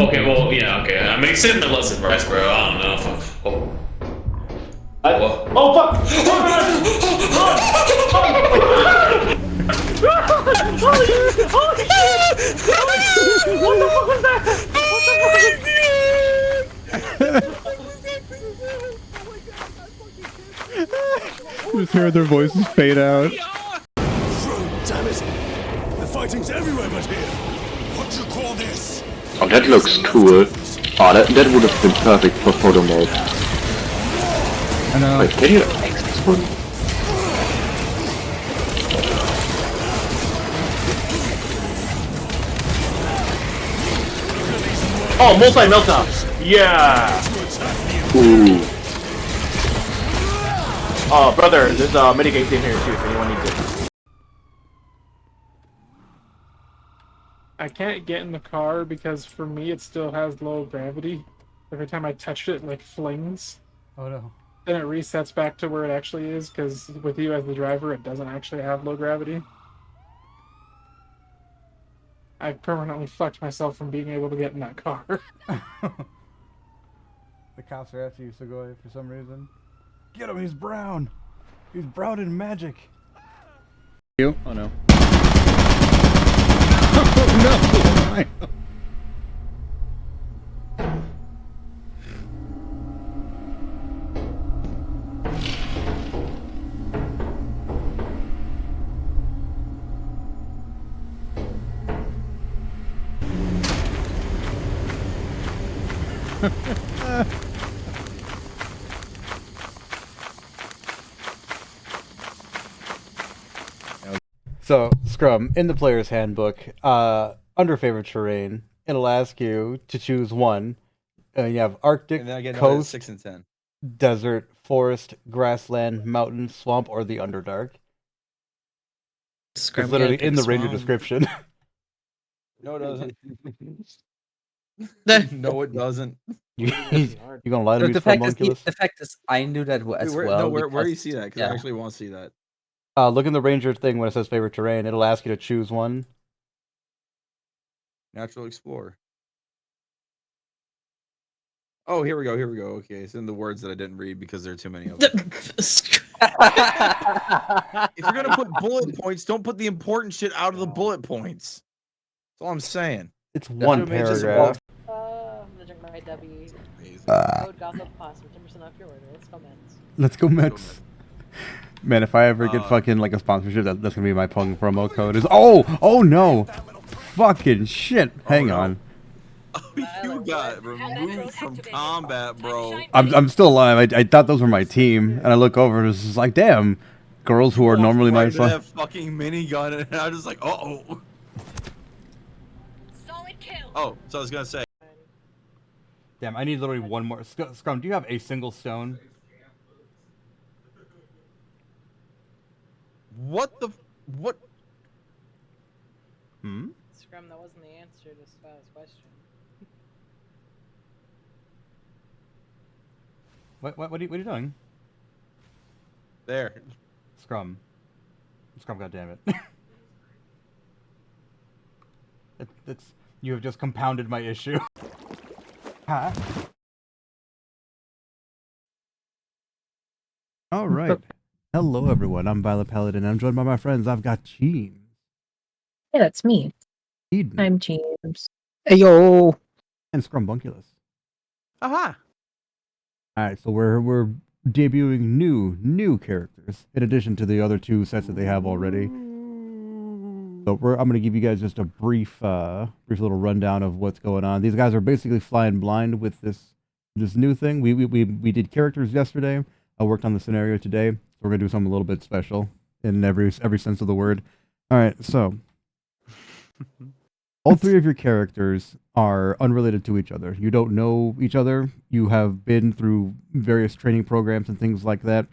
okay, well, yeah, okay. I mean, send me less advice, bro. I don't know. Oh. Oh fuck! Just hear their voices fade out. Damn it! The fighting's everywhere but here! What you call this? Oh, that looks cool. Oh, that would have been perfect for photo mode. I know. Wait, can you X this one? Oh, multi-meltdown! Yeah! Ooh. Oh, brother, there's a minigame in here too if anyone needs it. I can't get in the car because for me it still has low gravity. Every time I touch it, it like flings. Oh no. Then it resets back to where it actually is because with you as the driver, it doesn't actually have low gravity. I permanently fucked myself from being able to get in that car. The cops are after you, Sugoi, for some reason. Get him, he's brown! He's brown in magic! You? Oh no. Oh no! So, Scrum, in the player's handbook, under favorite terrain, it'll ask you to choose one. You have Arctic, And then I get coast, 6 and 10. desert, forest, grassland, mountain, swamp, or the Underdark. It's literally in the ranger description. No, it doesn't. No, it doesn't. You gonna lie to me, The fact, is, Homunculus? the fact is, I knew that as Wait, well. where do you because- see that? Because yeah. I actually want to see that. Look in the ranger thing when it says favorite terrain. It'll ask you to choose one. Natural Explorer. Oh, here we go. Here we go. Okay, it's in the words that I didn't read because there are too many of them. If you're gonna put bullet points, don't put the important shit out of the bullet points. That's all I'm saying. It's one paragraph. I'm gonna drink my W. Code Gotham Pass for 10% off your order. Let's go, Mets. Let's go Mets. Man, if I ever get fucking like a sponsorship, that's gonna be my Pong promo code. Is oh no, fucking shit. Hang on. Oh, you got removed from combat, bro. I'm still alive. I thought those were my team, and I look over and it's just like, damn, girls who are normally my son. That fucking minigun, and I was just like, oh. Solid kill. Oh, so I was gonna say. Damn, I need literally one more. Scrum, do you have a single stone? What the? What? Scrum, that wasn't the answer to Scott's question. What are you doing? There. Scrum, goddammit. It's you have just compounded my issue. Huh? All right. Hello, everyone. I'm Violet Paladin. I'm joined by my friends. I've got James. Yeah, that's me. Eden. I'm James. Hey, yo. And Scrumbunculus. Aha. All right, so we're debuting new characters in addition to the other two sets that they have already. So I'm gonna give you guys just a brief little rundown of what's going on. These guys are basically flying blind with this new thing. We did characters yesterday. I worked on the scenario today. So we're gonna do something a little bit special in every sense of the word. All right, so all three of your characters are unrelated to each other. You don't know each other. You have been through various training programs and things like that.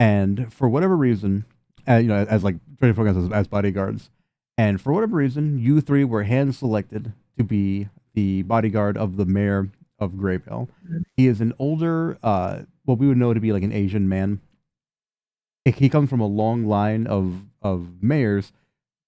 And for whatever reason, as like training programs as bodyguards, and for whatever reason, you three were hand selected to be the bodyguard of the mayor of Grayvale. He is an older, what we would know to be like an Asian man. He comes from a long line of mayors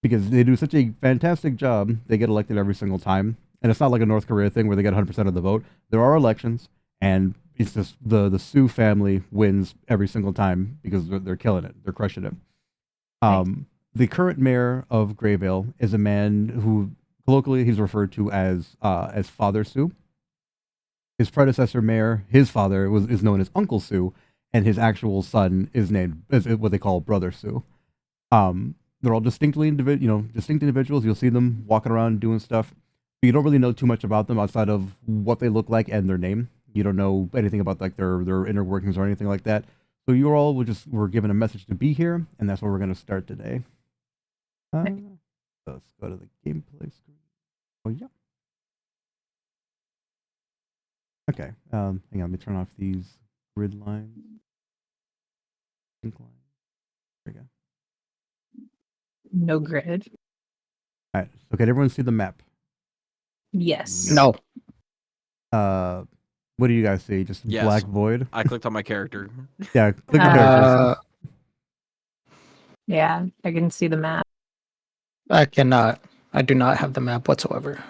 because they do such a fantastic job. They get elected every single time. and it's not like a North Korea thing where they get 100% of the vote. There are elections, and it's just the Sioux family wins every single time because they're killing it. They're crushing it. The current mayor of Grayvale is a man who colloquially he's referred to as Father Sioux. His predecessor mayor, his father is known as Uncle Sioux, and his actual son is what they call Brother Sioux. They're all distinct individuals. You'll see them walking around doing stuff. But you don't really know too much about them outside of what they look like and their name. You don't know anything about like their inner workings or anything like that. So you all were given a message to be here, and that's where we're going to start today. Let's go to the gameplay screen. Oh yeah. Okay. Hang on. Let me turn off these grid lines. Sync lines. There we go. No grid. All right. So can everyone see the map? Yes. No. What do you guys see? Just Yes. black void? I clicked on my character. Yeah, click the characters. Yeah, I can see the map. I cannot. I do not have the map whatsoever.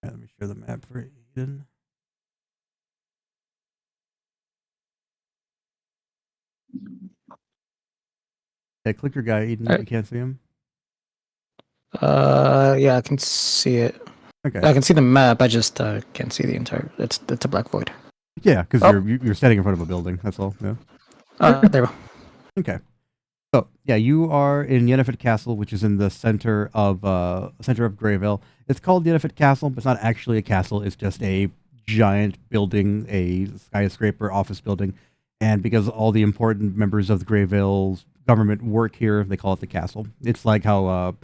Yeah, let me share the map for Eden. Yeah, click your guy, Eden, if you can't see him. Yeah, I can see it. Okay. I can see the map. I just can't see the entire. It's a black void. Yeah, because you're standing in front of a building. That's all. Yeah. There we go. Okay. So yeah, you are in Yennefer Castle, which is in the center of Grayvale. It's called Yennefer Castle, but it's not actually a castle. It's just a giant building, a skyscraper office building, and because all the important members of the Grayvale's government work here, they call it the castle. It's like how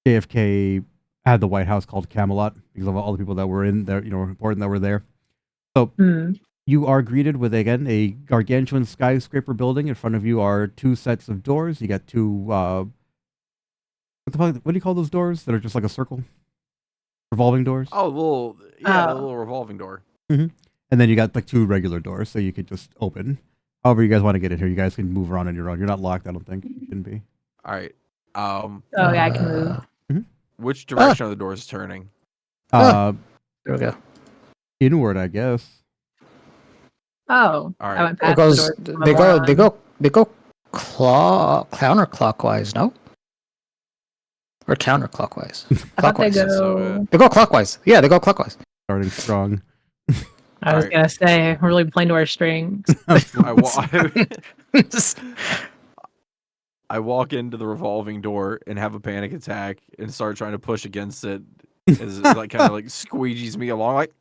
JFK had the White House called Camelot because of all the people that were in there, important that were there. So you are greeted with, again, a gargantuan skyscraper building. In front of you are two sets of doors. You got two, what do you call those doors that are just like a circle? Revolving doors? Oh, the little revolving door. Mm-hmm. And then you got like two regular doors, so you could just open. However you guys want to get in here, you guys can move around on your own. You're not locked, I don't think. You shouldn't be. All right. Oh, yeah, I can move. Which direction are the doors turning? There we go. Inward, I guess. Oh, all right. I went past It goes. the door. They go counterclockwise. No. Or counterclockwise. I thought they Clockwise. go. They go clockwise. Yeah, they go clockwise. Starting strong. I was gonna say we're really playing to our strengths. I walk into the revolving door and have a panic attack and start trying to push against it. As it like kind of like squeegees me along, like.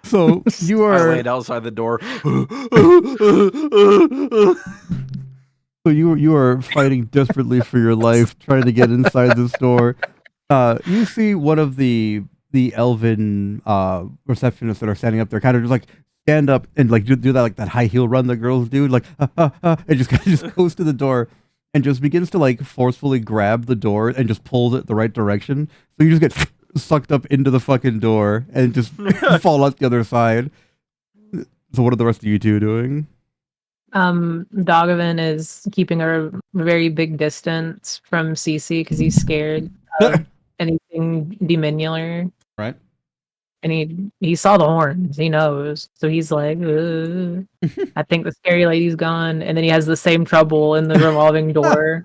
So you are. I laid outside the door. So you are fighting desperately for your life, trying to get inside this door. You see one of the elven receptionists that are standing up there, kind of just like stand up and like do that like that high heel run that girls do, like and just kind of just goes to the door and just begins to like forcefully grab the door and just pulls it the right direction. So you just get sucked up into the fucking door and just fall out the other side. So what are the rest of you two doing? Dogovan is keeping a very big distance from CC because he's scared of anything diminular. Right. And he saw the horns, he knows. So he's like, ugh. I think the scary lady's gone. And then he has the same trouble in the revolving door.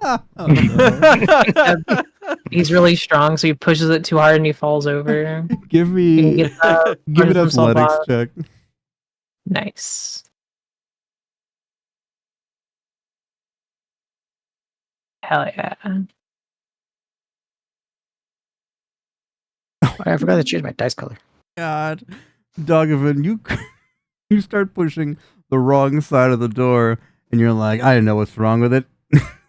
He's really strong, so he pushes it too hard and he falls over. Give me an athletics check. Nice. Hell yeah. I forgot to change my dice color. God, Dogovan, you start pushing the wrong side of the door, and you're like, I didn't know what's wrong with it.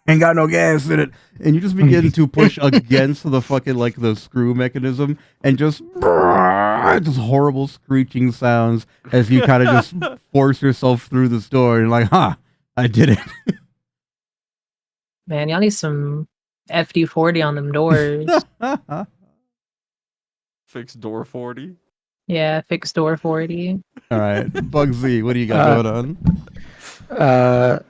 Ain't got no gas in it, and you just begin to push against the fucking like the screw mechanism, and just horrible screeching sounds as you kind of just force yourself through this door. And you're like, I did it. Man, y'all need some FD40 on them doors. Fix door 40. Yeah, fix door 40. All right, Bugsy, what do you got going on?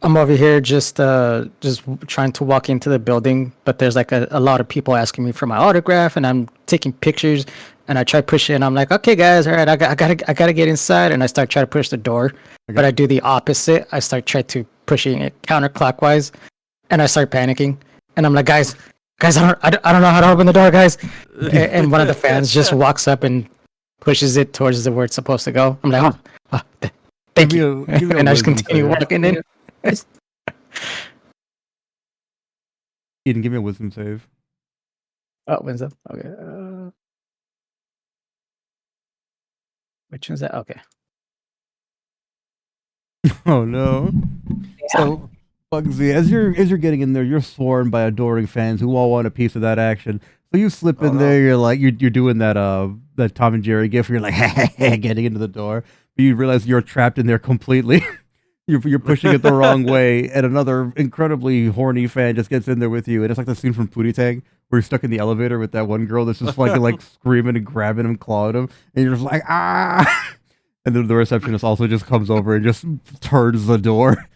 I'm over here just trying to walk into the building, but there's like a lot of people asking me for my autograph, and I'm taking pictures, and I try pushing, and I'm like, okay, guys, all right, I gotta get inside, and I start trying to push the door, but I do the opposite. I start trying to pushing it counterclockwise, and I start panicking, and I'm like, guys, I don't know how to open the door, guys, and one of the fans just walks up and pushes it towards where it's supposed to go. I'm like, thank you, and I just continue walking in. Eden, give me a wisdom save. Oh, when's that? Okay. Which one's that? Okay. Oh no. So Bugsy, as you're getting in there, you're swarmed by adoring fans who all want a piece of that action. So you slip in there, you're like you're doing that that Tom and Jerry gif where you're like getting into the door, but you realize you're trapped in there completely. You're pushing it the wrong way, and another incredibly horny fan just gets in there with you, and it's like the scene from Pootie Tang where you're stuck in the elevator with that one girl that's just like screaming and grabbing him, clawing him, and you're just like ah, and then the receptionist also just comes over and just turns the door,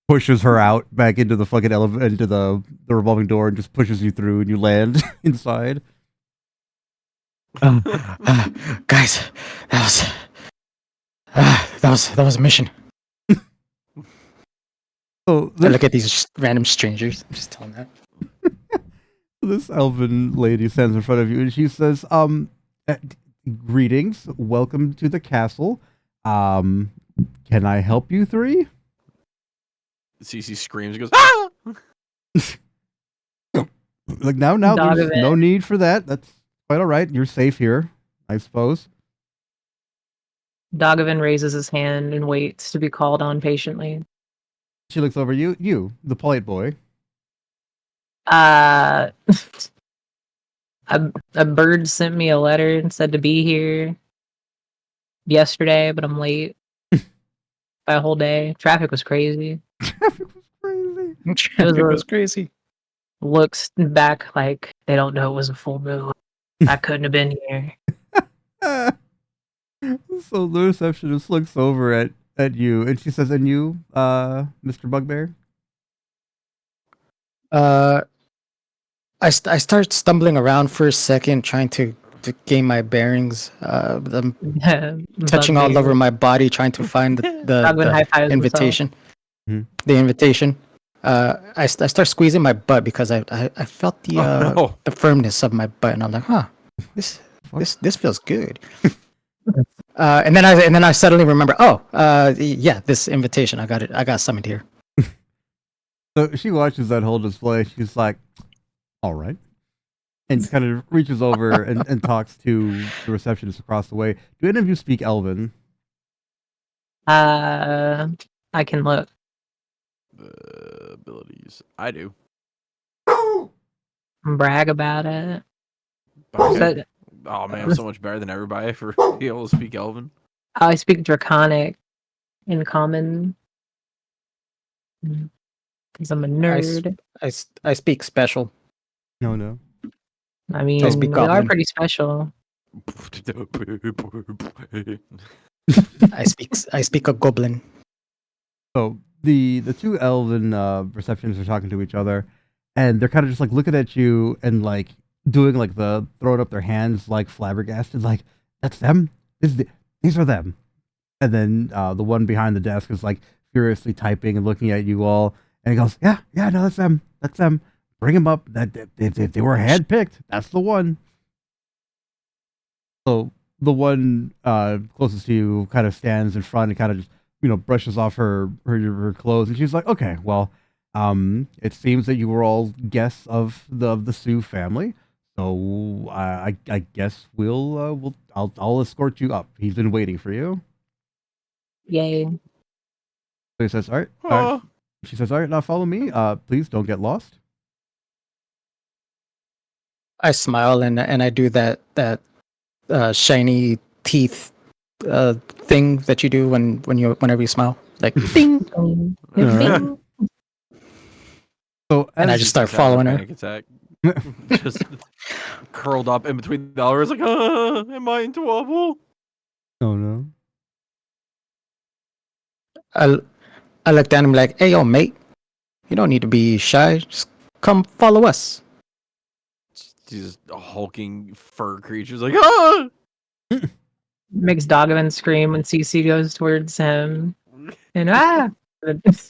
pushes her out back into the fucking into the revolving door, and just pushes you through, and you land inside. Guys, that was a mission. So I look at these random strangers. I'm just telling that. This elven lady stands in front of you and she says, greetings, welcome to the castle. Can I help you three? Cece screams and goes, ah! Like now there's no need for that. That's quite all right. You're safe here, I suppose. Dogovan raises his hand and waits to be called on patiently. She looks over you, the polite boy. A bird sent me a letter and said to be here yesterday, but I'm late by a whole day. Traffic was crazy. Traffic was crazy. Traffic was crazy. Looks back like they don't know it was a full moon. I couldn't have been here. So the receptionist looks over at you and she says, and you, Mr. Bugbear? I start stumbling around for a second, trying to gain my bearings. I'm touching all over my body, trying to find the invitation. Mm-hmm. The invitation. I start squeezing my butt because I felt the firmness of my butt, and I'm like, huh, this feels good. And then I suddenly remember, yeah, this invitation, I got it. I got summoned here. So she watches that whole display. She's like, all right. And kind of reaches over and talks to the receptionist across the way. Do any of you speak Elven? I can look. Abilities. I do. Brag about it. Okay. Oh man, I'm so much better than everybody for being able to speak Elven. I speak Draconic in common. Because I'm a nerd. I speak special. No. I mean, I speak we are Goblin. pretty special. I speak a goblin. So the two Elven receptionists are talking to each other, and they're kind of just like looking at you and like doing like the throwing up their hands like flabbergasted, like that's them. These are them. And then the one behind the desk is like furiously typing and looking at you all, and he goes, "Yeah, no, that's them. That's them. Bring them up. That they were handpicked. That's the one." So the one closest to you kind of stands in front and kind of just brushes off her clothes, and she's like, "Okay, well, it seems that you were all guests of the Sioux family, so I guess I'll escort you up. He's been waiting for you." Yay. So he says, all right. She says, "All right, now follow me. Please don't get lost." I smile and I do that shiny teeth thing that you do whenever you smile, like ding. Ding. So and I just start following her. Panic attack. Just curled up in between the hours, like, am I in trouble? Oh no. I looked at him like, "Hey, yo, mate, you don't need to be shy. Just come follow us." These hulking fur creatures like, ah! Makes Dogovan scream when CC goes towards him. And and just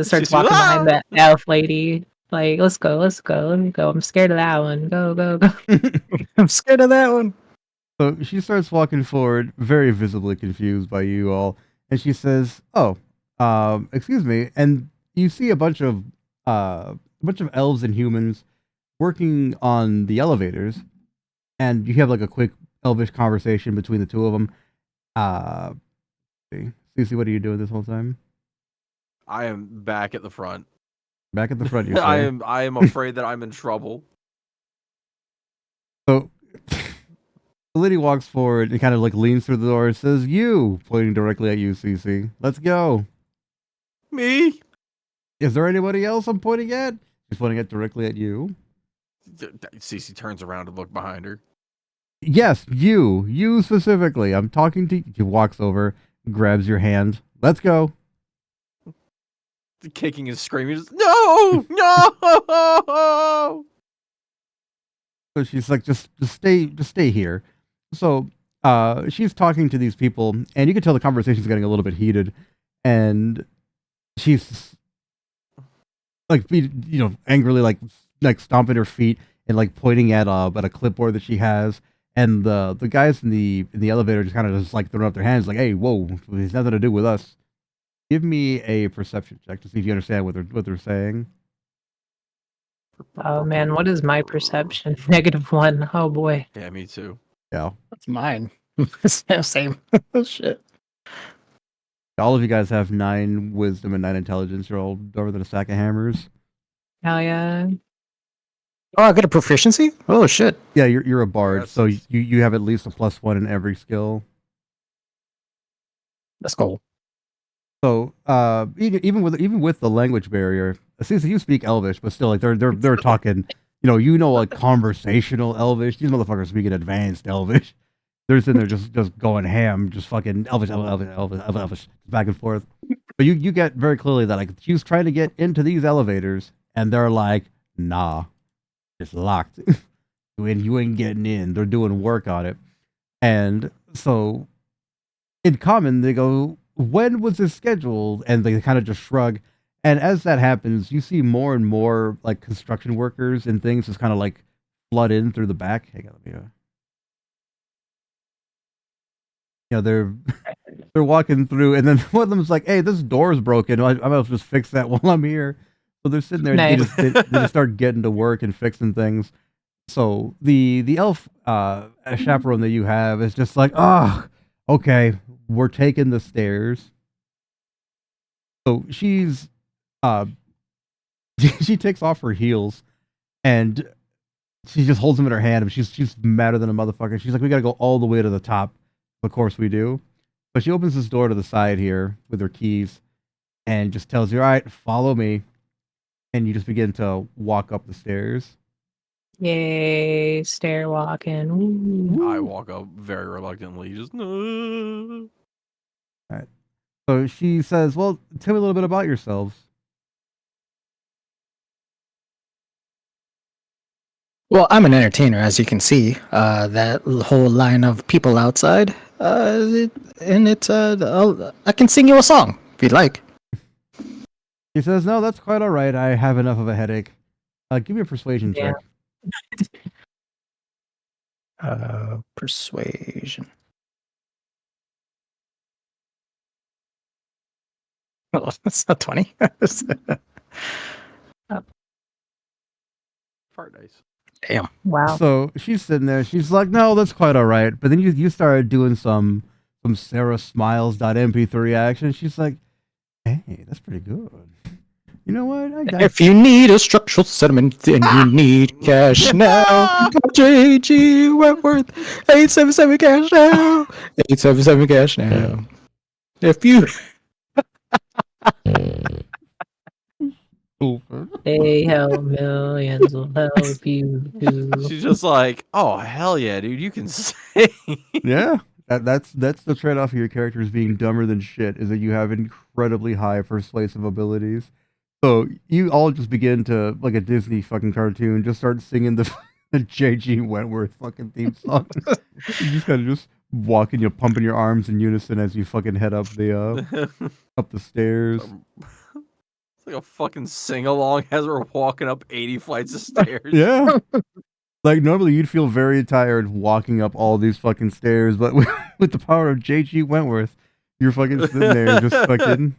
starts CC, walking "Ah!" behind that elf lady. Like, let's go. I'm scared of that one. Go. I'm scared of that one. So she starts walking forward, very visibly confused by you all, and she says, "Oh, excuse me." And you see a bunch of elves and humans working on the elevators, and you have like a quick elvish conversation between the two of them. Cece, what are you doing this whole time? I am back at the front. Back at the front, you say. I am afraid that I'm in trouble. So the lady walks forward and kind of like leans through the door and says, "You," pointing directly at you, Cece. "Let's go." Me? "Is there anybody else I'm pointing at?" She's pointing at directly at you. Cece turns around to look behind her. "Yes, you specifically. I'm talking to you." He walks over, grabs your hand. "Let's go." Kicking and screaming, just, no! So she's like, just stay here. So she's talking to these people, and you can tell the conversation's getting a little bit heated, and she's like, angrily like stomping her feet and like pointing at a clipboard that she has, and the guys in the elevator just kind of just like throwing up their hands like, "Hey, whoa, it has nothing to do with us." Give me a perception check to see if you understand what they're saying. Oh man, what is my perception? -1. Oh boy. Yeah, me too. Yeah. That's mine. Same. Oh, shit. All of you guys have 9 wisdom and 9 intelligence. You're all dumber than a sack of hammers. Hell yeah. Oh, I get a proficiency? Oh, shit. Yeah, you're a bard, so you have at least a +1 in every skill. Let's go. So even with the language barrier, since you speak Elvish, but still like they're talking, like conversational Elvish. These motherfuckers speaking advanced Elvish. They're sitting there just going ham, just fucking Elvish, back and forth. But you get very clearly that like she's trying to get into these elevators, and they're like, "Nah, it's locked. you ain't getting in." They're doing work on it, and so in common they go, "When was this scheduled?" And they kind of just shrug. And as that happens, you see more and more like construction workers and things just kind of like flood in through the back. Hang on, let me. They're walking through, and then one of them's like, "Hey, this door's broken. I might as well just fix that while I'm here." So they're sitting there, and they just start getting to work and fixing things. So the elf chaperone that you have is just like, "Oh, okay, we're taking the stairs." So she's she takes off her heels, and she just holds them in her hand, and she's madder than a motherfucker. She's like, "We gotta go all the way to the top." Of course we do. But she opens this door to the side here with her keys and just tells you, "All right, follow me." And you just begin to walk up the stairs. Yay, stair walking. Ooh. I walk up very reluctantly, just no. All right. So she says, "Well, tell me a little bit about yourselves." Well, I'm an entertainer, as you can see. That whole line of people outside. I can sing you a song if you'd like. She says, "No, that's quite all right. I have enough of a headache. Give me a persuasion check." Persuasion. Oh, that's not 20. Fart dice. Damn. Wow. So she's sitting there. She's like, "No, that's quite all right." But then you started doing some sarahsmiles.mp3 action. She's like, "Hey, that's pretty good. You know what? If you need a structural settlement, then you need cash now. JG Wentworth, 877 cash now. 877 cash now. If you... Hey, hell, millions will help you too. She's just like, "Oh hell yeah, dude, you can sing." Yeah, That's the trade-off of your characters being dumber than shit, is that you have incredibly high persuasive abilities. So you all just begin to, like a Disney fucking cartoon, just start singing the, the J.G. Wentworth fucking theme song. You just kind of just walking, you're pumping your arms in unison as you fucking head up the stairs. It's like a fucking sing-along as we're walking up 80 flights of stairs. Yeah. Like, normally you'd feel very tired walking up all these fucking stairs, but with the power of J.G. Wentworth, you're fucking sitting there just fucking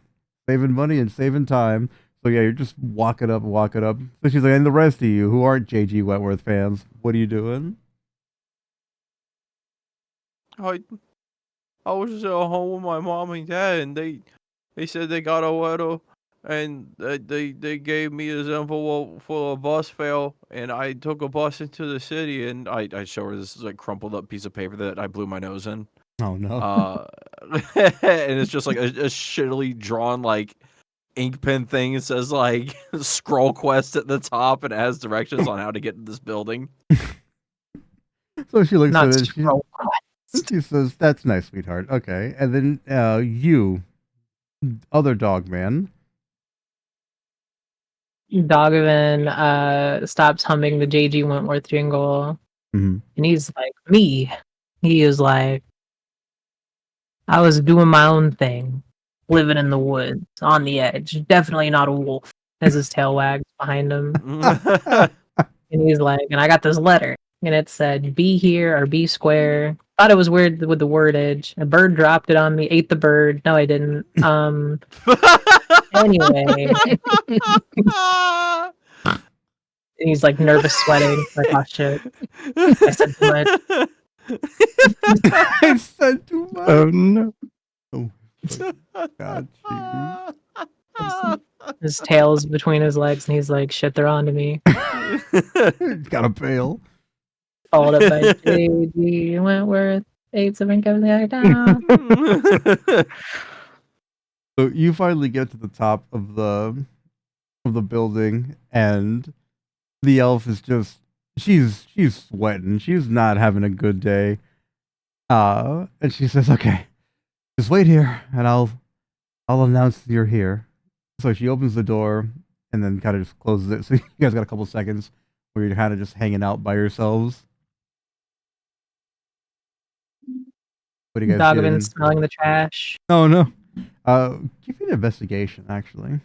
saving money and saving time. So yeah, you're just walking up. So she's like, and the rest of you who aren't J.G. Wentworth fans, what are you doing? I was just at home with my mom and dad, and they said they got a letter, and they gave me this envelope full of bus fare, and I took a bus into the city, and I show her this like crumpled up piece of paper that I blew my nose in. Oh no. And it's just like a shittily drawn like ink pen thing. It says like scroll quest at the top, and it has directions on how to get to this building. So she looks Not at it. scroll She says, "That's nice, sweetheart. Okay." And then you, other dog man. Dogovan stops humming the J.G. Wentworth jingle, Mhm. and he's like, me. He is like, I was doing my own thing, living in the woods, on the edge. Definitely not a wolf, as his tail wags behind him. And he's like, and I got this letter, and it said, be here or be square. Thought it was weird with the wordage. A bird dropped it on me, ate the bird. No, I didn't. Anyway. And he's like nervous sweating. Like, oh shit. I said too much. I said too much. Oh no. Oh, God, His tail's between his legs, and he's like, shit, they're on to me. Got a bail. Followed up by J.G. Wentworth, 8-7 comes down. So you finally get to the top of the building, and the elf is just she's sweating. She's not having a good day. And she says, "Okay, just wait here, and I'll announce you're here." So she opens the door and then kind of just closes it. So you guys got a couple seconds where you're kind of just hanging out by yourselves. What do you guys Dogovan doing? smelling the trash. No. Give me an investigation, actually.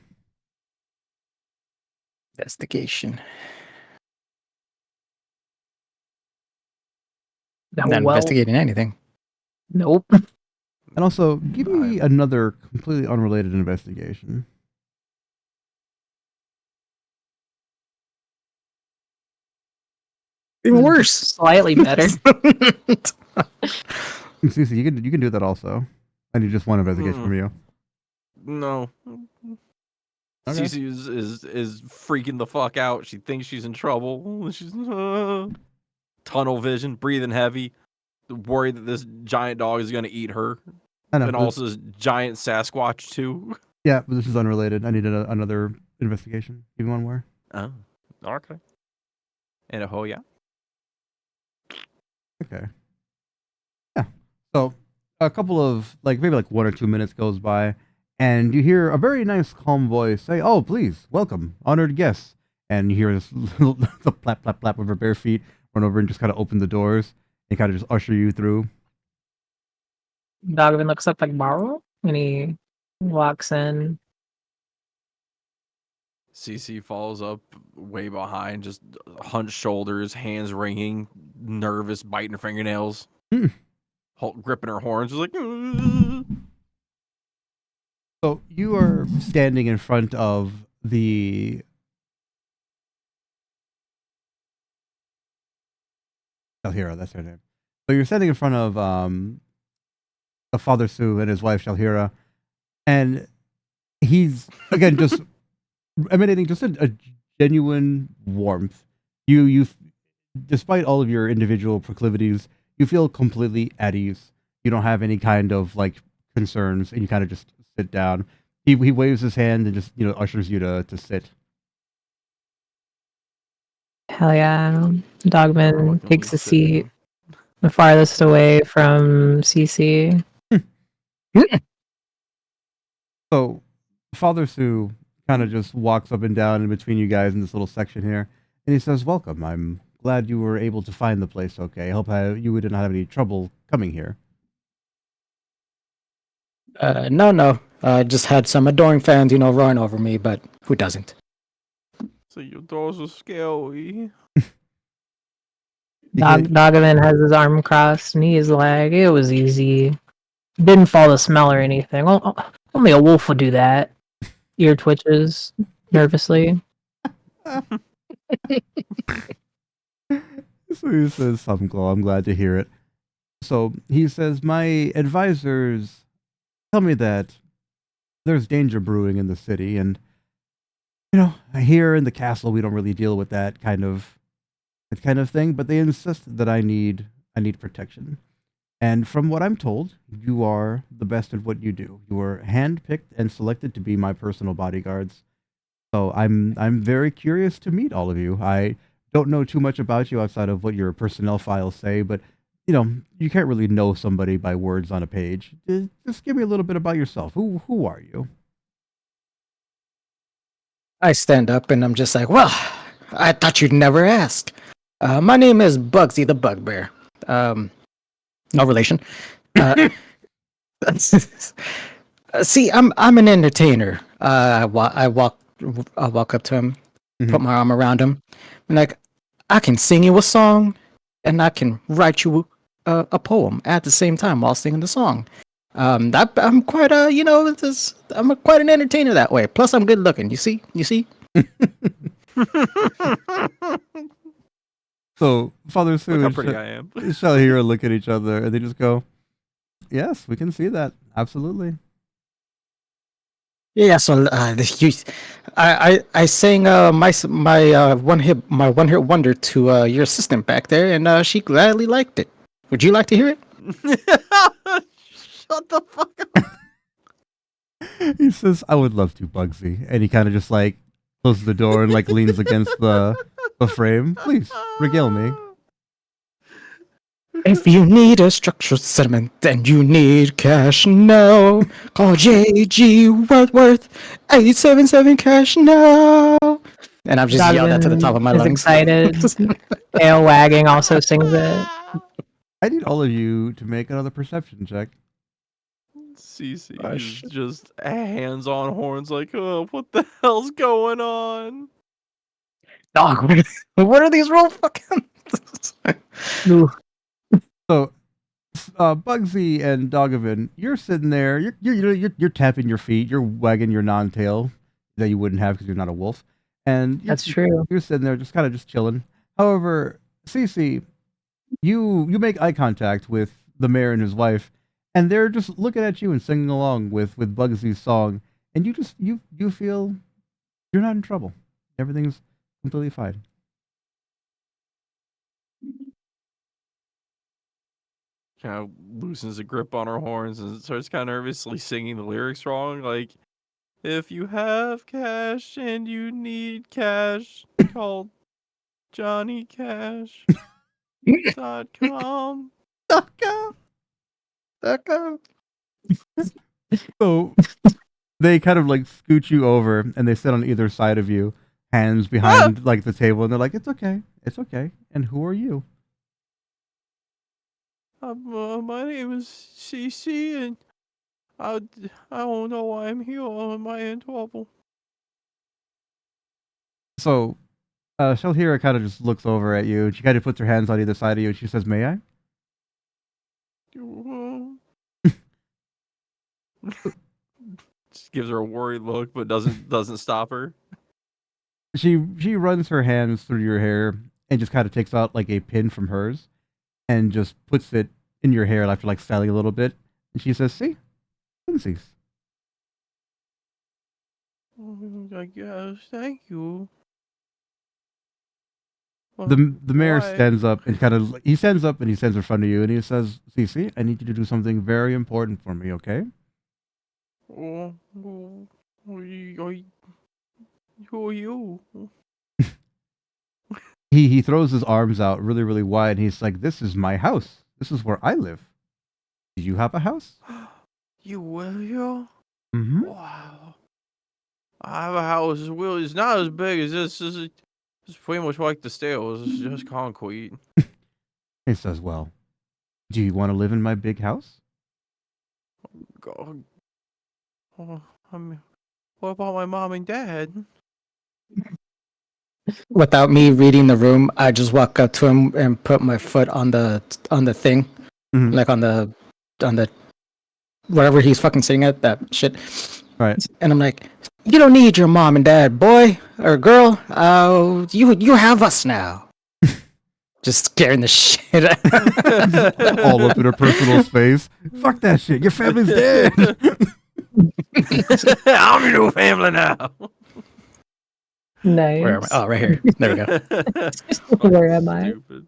Investigation. No, Not well, investigating anything. nope. And also, give me another completely unrelated investigation. Even worse. Slightly better. Cece, you can do that also. I need just one investigation from you. No. Okay. Cece is freaking the fuck out. She thinks she's in trouble. She's tunnel vision, breathing heavy, worried that this giant dog is gonna eat her, I know, and also this giant Sasquatch too. Yeah, but this is unrelated. I need another investigation. Give me one more. Oh, okay. And a yeah. Okay. Yeah. So a couple of maybe 1 or 2 minutes goes by, and you hear a very nice, calm voice say, "Oh, please, welcome, honored guests." And you hear this little the plap plap plap of her bare feet run over and just kind of open the doors and kind of just usher you through. Dogovan looks up like Barrow, and he walks in. CC follows up way behind, just hunched shoulders, hands wringing, nervous, biting her fingernails, gripping her horns, just like. So you are standing in front of the Shalhira, that's her name. So you're standing in front of Father Sue and his wife Shalhira, and he's again just emanating just a genuine warmth. You, despite all of your individual proclivities, you feel completely at ease. You don't have any kind of concerns, and you kind of just sit down. He waves his hand and just ushers you to sit. Hell yeah. Dogovan takes a seat. The farthest away from CC. So, Father Sue kind of just walks up and down in between you guys in this little section here, and he says, "Welcome. I'm glad you were able to find the place okay. I hope you didn't have any trouble coming here." No. Just had some adoring fans, roaring over me, but who doesn't? So your doors are scary. Dogovan has his arm crossed, and he is like, "It was easy. Didn't follow the smell or anything. Only a wolf would do that." Ear twitches nervously. So he says, I'm glad to hear it. So he says, my advisors tell me that there's danger brewing in the city, and here in the castle we don't really deal with that kind of thing, but they insist that I need protection. And from what I'm told, you are the best at what you do. You were handpicked and selected to be my personal bodyguards. So I'm very curious to meet all of you. I don't know too much about you outside of what your personnel files say, but you can't really know somebody by words on a page. Just give me a little bit about yourself. Who are you? I stand up and I'm just like, well, I thought you'd never ask. My name is Bugsy the Bugbear. No relation. See, I'm an entertainer. I walk up to him, put my arm around him, and like, I can sing you a song, and I can write you a poem at the same time while singing the song. I'm quite I'm quite an entertainer that way. Plus, I'm good looking. You see? So Father Sue Look how and pretty I am. Shalhira look at each other and they just go, "Yes, we can see that. Absolutely." Yeah. So I sang my one hit wonder to your assistant back there, and she gladly liked it. Would you like to hear it? Shut the fuck up. He says, "I would love to, Bugsy," and he kind of just like closes the door and like leans against the frame. "Please regale me." If you need a structural settlement, then you need cash now. Call JG Worth 877 cash now. And I've just yelled that to the top of my lungs. Excited. Tail wagging also sings it. I need all of you to make another perception check. CC is just hands on horns like, oh, what the hell's going on? Dog, what are these roll fucking? So, Bugsy and Dogovan, you're sitting there. You're tapping your feet. You're wagging your non-tail that you wouldn't have because you're not a wolf. And That's true. You're sitting there, just kind of just chilling. However, Cece, you make eye contact with the mayor and his wife, and they're just looking at you and singing along with Bugsy's song, and you feel you're not in trouble. Everything's completely fine. Kind of loosens a grip on her horns and starts kind of nervously singing the lyrics wrong. Like, if you have cash and you need cash, call Johnny Cash. .com. So they kind of like scoot you over and they sit on either side of you, hands behind like the table, and they're like, it's okay. And who are you? My name is CC, and I don't know why I'm here. Am I in trouble? So Shalhira kind of just looks over at you, and she kind of puts her hands on either side of you, and she says, "May I?" Just gives her a worried look, but doesn't stop her. She runs her hands through your hair and just kind of takes out like a pin from hers, and just puts it in your hair after like styling a little bit, and she says, "See, twinsies." I guess. Thank you. The mayor stands up and he stands up and he stands in front of you and he says, "Cece, I need you to do something very important for me, okay?" Who are you? He throws his arms out really, really wide and he's like, "This is my house. This is where I live. Do you have a house? You will, yo? Mm-hmm. Wow. I have a house. It's not as big as this. It's pretty much like the stairs. It's just concrete. He says, well, do you want to live in my big house? God. Oh, I mean, what about my mom and dad? Without me reading the room, I just walk up to him and put my foot on the thing, Mhm. like on the wherever he's fucking sitting at that shit. Right. And I'm like, you don't need your mom and dad, boy or girl. You have us now. Just scaring the shit out of All up in her personal space. Fuck that shit. Your family's dead. I'm your new family now. Nice. Where am I? Oh, right here. There we go. Where am I? Stupid.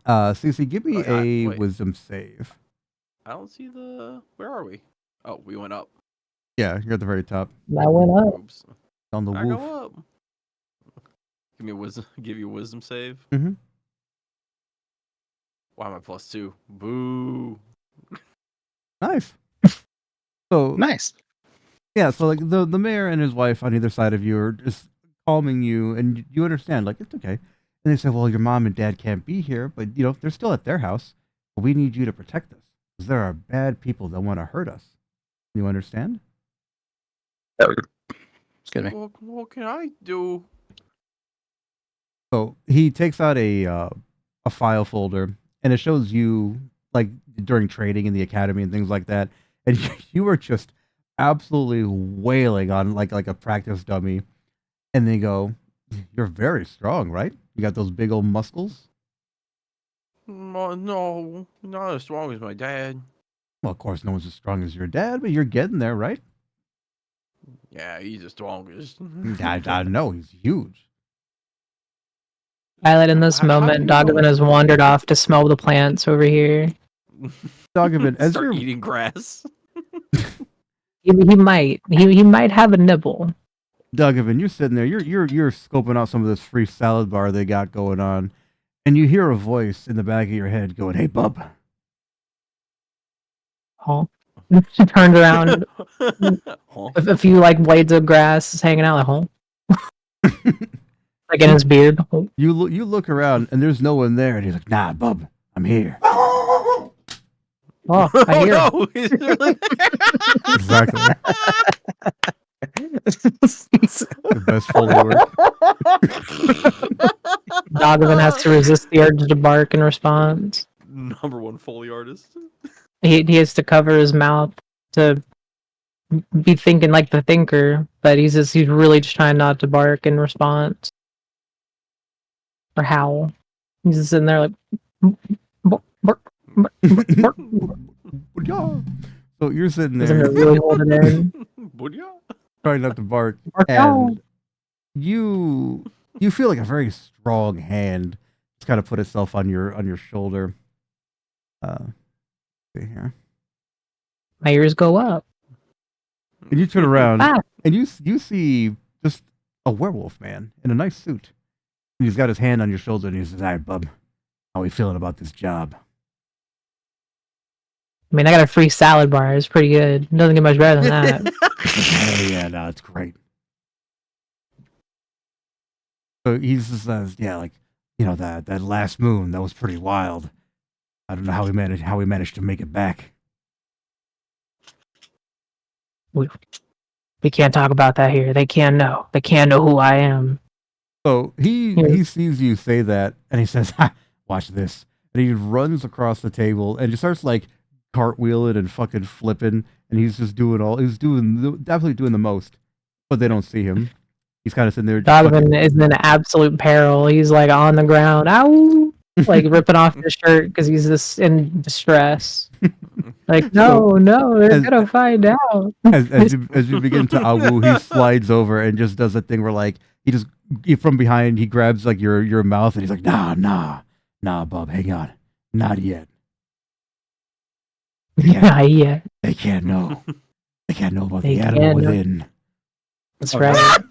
Cece, give me Wait, a wait. wisdom save. I don't see the. Where are we? Oh, we went up. Yeah, you're at the very top. I went up. Oops. On the I wolf. go up. Give me a wisdom. Give you a wisdom save. Mhm. Why am I +2? Boo. Nice. So Nice. yeah, so like the mayor and his wife on either side of you are just calming you, and you understand, like, it's okay. And they say, well, your mom and dad can't be here, but they're still at their house. But we need you to protect us because there are bad people that want to hurt us. You understand? Excuse me. What can I do? So he takes out a file folder, and it shows you like during training in the academy and things like that, and you were just absolutely wailing on like a practice dummy, and they go, "You're very strong, right? You got those big old muscles." No, not as strong as my dad. Well, of course, no one's as strong as your dad, but you're getting there, right? Yeah, he's the strongest. I know he's huge. Violet, in this How do moment, you know? Dogovan has wandered off to smell the plants over here. Dogovan, as Start you're eating grass. He might. He might have a nibble. Dogovan, you're sitting there, you're scoping out some of this free salad bar they got going on, and you hear a voice in the back of your head going, "Hey, bub." Huh? She turns around. Huh? A few like blades of grass is hanging out. Like, huh? Like in his beard. Huh? You look around and there's no one there, and he's like, "Nah, bub, I'm here." Oh, I hear. Oh no! He's really Exactly. The best Foley work. Dogovan has to resist the urge to bark in response. #1 Foley artist. He has to cover his mouth to be thinking like the thinker, but he's really just trying not to bark in response or howl. He's just sitting there like bark, bark, bark, bark. Yeah. So you're sitting Doesn't there really hold it in. Booyah. trying not to bark, Bark out. and you feel like a very strong hand just kind of put itself on your shoulder. See here. My ears go up. And you turn around Ah. and you see just a werewolf man in a nice suit. And he's got his hand on your shoulder and he says, "All right, bub, how are we feeling about this job?" I mean, I got a free salad bar. It's pretty good. It doesn't get much better than that. Oh, yeah, no, it's great. So he just says, "Yeah, like, that last moon, that was pretty wild. I don't know how we managed to make it back." We can't talk about that here. They can't know. They can't know who I am. So he sees you say that, and he says, "Ha, watch this." And he runs across the table and just starts like cartwheeling and fucking flipping, and he's definitely doing the most, but they don't see him. He's kind of sitting there. Just Dogovan is in absolute peril. He's like on the ground, ow, like ripping off his shirt because he's just in distress. Like, no, they're gonna find out. as you begin to awu, he slides over and just does that thing where like from behind he grabs like your mouth and he's like, nah, bub, hang on, not yet. Not yet. They can't know. They can't know about They the animal can't know. within. That's right.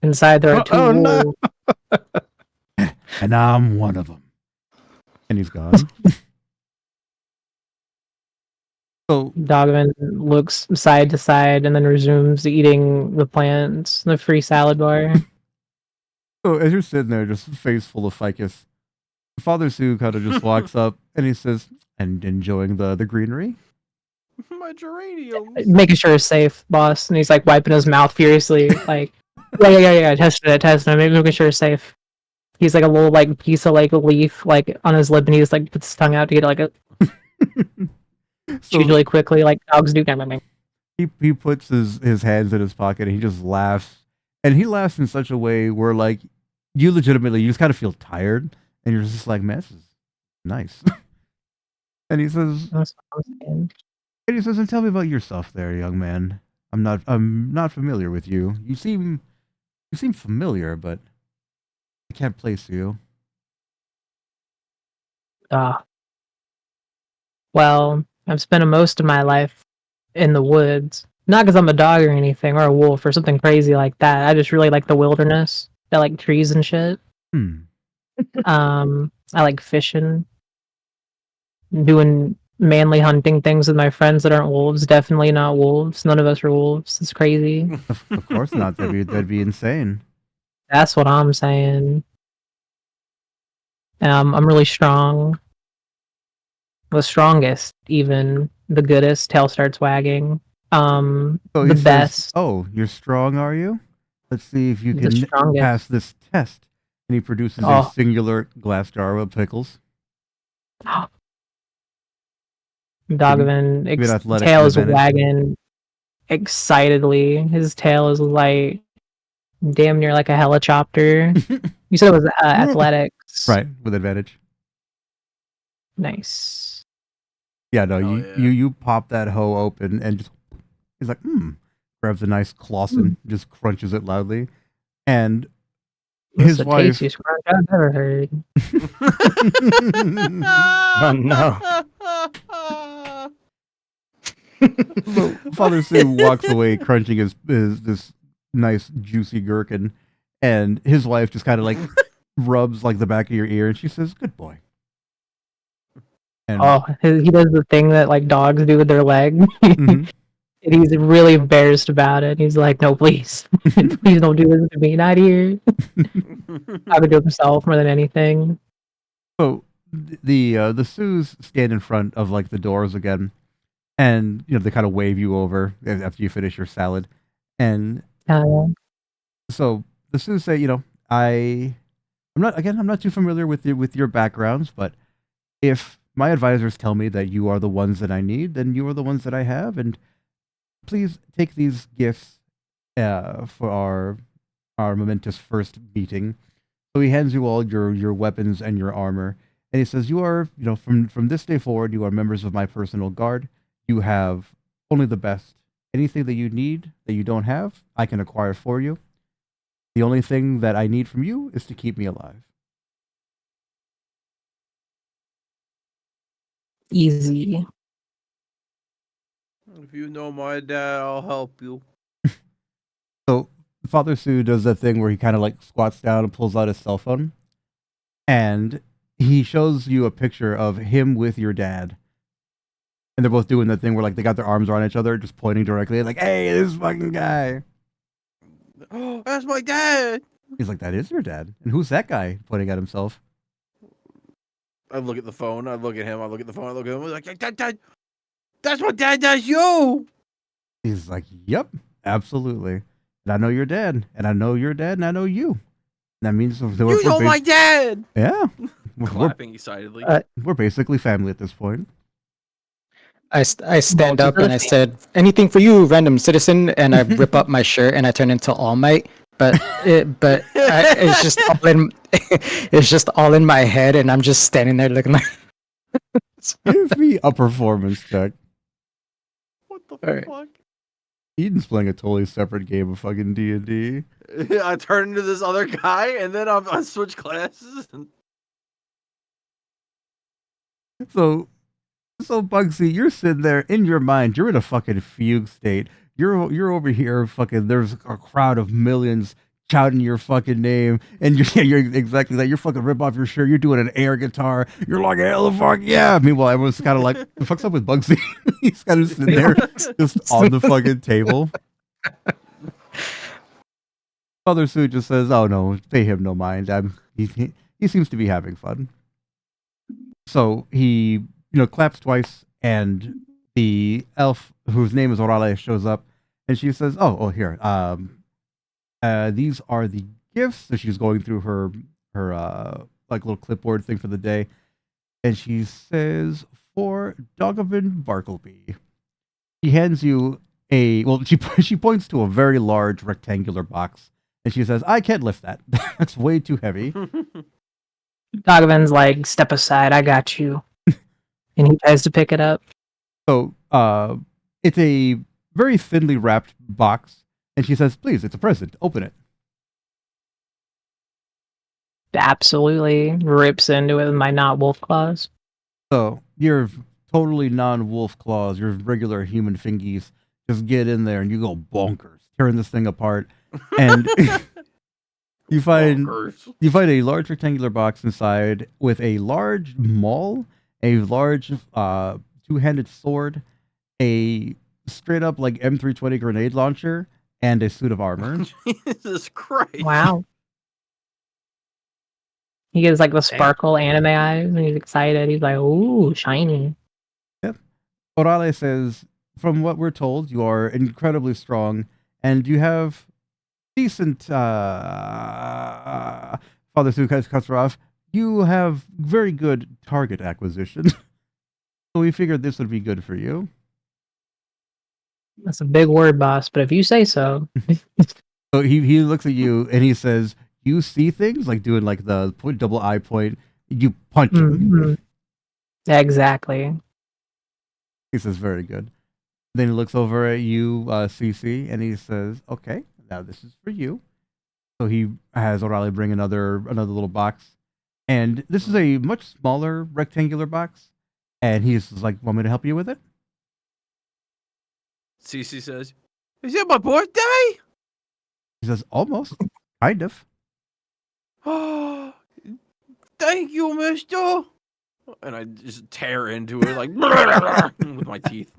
Inside there are two wolves. And I'm one of them. And he's gone. So Dogman looks side to side and then resumes eating the plants, the free salad bar. So as you're sitting there, just face full of ficus, Father Sue kind of just walks up and he says, "And enjoying the greenery." My geraniums. Making sure it's safe, boss. And he's like wiping his mouth furiously, like, yeah. Testing it, making sure it's safe. He's like a little like piece of like a leaf like on his lip, and he just like puts his tongue out to get like a So usually quickly like dogs do. he puts his hands in his pocket and he just laughs, and he laughs in such a way where like you just kind of feel tired, and you're just like, man, this is nice. And he says, That's what I'm saying. and tell me about yourself there, young man. I'm not familiar with you. You seem familiar, but I can't place you. Well, I've spent most of my life in the woods. Not because I'm a dog or anything, or a wolf or something crazy like that. I just really like the wilderness. I like trees and shit. I like fishing, doing manly hunting things with my friends that aren't wolves. Definitely not wolves. None of us are wolves. It's crazy. Of course not. That'd be insane. That's what I'm saying. I'm really strong. The strongest, even the goodest. Tail starts wagging. So he The says, best. "Oh, you're strong, are you? Let's see if you The can strongest. pass this test." And he produces a Oh. singular glass jar of pickles. Dogovan, Give me an athletics tail is advantage. wagging excitedly. His tail is like damn near like a helicopter. You said it was athletics, Right, with advantage. Nice. Yeah, no, Hell you pop that hoe open and just he's like, grabs a nice Clausen, just crunches it loudly, and That's his the wife. tastiest crunch I've ever heard. Oh no. So Father Sue walks away crunching his this nice juicy gherkin, and his wife just kind of like rubs like the back of your ear, and she says, "Good boy." And He does the thing that like dogs do with their leg. Mhm. And he's really embarrassed about it. He's like, "No, please, please don't do this to me. Not here." I would do it himself more than anything. So the Sues stand in front of like the doors again, and they kind of wave you over after you finish your salad, and so the Sues say, I'm not too familiar with your backgrounds, but if my advisors tell me that you are the ones that I need, then you are the ones that I have, and please take these gifts for our momentous first meeting. So he hands you all your weapons and your armor, and he says, "You are, from this day forward, you are members of my personal guard. You have only the best. Anything that you need that you don't have, I can acquire for you. The only thing that I need from you is to keep me alive." Easy. If you know my dad, I'll help you. So Father Sue does that thing where he kind of like squats down and pulls out his cell phone, and he shows you a picture of him with your dad, and they're both doing that thing where like they got their arms around each other, just pointing directly, like, "Hey, this fucking guy." Oh, that's my dad. He's like, "That is your dad, and who's that guy?" Pointing at himself. I look at the phone. I look at him. I look at the phone. I look at him. I'm like, Dad, that's my dad. That's you. He's like, "Yep, absolutely. And I know your dad, and I know your dad, and I know you. And that means You know my dad. Yeah, Clapping excitedly. we're basically family at this point." I stand up and I said, "Anything for you, random citizen," and I rip up my shirt and I turn into All Might. But it's just all in it's just all in my head, and I'm just standing there looking like. Give me a performance check. What the Alright. fuck? Eden's playing a totally separate game of fucking D&D. I turn into this other guy, and then I switch classes. So Bugsy, you're sitting there in your mind. You're in a fucking fugue state. You're over here. Fucking, there's a crowd of millions shouting your fucking name, and you're exactly that. You're fucking rip off your shirt. You're doing an air guitar. You're like, hell the fuck yeah. Meanwhile, everyone's kind of like, the fuck's up with Bugsy? He's kind of sitting there, just on the fucking table. Father Sue just says, "Oh no, pay him no mind. He seems to be having fun." So he, claps twice, and the elf whose name is Orale shows up, and she says, "Oh, here. These are the gifts." So she's going through her like little clipboard thing for the day, and she says, "For Dogovan Bartleby." He hands you she points to a very large rectangular box, and she says, "I can't lift that. That's way too heavy." Dogovan's like, "Step aside, I got you." And he tries to pick it up. So, it's a very thinly wrapped box, and she says, "Please, it's a present. Open it." Absolutely rips into it with my not wolf claws. So, your totally non-wolf claws, your regular human fingies, just get in there and you go bonkers, tearing this thing apart, and you find a large rectangular box inside with a large maul, a large two-handed sword, a straight up like M320 grenade launcher, and a suit of armor. Jesus Christ! Wow. He gets like the sparkle anime eyes, and he's excited. He's like, "Ooh, shiny." Yep. Orale says, "From what we're told, you are incredibly strong, and you have decent." Father Sue cuts her off. "You have very good target acquisition, so we figured this would be good for you." That's a big word, boss, but if you say so. So he looks at you and he says, "You see things?" Like doing like the double eye point. You punch him. Mm-hmm. Exactly. He says, "Very good." Then he looks over at you, CC, and he says, "Okay, now this is for you." So he has O'Reilly bring another little box, and this is a much smaller rectangular box. And he's like, "Want me to help you with it?" Cece says, "Is it my birthday?" He says, "Almost, kind of." Oh, thank you, mister. And I just tear into it like with my teeth.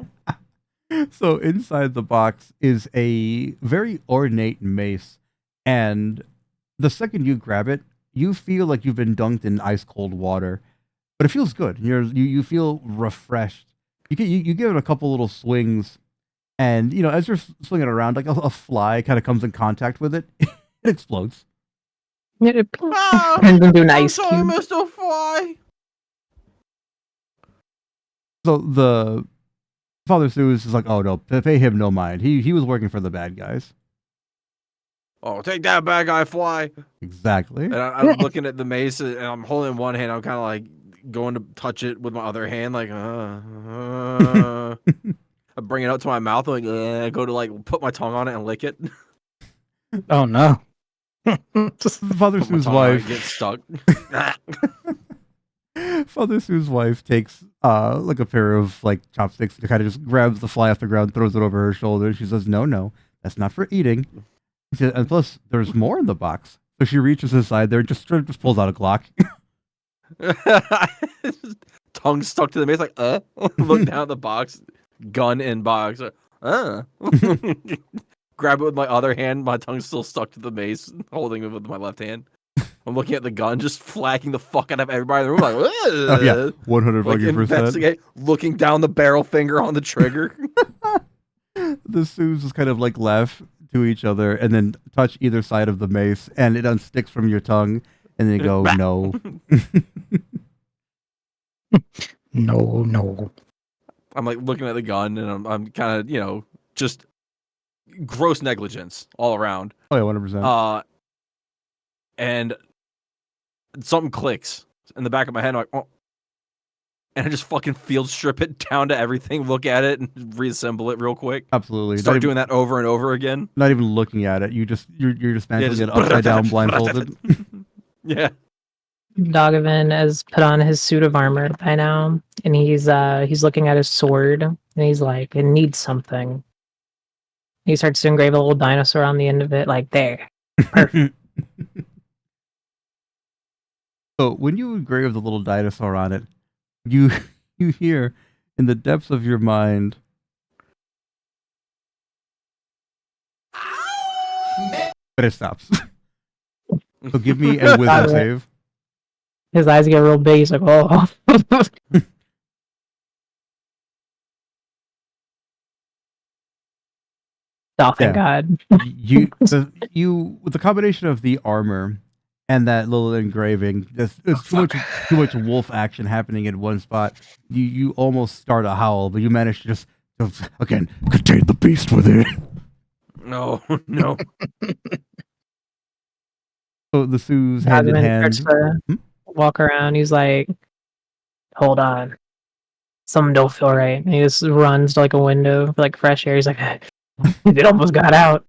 So inside the box is a very ornate mace, and the second you grab it, you feel like you've been dunked in ice cold water, but it feels good. You feel refreshed. You give it a couple little swings, and as you're swinging it around, like a fly kind of comes in contact with it, it explodes. It Oh, turns into an I'm ice sorry, cube. Mr. Fly. So the Father Sue is like, "Oh no, pay him no mind. He was working for the bad guys." Oh, take that, bad guy, Fly. Exactly. And I'm looking at the mace, and I'm holding it in one hand. I'm kind of like going to touch it with my other hand, like, I bring it up to my mouth, like, I go to like put my tongue on it and lick it. Oh no. Father Put my Sue's tongue on it, wife. get stuck. Father Sue's wife takes like a pair of like chopsticks and kind of just grabs the fly off the ground, throws it over her shoulder. She says, "No, that's not for eating." She said, "And plus, there's more in the box." So she reaches inside there, just pulls out a Glock. Tongue stuck to the mace, like, look down at the box, gun in box. Grab it with my other hand, my tongue's still stuck to the mace, holding it with my left hand. I'm looking at the gun, just flacking the fuck out of everybody in the room, like, Oh yeah, 100 like fucking percent. investigate, looking down the barrel finger on the trigger. The Sues just kind of like laugh to each other and then touch either side of the mace, and it unsticks from your tongue, and then you go, "No." No. I'm like looking at the gun, and I'm kind of just gross negligence all around. Oh yeah, 100%. And something clicks in the back of my head. I'm like, oh. And I just fucking field strip it down to everything, look at it, and reassemble it real quick. Absolutely. Start doing that over and over again. Not even looking at it. You're just mantling it upside down, blindfolded. Yeah. Dogovan has put on his suit of armor by now, and he's looking at his sword, and he's like, "It needs something." He starts to engrave a little dinosaur on the end of it, like, "There, So when you engrave the little dinosaur on it, you you hear in the depths of your mind. But it stops. So give me a wisdom save. His eyes get real big. He's like, oh. Oh, thank God. You with the combination of the armor and that little engraving, there's too much wolf action happening in one spot. You almost start a howl, but you manage to just again contain the beast within. No, no. So the Sue's hand in hand. Starts to walk around. He's like, hold on. Something don't feel right. And he just runs to like a window for like fresh air. He's like, it almost got out.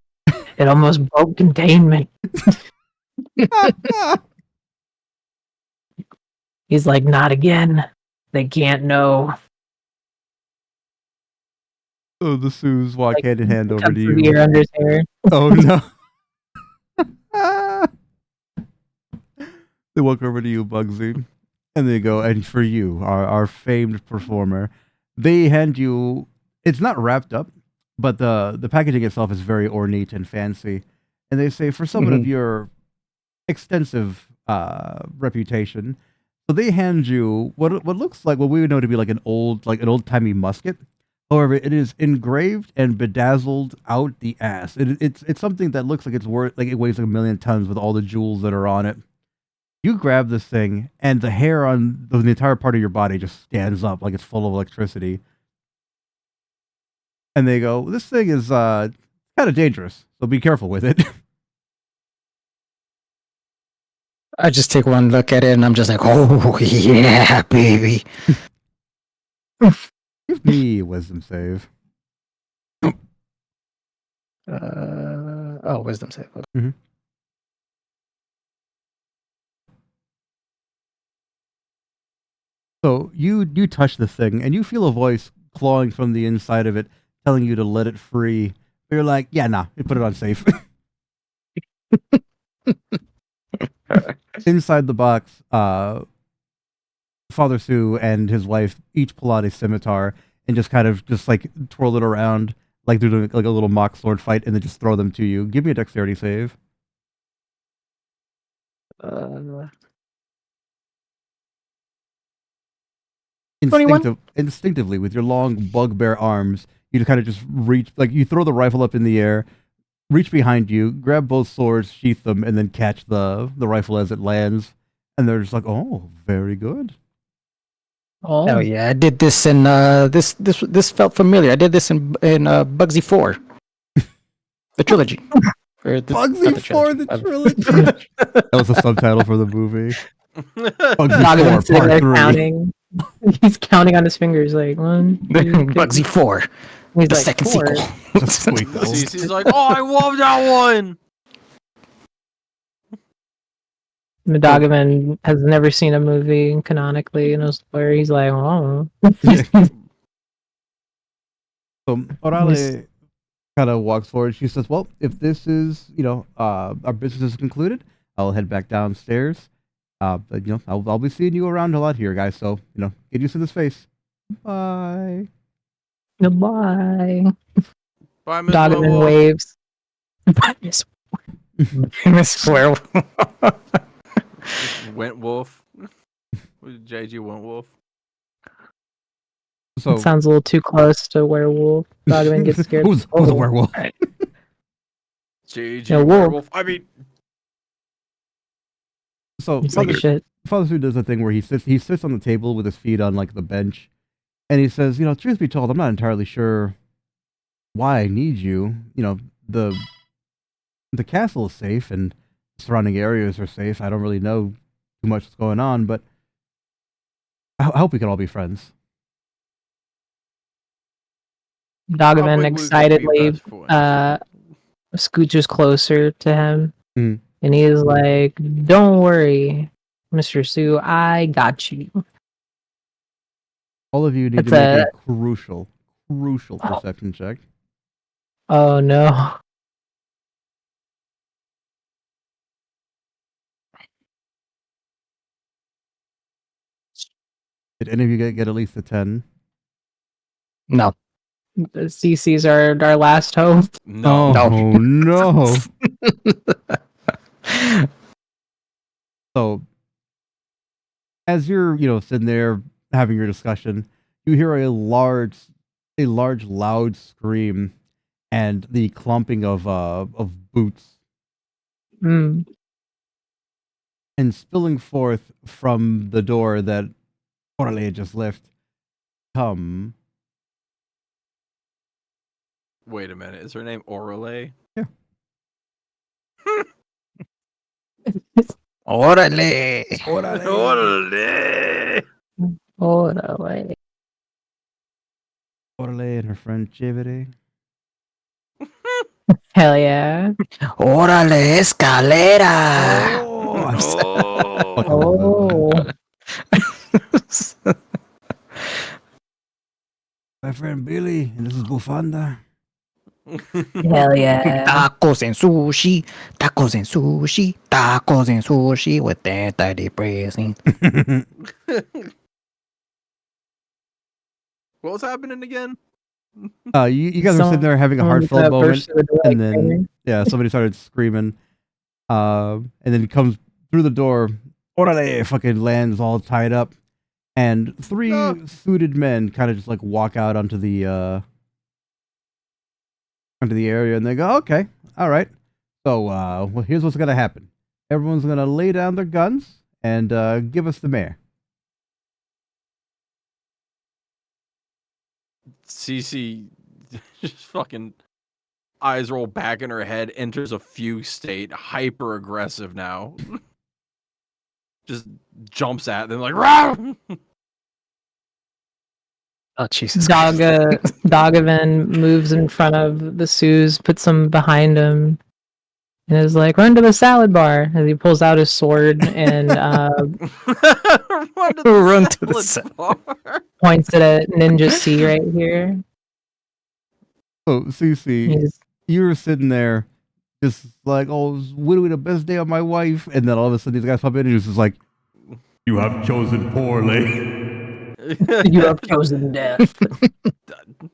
It almost broke containment. He's like, not again. They can't know. So the Sue's walk hand in hand over to you. Ear under his hair. Oh no. They walk over to you, Bugsy, and they go, and for you, our famed performer, they hand you, it's not wrapped up, but the packaging itself is very ornate and fancy. And they say, for someone of your extensive reputation, so they hand you what looks like what we would know to be like an old-timey musket. However, it is engraved and bedazzled out the ass. It's something that looks like it's worth, like it weighs like 1,000,000 tons with all the jewels that are on it. You grab this thing, and the hair on the entire part of your body just stands up like it's full of electricity. And they go, this thing is kind of dangerous, so be careful with it. I just take one look at it, and I'm just like, oh, yeah, baby. Give me a wisdom save. Wisdom save. Okay. Mm-hmm. So you touch the thing, and you feel a voice clawing from the inside of it, telling you to let it free. You're like, yeah, nah, you put it on safe. Inside the box, Father Sue and his wife each pull out a scimitar and just kind of like twirl it around, like they're doing like a little mock sword fight, and then just throw them to you. Give me a dexterity save. Instinctively, with your long bugbear arms, you kind of just reach, like you throw the rifle up in the air, reach behind you, grab both swords, sheath them, and then catch the rifle as it lands. And they're just like, oh, very good. Oh, hell yeah! I did this in this felt familiar. I did this in Bugsy 4, the trilogy. Bugsy 4, the trilogy. That was the subtitle for the movie. Bugsy 4, Part 3. Counting. He's counting on his fingers, like 1, 2, 3. Bugsy 4. He's the like, second 4. sequel. He's like, oh, I love that one. Medagaman has never seen a movie canonically, and where he's like, oh. So Orale kind of walks forward. She says, well, if this is, our business is concluded, I'll head back downstairs. But, I'll be seeing you around a lot here, guys. So, get used to this face. Bye. Goodbye. Bye, Miss Dogman waves. Bye, Miss Werewolf. Wentwolf. JG Wentwolf. So it sounds a little too close to werewolf. Dogman gets scared. Who's a werewolf? Right. JG Werewolf. I mean. So Father Sue does a thing where he sits on the table with his feet on like the bench, and he says, truth be told, I'm not entirely sure why I need you. The castle is safe and surrounding areas are safe. I don't really know too much what's going on, but I hope we can all be friends. Dogman excitedly scooches closer to him, and he is like, don't worry, Mr. Sue, I got you. All of you need to make a crucial perception check. Oh no. Did any of you get at least a 10? No. The CC's are our last hope. No. Oh, no. So, as you're, sitting there having your discussion, you hear a large, loud scream, and the clumping of boots, Mm. and spilling forth from the door that Orale had just left. Come, Wait a minute. Is her name Orale? Yeah. Órale. Orale. Orale. Orale and her friend Chivere. Hell yeah. Órale, escalera. Oh. My friend Billy, and this is Bufanda. Hell yeah. Tacos and sushi. Tacos and sushi. Tacos and sushi with that 30 pressing. What was happening again? You guys are sitting there having a heartfelt moment, and then somebody started screaming, and then he comes through the door. Orale fucking lands all tied up, and three suited men kind of just like walk out onto the area, and they go, "Okay, all right. So, well, here's what's gonna happen. Everyone's gonna lay down their guns and give us the mayor." Cece just fucking eyes roll back in her head, enters a fugue state, hyper aggressive now. Just jumps at them like, "Rah!" Oh, Jesus. Dogovan moves in front of the Sioux, puts them behind him, and is like, "Run to the salad bar!" As he pulls out his sword and Run to the salad bar. points it at Ninja C right here. So, Cece, He's- you were sitting there, just like, "Oh, it's literally the best day of my life," and then all of a sudden these guys pop in, and he's just like, "You have chosen poorly." You have chosen death.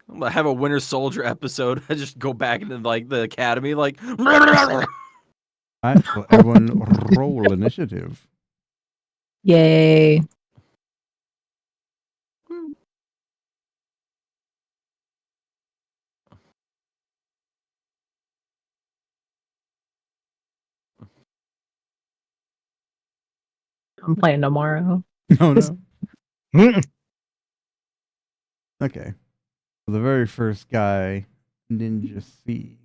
I'm gonna have a Winter Soldier episode. I just go back into like the academy, like. All right, so everyone roll initiative. Yay. I'm playing tomorrow. No. Okay. So the very first guy, Ninja C.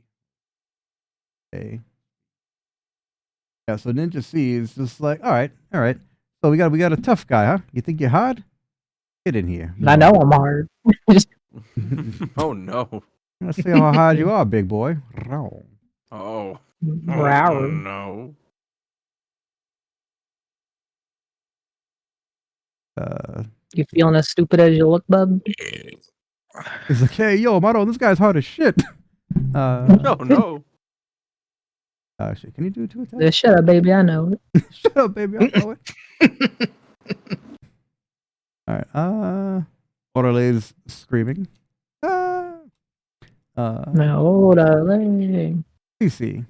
Okay. Yeah, so Ninja C is just like, all right. So we got a tough guy, huh? You think you're hard? Get in here. I know I'm hard. Oh no. Let's see how hard you are, big boy. Row. Oh. Rawr. Oh no. You feeling as stupid as you look, bub? He's like, hey, yo, Maro, this guy's hard as shit. Oh no. Shit, can you do 2 attacks? Shut up, baby. I know it. Shut up, baby. I know it. All right. Orale's screaming. No, orale. CC.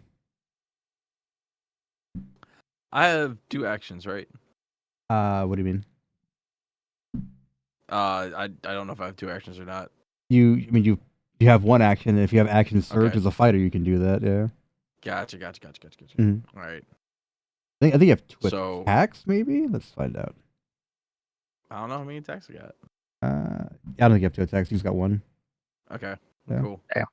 I have 2 actions, right? What do you mean? I don't know if I have 2 actions or not. You have 1 action, and if you have action surge Okay. as a fighter, you can do that. Yeah. Gotcha. Mhm. All right. I think you have 2 So- attacks. Maybe. Let's find out. I don't know how many attacks I got. I don't think you have 2 attacks. You just got 1. Okay. Yeah. Cool. Yeah.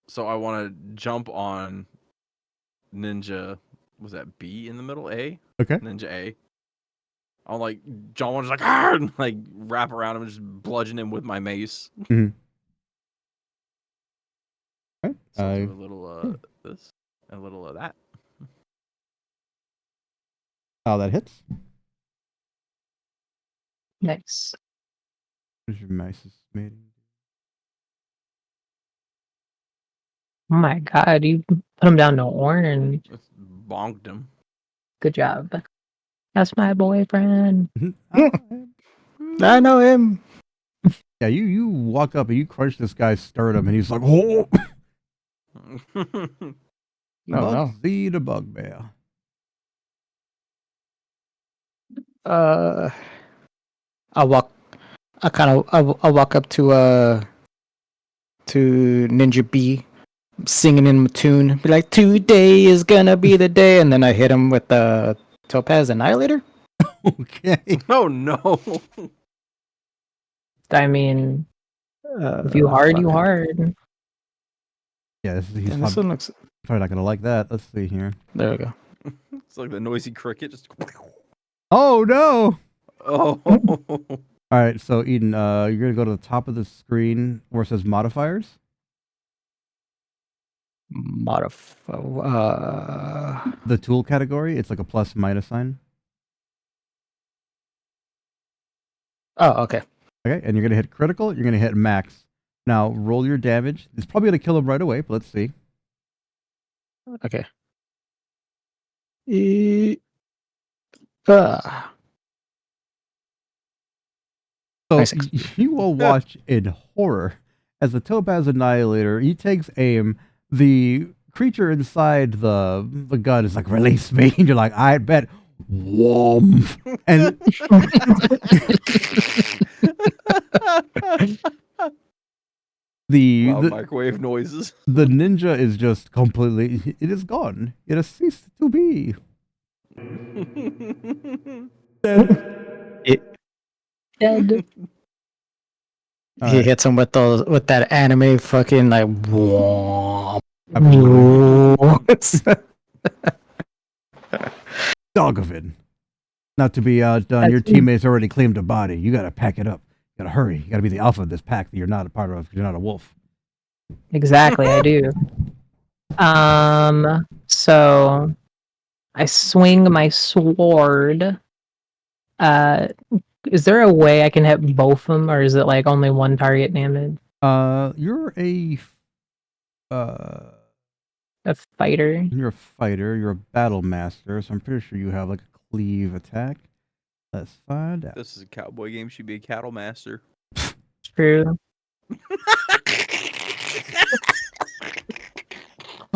So I want to jump on Ninja. Was that B in the middle? A? Okay. Ninja A. I'll like John Warner's like, "Arr!" and like wrap around him and just bludgeon him with my mace. Mhm. Okay. So I'll do a little this and a little of that. Oh, that hits. Nice. Where's your nicest mating? Oh my god, you put him down to orange. Just bonked him. Good job. That's my boyfriend. I know him. Yeah, you walk up and you crunch this guy's sternum, and he's like, "Oh, No. Bugsy the bugbear." I walk. I walk up to Ninja B, singing in a tune, be like, "Today is gonna be the day," and then I hit him with the Topaz Annihilator. Okay. Oh no. I mean, if you hard, you hard. Yeah, he's And this one looks. probably not gonna like that. Let's see here. There we go. It's like the noisy cricket. Just. Oh no! Oh. All right, so Eden, you're gonna go to the top of the screen where it says modifiers. The tool category. It's like a plus minus sign. Oh, okay. Okay, and you're gonna hit critical. You're gonna hit max. Now roll your damage. It's probably gonna kill him right away, but let's see. Okay. So Nice. you will watch in horror as the Topaz Annihilator. He takes aim. The creature inside the gun is like, "Release me!" And you're like, "I bet." Whom. And the microwave noises. The ninja is just completely. It is gone. It has ceased to be. Dead. He hits him with that anime fucking like. Dogovan. Not to be outdone, your teammates already claimed a body. You gotta pack it up. You gotta hurry. You gotta be the alpha of this pack that you're not a part of. You're not a wolf. Exactly, I do. So I swing my sword. Is there a way I can hit both of them, or is it like only one target damage? You're a fighter. You're a fighter. You're a battle master, so I'm pretty sure you have like a cleave attack. Let's find out. This is a cowboy game. Should be a cattle master. True.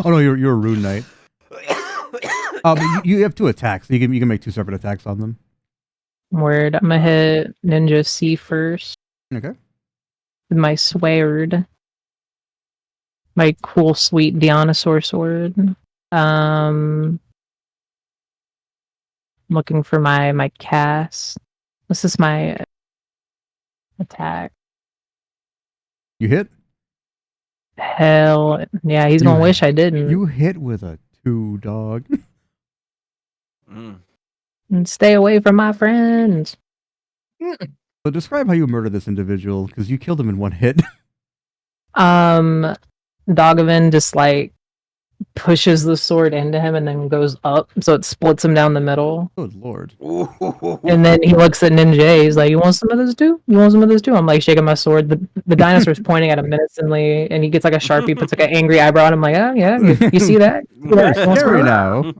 Oh no, you're a rune knight. But you have two attacks. So you can make two separate attacks on them. Word. I'm gonna hit Ninja C first. Okay. With my sword. My cool, sweet Dinosaur sword. Looking for my cast. This is my attack. You hit? Hell yeah, he's gonna wish I didn't. You hit with a 2, dog. And stay away from my friends. So describe how you murdered this individual, because you killed him in one hit. Dogovan just like pushes the sword into him and then goes up, so it splits him down the middle. Good lord. And then he looks at Ninja. He's like, "You want some of this too? You want some of this too?" I'm like shaking my sword. The dinosaur's pointing at him menacingly, and he gets like a Sharpie, puts like an angry eyebrow, and I'm like, "Oh yeah, you see that? You see that? You want some Scary of now.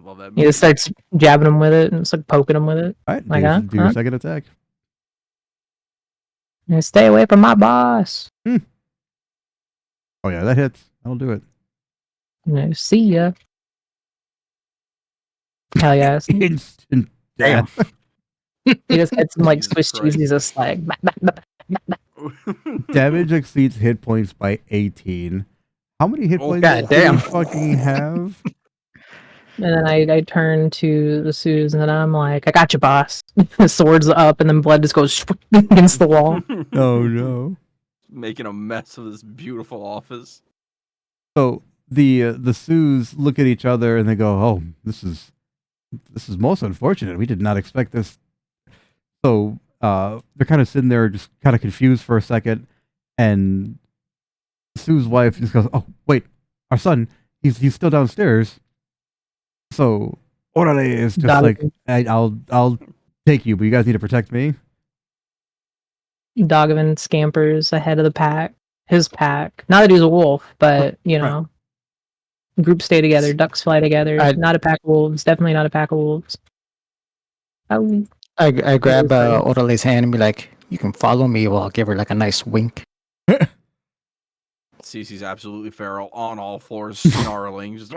Love that He just starts jabbing him with it and just like poking him with it. All right, Like, do your second attack. Yeah, stay away from my boss. Oh yeah, that hits. That'll do it. No, see ya. Hell yes. Instant death. He just hits him like Swiss cheese. He's just like. Damage exceeds hit points by 18. How many hit points do you fucking have? And then I turn to the Suze and I'm like, "I got you, boss." The sword's up and then blood just goes against the wall. Oh no. Making a mess of this beautiful office. So the Sues look at each other and they go, "Oh, this is most unfortunate. We did not expect this." So they're kind of sitting there, just kind of confused for a second, and Sue's wife just goes, "Oh, wait, our son, he's still downstairs." So Orale is just like, "I'll take you, but you guys need to protect me." Dogovan scampers ahead of the pack. His pack. Not that he's a wolf, but you know. Groups stay together. Ducks fly together. Not a pack of wolves. Definitely not a pack of wolves. Oh. I grab Orale's hand and be like, "You can follow me," while I'll give her like a nice wink. Cece's absolutely feral, on all fours, snarling. Just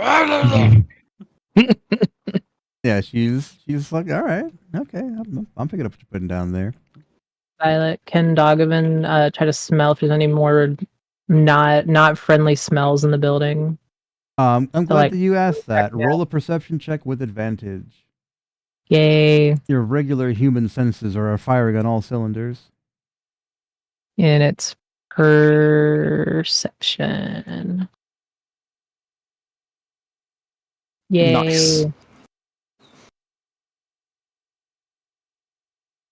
Yeah, she's like, all right, okay, I'm picking up what you're putting down there. Violet, can Dogovan try to smell if there's any more not friendly smells in the building? I'm glad like, that you asked that. Roll a perception check with advantage. Yay. Your regular human senses are firing on all cylinders. And it's perception. Yay. Nice.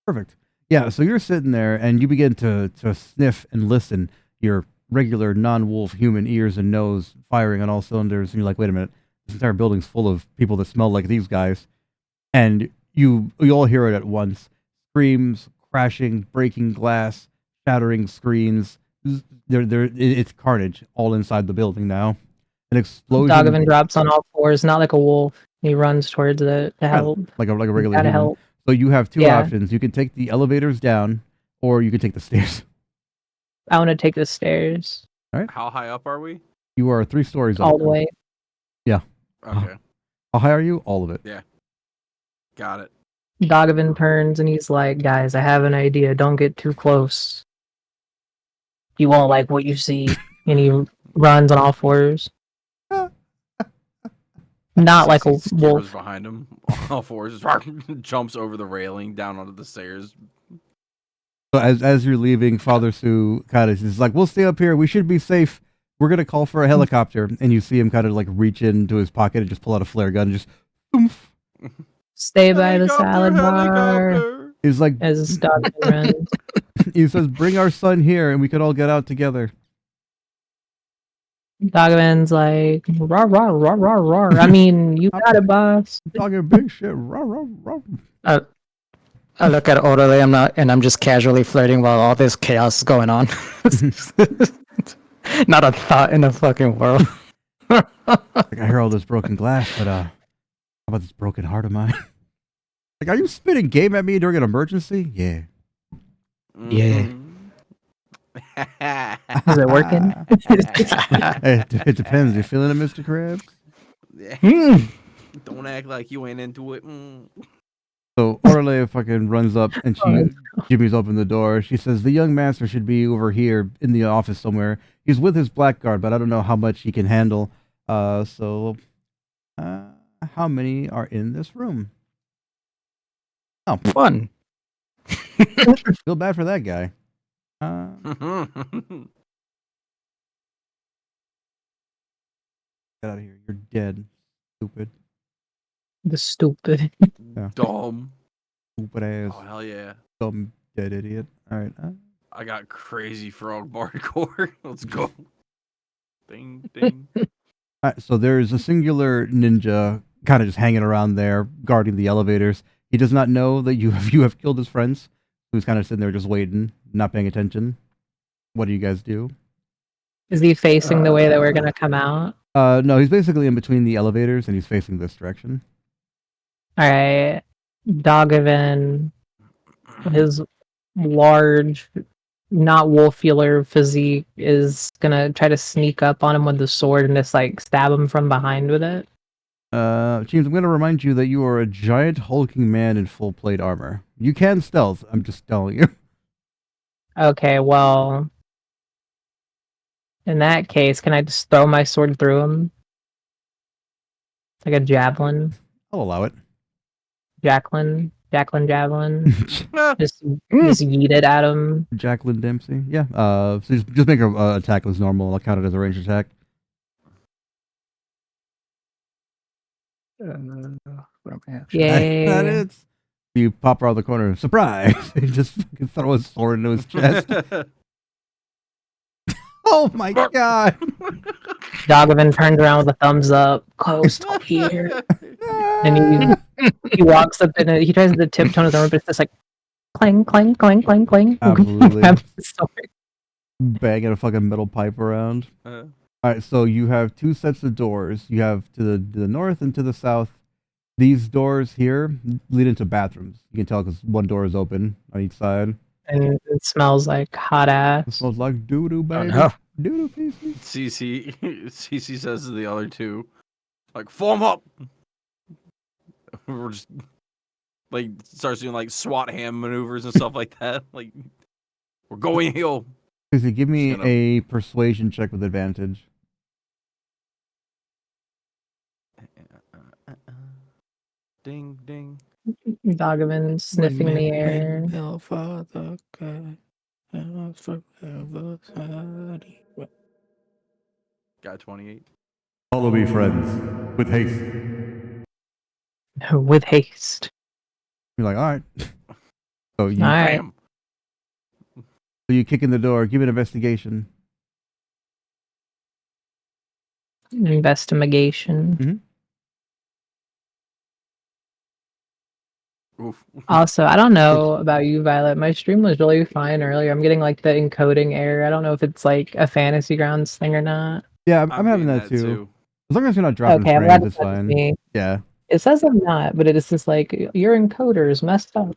Perfect. Yeah, so you're sitting there and you begin to sniff and listen. Your regular non-wolf human ears and nose firing on all cylinders, and you're like, wait a minute, this entire building's full of people that smell like these guys. And you all hear it at once. Screams, crashing, breaking glass, shattering screens. It's carnage all inside the building now. An explosion. Dogovan drops on all fours, not like a wolf. He runs towards it to help. Like a regular Gotta human. help. So you have two options. You can take the elevators down, or you can take the stairs. I want to take the stairs. All right. How high up are we? You are 3 stories up. All the way. Yeah. Okay. How high are you? All of it. Yeah. Got it. Dogovan turns and he's like, guys, I have an idea. Don't get too close. You won't like what you see. And he runs on all fours. Not like a wolf. Behind him, all fours, just jumps over the railing down onto the stairs. So as you're leaving, Father Sue kind of is like, we'll stay up here. We should be safe. We're going to call for a helicopter. And you see him kind of like reach into his pocket and just pull out a flare gun and just oomph. Stay by the salad bar. He's like, as Dogovan runs. He says, bring our son here and we could all get out together. Dogovan's like, rah, rah, rah, rah, rah. I mean, you got it, boss. Talking big shit. Rah, rah, rah. I look at Orale, I'm just casually flirting while all this chaos is going on. Not a thought in the fucking world. Like, I hear all this broken glass, but how about this broken heart of mine? Like, are you spitting game at me during an emergency? Yeah. Yeah. Is it working? It depends. You feeling it, Mr. Krabs? Don't act like you ain't into it. So Orale fucking runs up and she jimmies open the door. She says, the young master should be over here in the office somewhere. He's with his blackguard, but I don't know how much he can handle. How many are in this room? Oh, 1. Feel bad for that guy. Get out of here. You're dead. Stupid. The stupid. Yeah. Dumb. Stupid ass. Oh, hell yeah. Dumb dead idiot. Alright. I got crazy frog barcore. Let's go. Ding, ding. Alright, so there's a singular ninja kind of just hanging around there, guarding the elevators. He does not know that you have killed his friends. Who's kind of sitting there just waiting, not paying attention. What do you guys do? Is he facing the way that we're gonna come out? No, he's basically in between the elevators and he's facing this direction. Alright. Dogovan, his large, not wolfular physique, is gonna try to sneak up on him with the sword and just like stab him from behind with it. James, I'm going to remind you that you are a giant hulking man in full plate armor. You can stealth, I'm just telling you. Okay, well, in that case, can I just throw my sword through him? Like a javelin? I'll allow it. Javelin? Javelin? just yeet it at him. Jacqueline Dempsey? Yeah. So just make her attack as normal. I'll count it as a ranged attack. Yay. That is. You pop around the corner. Surprise! You just fucking throw a sword into his chest. Oh my god! Dogovan turns around with a thumbs up. Close to here. And he walks up and he tries to tiptoe his armor, but it's just like clang, clang, clang, clang, clang. Absolutely. Grabs the sword. Banging a fucking metal pipe around. All right, so you have two sets of doors. You have to the north and to the south. These doors here lead into bathrooms. You can tell because one door is open on each side. And it smells like hot It ass. smells like doo doo, baby. no. Doo doo pieces. CC says to the other two, like, form up. We're just like starts doing like SWAT hand maneuvers and stuff like that. Like, we're going heal. Susie, give me Just gonna- a persuasion check with advantage. Ding ding. Dogovan sniffing the air. Got 28. Follow me, friends, with haste. With haste. You're like, all right. So you, All right. Bam. so you kick in the door. Give it an investigation. Investigation. Oof. Also, I don't know about you, Violet. My stream was really fine earlier. I'm getting like the encoding error. I don't know if it's like a Fantasy Grounds thing or not. Yeah, I'm having getting that too. As long as you're not dropping Okay, I'm frames, glad it's it's not just fine. me. Yeah. It says I'm not, but it is just like your encoder is messed up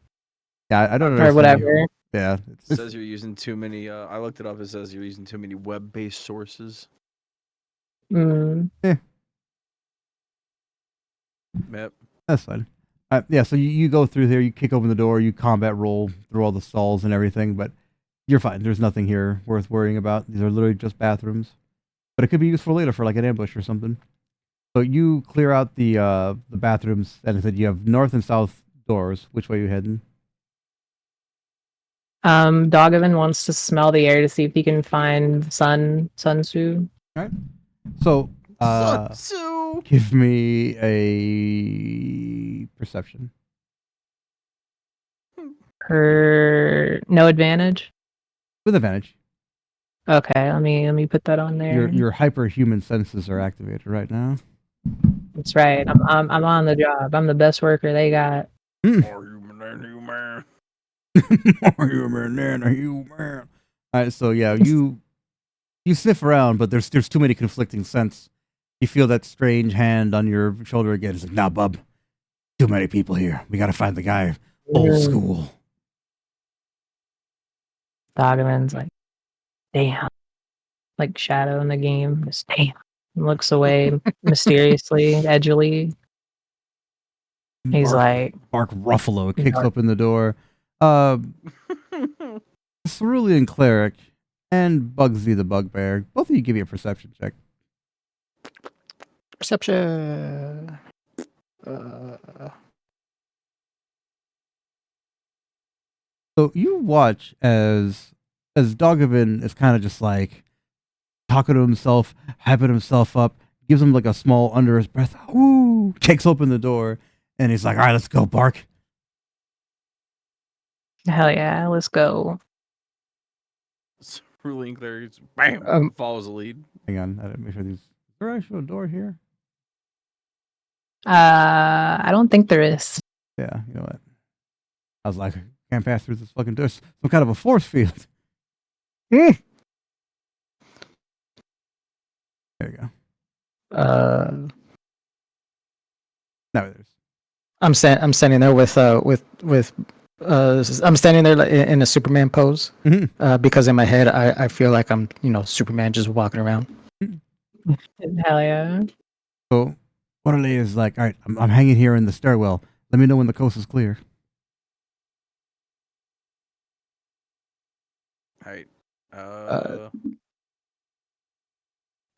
Yeah, I don't or understand. whatever. Yeah. It says you're using too many. I looked it up. It says you're using too many web-based sources. Mm. Yep. That's fine. Yeah, so you go through there, you kick open the door, you combat roll through all the stalls and everything, but you're fine. There's nothing here worth worrying about. These are literally just bathrooms. But it could be useful later for like an ambush or something. So you clear out the bathrooms, and I said you have north and south doors. Which way are you heading? Dogovan wants to smell the air to see if he can find Sun Tzu. All right. So So give me a perception. No advantage. With advantage. Okay, let me put that on there. Your hyperhuman senses are activated right now. That's right. I'm on the job. I'm the best worker they got. more human than human. More human than a human. All right, so yeah, you sniff around, but there's too many conflicting scents. You feel that strange hand on your shoulder again. It's like, nah, bub, too many people here. We gotta find the guy old school. Dogman's like, damn. Like Shadow in the game. Just damn. And looks away mysteriously, edgily. He's like, Bark Ruffalo kicks Bark. open the door. Cerulean Cleric and Bugsy the Bugbear. Both of you give me a perception check. Perception. So you watch as Dogovan is kind of just like talking to himself, hyping himself up, gives him like a small under his breath, woo, kicks open the door, and he's like, all right, let's go, Bark. hell yeah, let's go. Ruling clerics, bam, follows the lead. Hang on, I didn't make sure these. Is there actually a door here? I don't think there is. Yeah, you know what? I was like, I can't pass through this fucking door. Some kind of a force field. There you go. No, there's. I'm standing there with I'm standing there in a Superman pose because in my head I feel like I'm Superman just walking around. Hell yeah. So Orderly is like, all right, I'm hanging here in the stairwell. Let me know when the coast is clear. All right.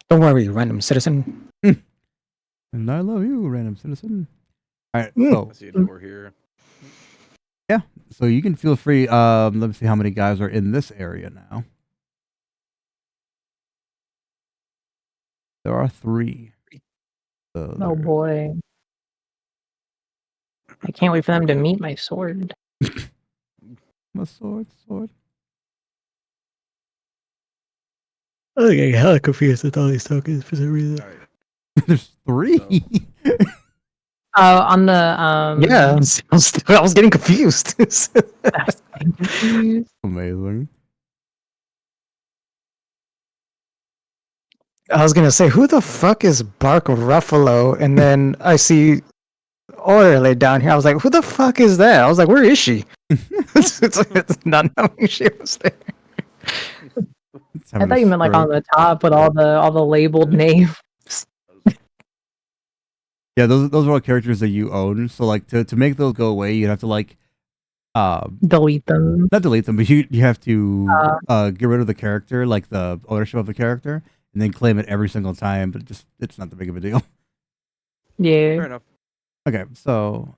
Don't worry, random citizen. And I love you, random citizen. All right, so I see a door here. yeah, so you can feel free. Let me see how many guys are in this area now. There are 3. So Oh boy. I can't wait for them to meet my sword. my sword. I'm getting hella confused with all these tokens for some reason. All right. There's 3. On the Yeah, I was getting confused. Amazing. I was gonna say, who the fuck is Bark Ruffalo? And then I see Orderly down here. I was like, who the fuck is that? I was like, where is she? it's not knowing she was there. I thought you meant like on the top with all the labeled names. Yeah, those are all characters that you own. So like to make those go away, you have to like delete them. Not delete them, but you have to get rid of the character, like the ownership of the character, and then claim it every single time. But it's not that big of a deal. Yeah. Fair enough. Okay, so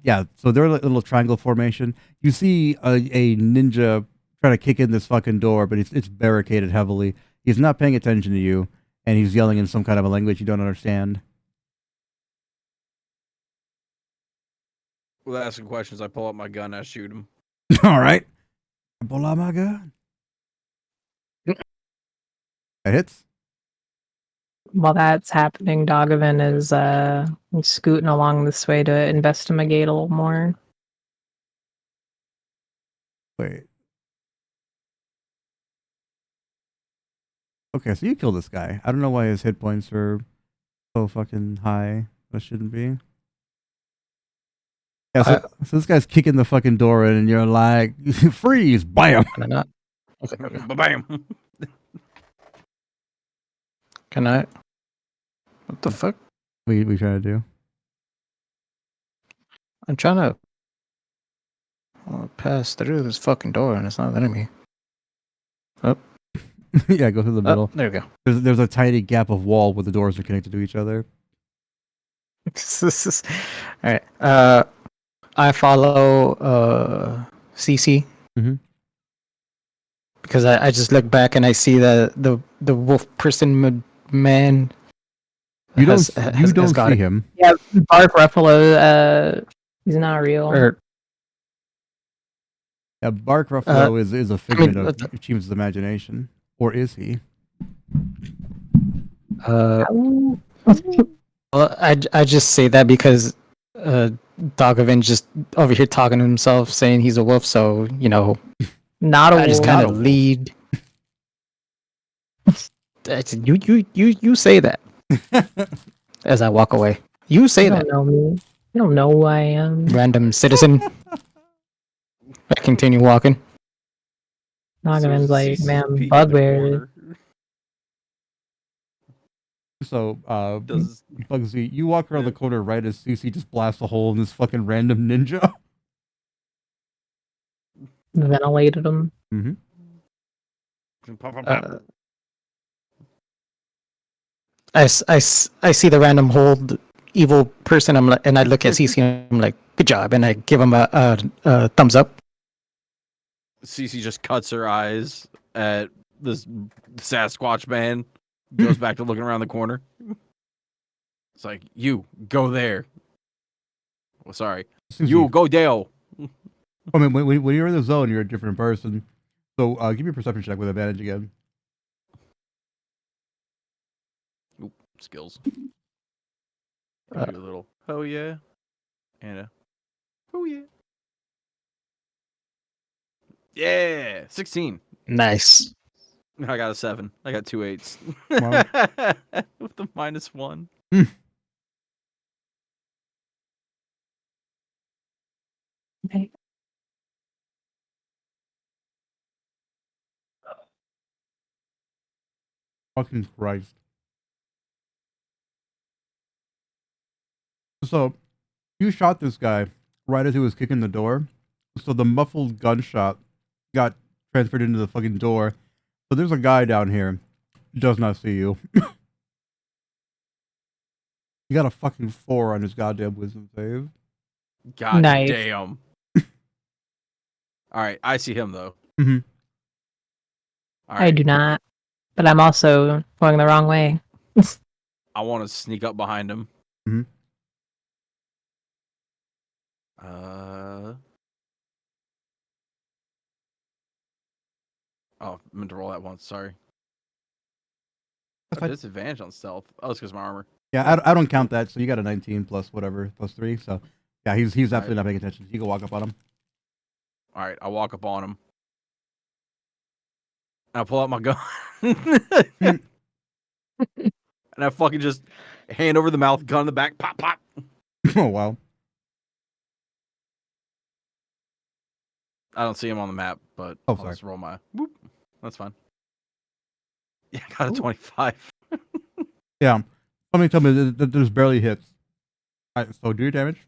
yeah, so they're like a little triangle formation. You see a ninja trying to kick in this fucking door, but it's barricaded heavily. He's not paying attention to you, and he's yelling in some kind of a language you don't understand. Without asking questions, I pull out my gun and I shoot him. All right, I pull out my gun. That hits. While that's happening, Dogovan is scooting along this way to investigate a little more. Wait. Okay, so you killed this guy. I don't know why his hit points are so fucking high. That shouldn't be. Yeah, so this guy's kicking the fucking door in, and you're like, freeze, bam. Can I not? Okay. Bam. Can I? What the fuck? We trying to do? I'm trying to pass through this fucking door, and it's not letting me. Oh. Yeah, go through the middle. There we go. There's a tiny gap of wall where the doors are connected to each other. All right. I follow CC because I just look back and I see the wolf person man. You don't got see it. him. Yeah, Bark Ruffalo. He's not real. Yeah, Bark Ruffalo is a figment of Chief's imagination, or is he? Well, I just say that because Dogovan just over here talking to himself, saying he's a wolf. So not a wolf. I just kind of lead. You say that as I walk away. You say that. You don't know me. You don't know who I am. Random citizen. I continue walking. Dogovan's like, man, bugbear. So, Bugsy, you walk around the corner right as CC just blasts a hole in this fucking random ninja. Ventilated him. I see the random hold evil person. I'm like, and I look at CC and I'm like, good job, and I give him a thumbs up. Cece just cuts her eyes at this Sasquatch man. Goes back to looking around the corner. It's like, you go there. Oh, sorry. You go Dale. I mean, when you're in the zone, you're a different person. So give me a perception check with advantage again. Oop, skills. A little. Oh yeah. And oh yeah. Yeah, 16. Nice. I got a 7. I got 2 8s. Wow. With the -1. Okay. Fucking Christ. So, you shot this guy right as he was kicking the door. So the muffled gunshot got transferred into the fucking door. So there's a guy down here who does not see you. He got a fucking 4 on his goddamn wisdom save. God Nice. damn. All right, I see him though. Mm-hmm. All I right, do not. But I'm also going the wrong way. I want to sneak up behind him. Mhm. Oh, I meant to roll that once. Sorry. That's A fine. disadvantage on stealth. Oh, it's because my armor. Yeah, I don't count that. So you got a 19 plus whatever, plus 3. So yeah, he's absolutely Right. not paying attention. You can walk up on him. All right, I walk up on him. I pull out my gun. And I fucking just hand over the mouth, gun in the back, pop, pop. Oh wow. I don't see him on the map, but Oh, I'll sorry. just roll my whoop. That's fine. Yeah, I got a 25. Yeah. Somebody tell me that there's barely hits. Alright, so do your damage.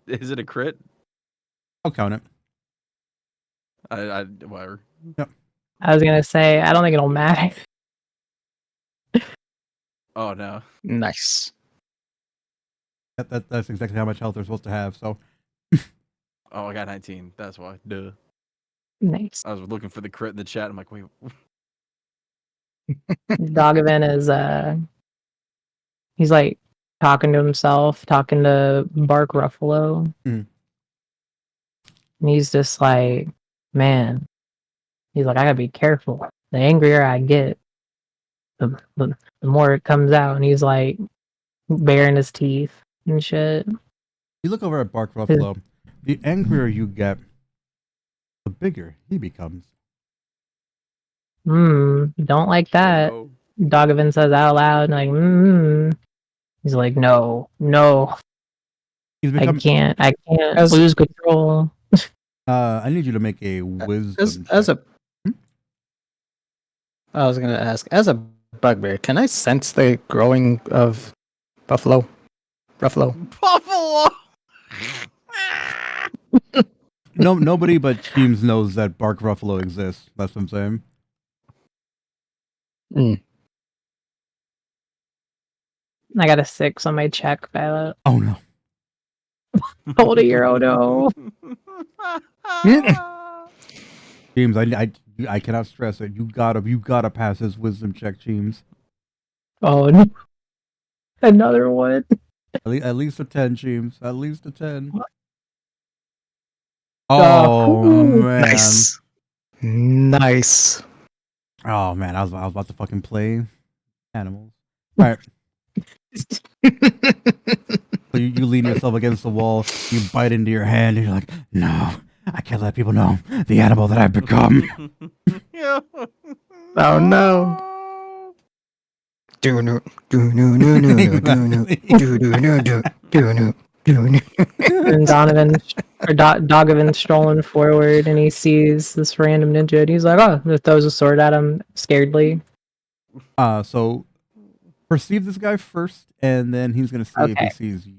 Is it a crit? I'll count it. I whatever. Yep. I was gonna say I don't think it'll matter. Oh no. Nice. That's exactly how much health they're supposed to have. So Oh, I got 19. That's why. Duh. Nice. I was looking for the crit in the chat. I'm like, wait. Dogovan is he's like talking to himself, talking to Bark Ruffalo. Mhm. And he's just like, man, he's like, I gotta be careful. The angrier I get, the more it comes out. And he's like baring his teeth and shit. you look over at Bark Ruffalo. The angrier you get, the bigger he becomes. Don't like that. Oh, Dogovan says out loud, like, He's like, no. He's I become. can't As- lose control. I need you to make a wisdom. As check. a, I was gonna ask, as a bugbear, can I sense the growing of Buffalo? Buffalo. No, nobody but teams knows that Bark Ruffalo exists. That's what I'm saying. I got a 6 on my check, Violet. Oh no. Hold a euro, no. James, I cannot stress it. You gotta pass his wisdom check, James. Oh, no. Another one. At least a 10, James. At least a 10. Oh man. Nice. Oh man, I was about to fucking play animals. All right. So you lean yourself against the wall, you bite into your hand, and you're like, no, I can't let people know the animal that I've become. Yeah. Oh no. And Dogovan's strolling forward, and he sees this random ninja, and he's like, oh, he throws a sword at him, scaredly. So perceive this guy first, and then he's gonna see if he sees you.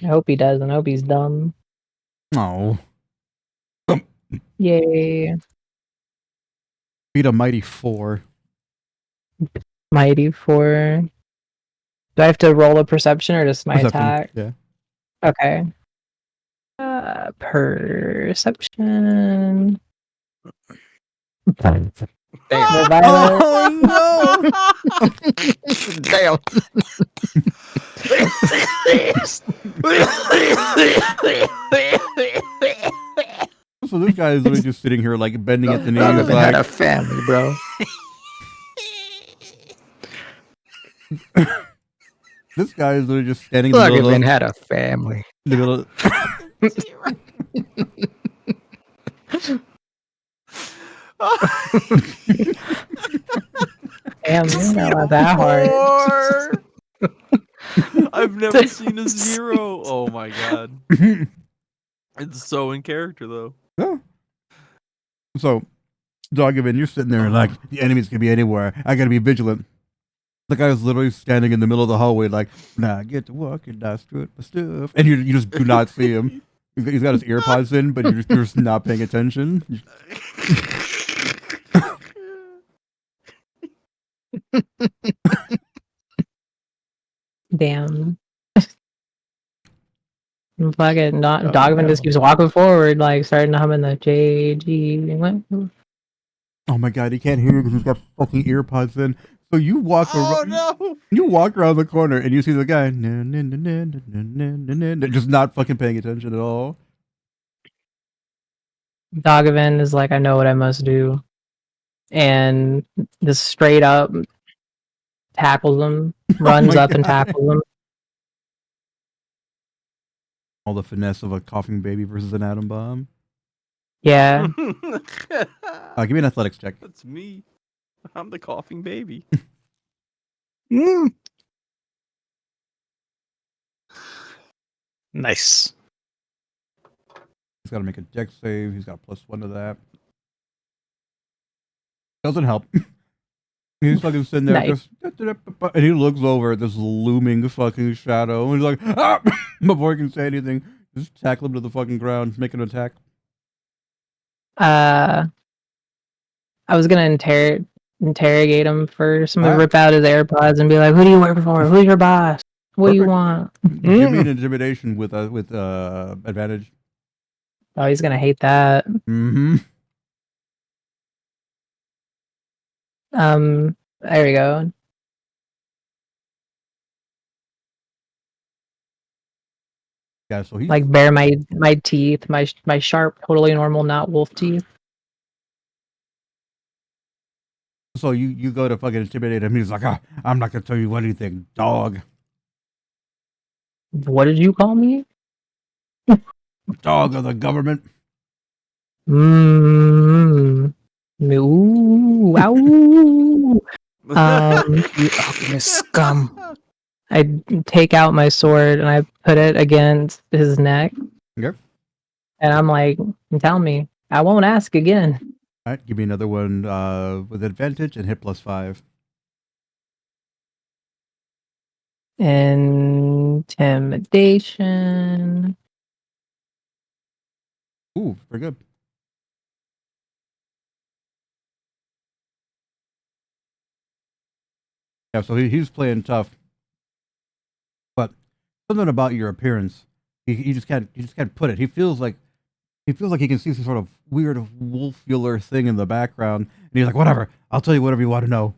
I hope he doesn't. I hope he's dumb. Oh. Yay. Beat a mighty 4. Mighty 4. Do I have to roll a perception or just my Perception, attack? yeah. Okay. Perception. Damn. Oh Damn. So this guy is literally just sitting here, like bending at the knees, Dogovan like had a family, bro. this guy is literally just standing in the middle Dogovan of had a family. the middle. Damn, you're not that hard. I've never seen a 0. Oh my god. It's so in character though. Yeah. So, Dogovan, you're sitting there like the enemies could be anywhere. I gotta be vigilant. The guy is literally standing in the middle of the hallway, like, nah, get to work and I strut my stuff, and you just do not see him. He's got his ear pods in, but you're just not paying attention. Damn. Fucking Dogovan just keeps walking forward, like starting to hum in the JG. Oh my god, he can't hear you because he's got fucking ear pods in. So you walk around. No. You walk around the corner and you see the guy just not fucking paying attention at all. Dogovan is like, I know what I must do. And just straight up tackles him, runs up and tackles him. All the finesse of a coughing baby versus an atom bomb. Yeah. Give me an athletics check. That's me. I'm the coughing baby. Nice. He's got to make a dex save. He's got +1 to that. Doesn't help. He's fucking sitting there Nice. just, and he looks over at this looming fucking shadow, and he's like, ah! Before he can say anything, just tackle him to the fucking ground, make an attack. I was gonna interrogate him first. I'm gonna Alright. rip out his AirPods and be like, "Who do you work for? Who's your boss? What do you Perfect. want?" Give me an intimidation with advantage. Oh, he's gonna hate that. Mm-hmm. There we go. Yeah, so he's Like bare my teeth, my sharp, totally normal, not wolf teeth. so you go to fucking intimidate him. He's like, I'm not gonna tell you anything, dog. What did you call me? Dog of the government. Ooh, ow. You ugly scum. I take out my sword and I put it against his neck. Yep. And I'm like, tell me. I won't ask again. All right, give me another one with advantage and hit +5. Intimidation. Ooh, very good. Yeah, so he's playing tough, but something about your appearance, he just can't put it. He feels like he can see some sort of weird wolfular thing in the background, and he's like, "Whatever, I'll tell you whatever you want to know."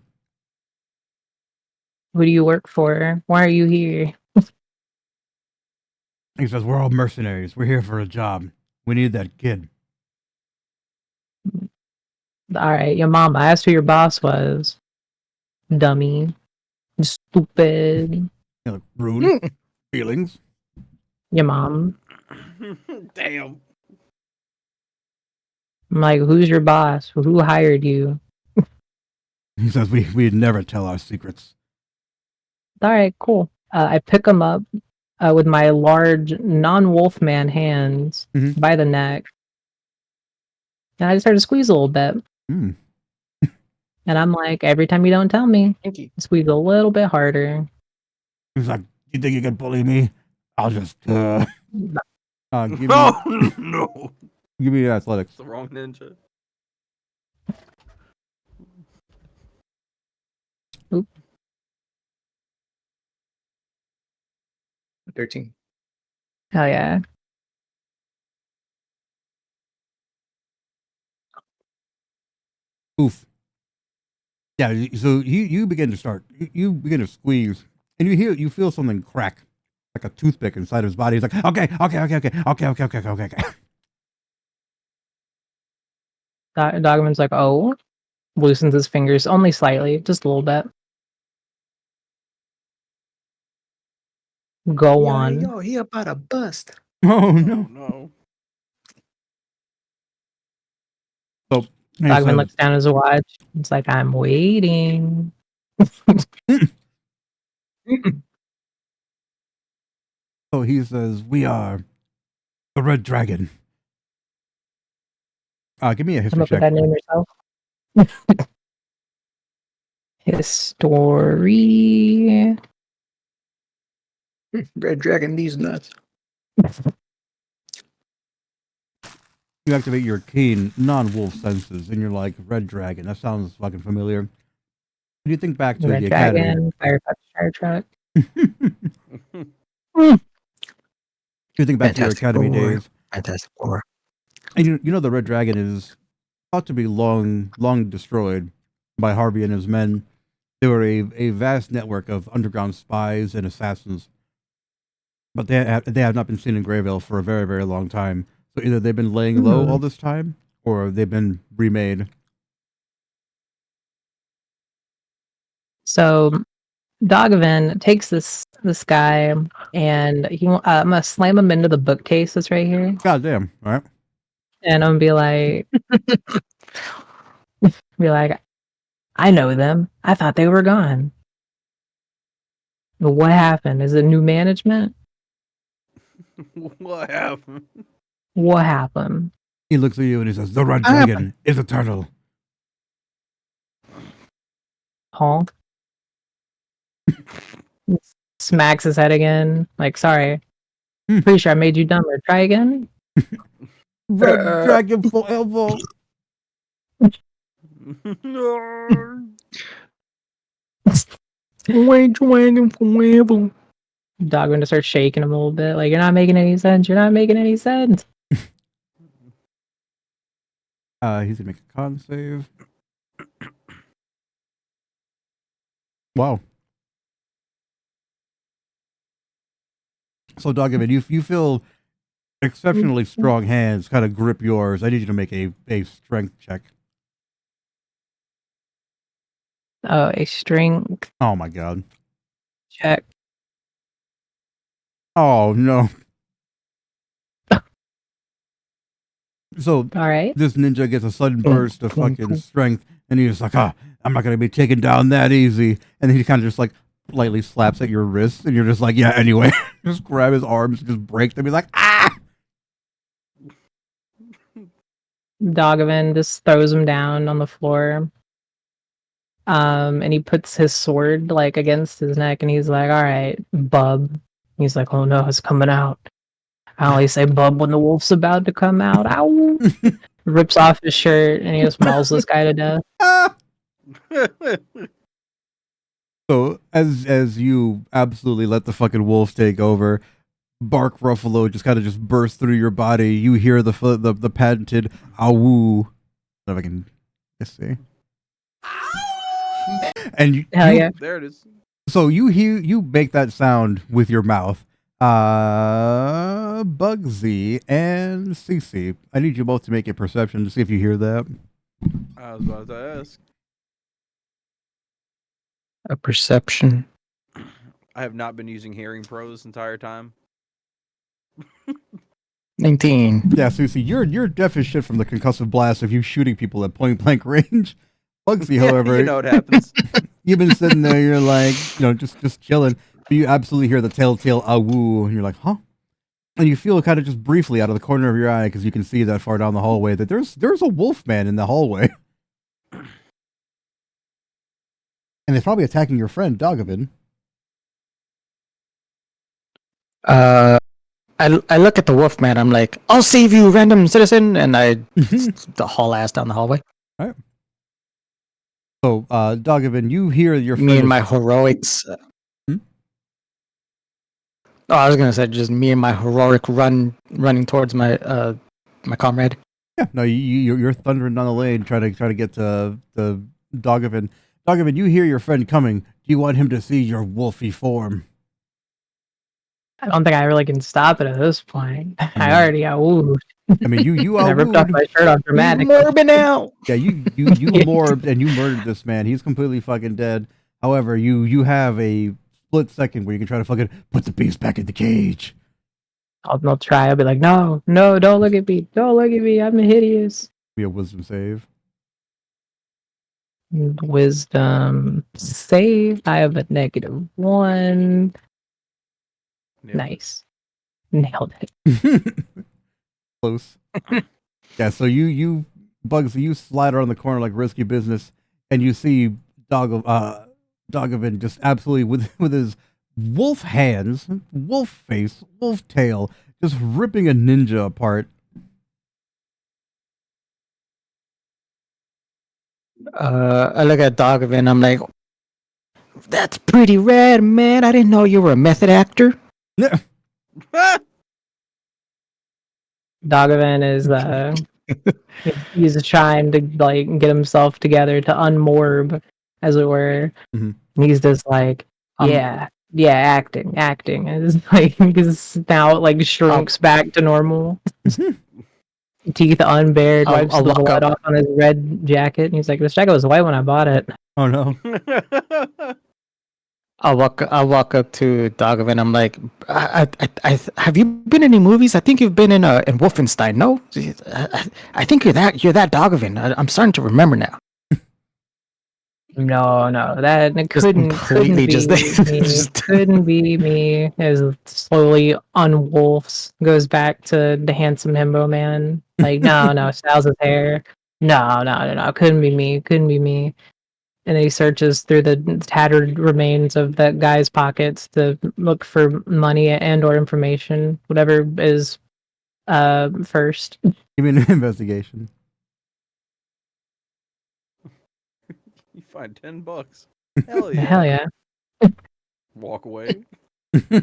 Who do you work for? Why are you here? He says, "We're all mercenaries. We're here for a job. We need that kid." All right, your mom. I asked who your boss was. Dummy. Stupid. You know, rude feelings. Your mom. Damn. I'm like, who's your boss? Who hired you? He says, "We'd never tell our secrets." All right, cool. I pick him up with my large non-wolfman hands by the neck, and I just start to squeeze a little bit. Mm. And I'm like, every time you don't tell me, Thank you. squeeze a little bit harder. He's like, "You think you can bully me? I'll just give me Oh no! give me athletics." It's the wrong ninja. Oop. 13. Hell yeah. Oof. Yeah, so you begin to squeeze, and you feel something crack, like a toothpick inside his body. He's like, okay. Dogman's like, oh, loosens his fingers only slightly, just a little bit. Go on. Yo, he about to bust. Oh no. No. So Dogman looks down at his watch. It's like, I'm waiting. So he says, "We are the Red Dragon." Give me a Come history up with check. that name yourself. History. Red Dragon, these nuts. You activate your keen non-wolf senses, and you're like, "Red Dragon." That sounds fucking familiar. When you think back to Red the academy, Dragon, fire truck. you think back to your Fantastic academy Four. days, Fantastic Four. and you know the Red Dragon is thought to be long destroyed by Harvey and his men. They were a vast network of underground spies and assassins, but they have not been seen in Grayvale for a very, very long time. So either they've been laying low all this time, or they've been remade. So Dogovan takes this guy, and I'm gonna slam him into the bookcase that's right here, God damn! All right. and I'm gonna be like, Be like, I know them. I thought they were gone. But what happened? Is it new management? What happened? What happened? He looks at you and he says, "The red dragon is a turtle." Honk. Smacks his head again. Like, sorry. Pretty sure I made you dumber. Try again. Red dragon forever. Red dragon forever. Dog gonna start shaking him a little bit. Like, you're not making any sense. You're not making any sense. He's gonna make a con save. Wow. So, Dogovan, you feel exceptionally strong hands kind of grip yours. I need you to make a strength check. Oh, a strength Oh my god. check. Oh no. So All right. this ninja gets a sudden burst of fucking strength, and he's like, I'm not gonna be taken down that easy. And then he kind of just like lightly slaps at your wrist, and you're just like, yeah, anyway. Just grab his arms, just break them. He's like, ah! Dogovan just throws him down on the floor. And he puts his sword like against his neck, and he's like, "All right, bub." He's like, "Oh no, it's coming out." I only say bub when the wolf's about to come out. Ow! Rips off his shirt, and he just mauls this guy to death. So as you absolutely let the fucking wolf take over, Bark Ruffalo just kind of just bursts through your body. You hear the patented "awoo." If I can just see. And Hell yeah. There it is. So you make that sound with your mouth. Bugsy and Cece, I need you both to make a perception to see if you hear that. I was about to ask. A perception. I have not been using Hearing Pro this entire time. 19. Yeah, Cece, you're deaf as shit from the concussive blast of you shooting people at point blank range. Bugsy, however, You know what happens. you've been sitting there, you're like, just chilling. But you absolutely hear the telltale "awoo," and you're like, huh? And you feel kind of just briefly out of the corner of your eye, because you can see that far down the hallway that there's a wolf man in the hallway. And it's probably attacking your friend, Dogovan. I look at the wolf man. I'm like, I'll save you, random citizen, and I the haul ass down the hallway. All right. So, Dogovan, you hear your friend Me and my heroics. Oh, I was gonna say just me and my heroic running towards my my comrade. Yeah, no, you're thundering down the lane trying to get to the Dogovan. Dogovan, you hear your friend coming. Do you want him to see your wolfy form? I don't think I really can stop it at this point. I already got wooed. I mean, you I ripped off my shirt off dramatically. Morbing out. Yeah, you morbed and you murdered this man. He's completely fucking dead. However, you have a split second where you can try to fucking put the beast back in the cage. I'll try. I'll be like, no, don't look at me. Don't look at me. I'm hideous. Be a wisdom save. Wisdom save. I have a -1. Yep. Nice. Nailed it. Close. Yeah, so you Bugsy, you slide around the corner like risky business, and you see Dogovan just absolutely with his wolf hands, wolf face, wolf tail, just ripping a ninja apart. I look at Dogovan. I'm like, that's pretty rad, man. I didn't know you were a method actor. Yeah. Dogovan is he's trying to like get himself together to unmorb, as it were. Mhm. And he's just like, yeah, acting. And it's like his snout like shrinks back to normal. Teeth unbared, wipes I'll the walk blood up. off on his red jacket, and he's like, "This jacket was white when I bought it." Oh no. I'll walk up to Dogovan. I'm like, I have you been in any movies? I think you've been in Wolfenstein. No, I think you're that Dogovan. I'm starting to remember now. No, that couldn't completely be just- me. just- Couldn't be me. As slowly unwolfs, goes back to the handsome himbo man. Like, no, styles his hair. No, couldn't be me. Couldn't be me. And he searches through the tattered remains of that guy's pockets to look for money and or information, whatever is first. Give me an investigation. You find $10. Hell yeah. Hell yeah. Walk away. I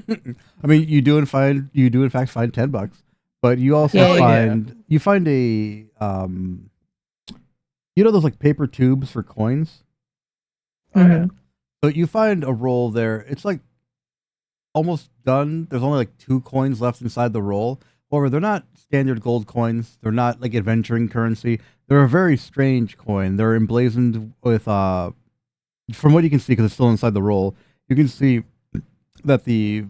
mean, you do in fact find $10, but you also Yeah, find you find a you know those like paper tubes for coins. Mhm. So you find a roll there. It's like almost done. There's only like 2 coins left inside the roll. However, they're not standard gold coins. They're not like adventuring currency. They're a very strange coin. They're emblazoned with from what you can see, because it's still inside the roll, you can see that the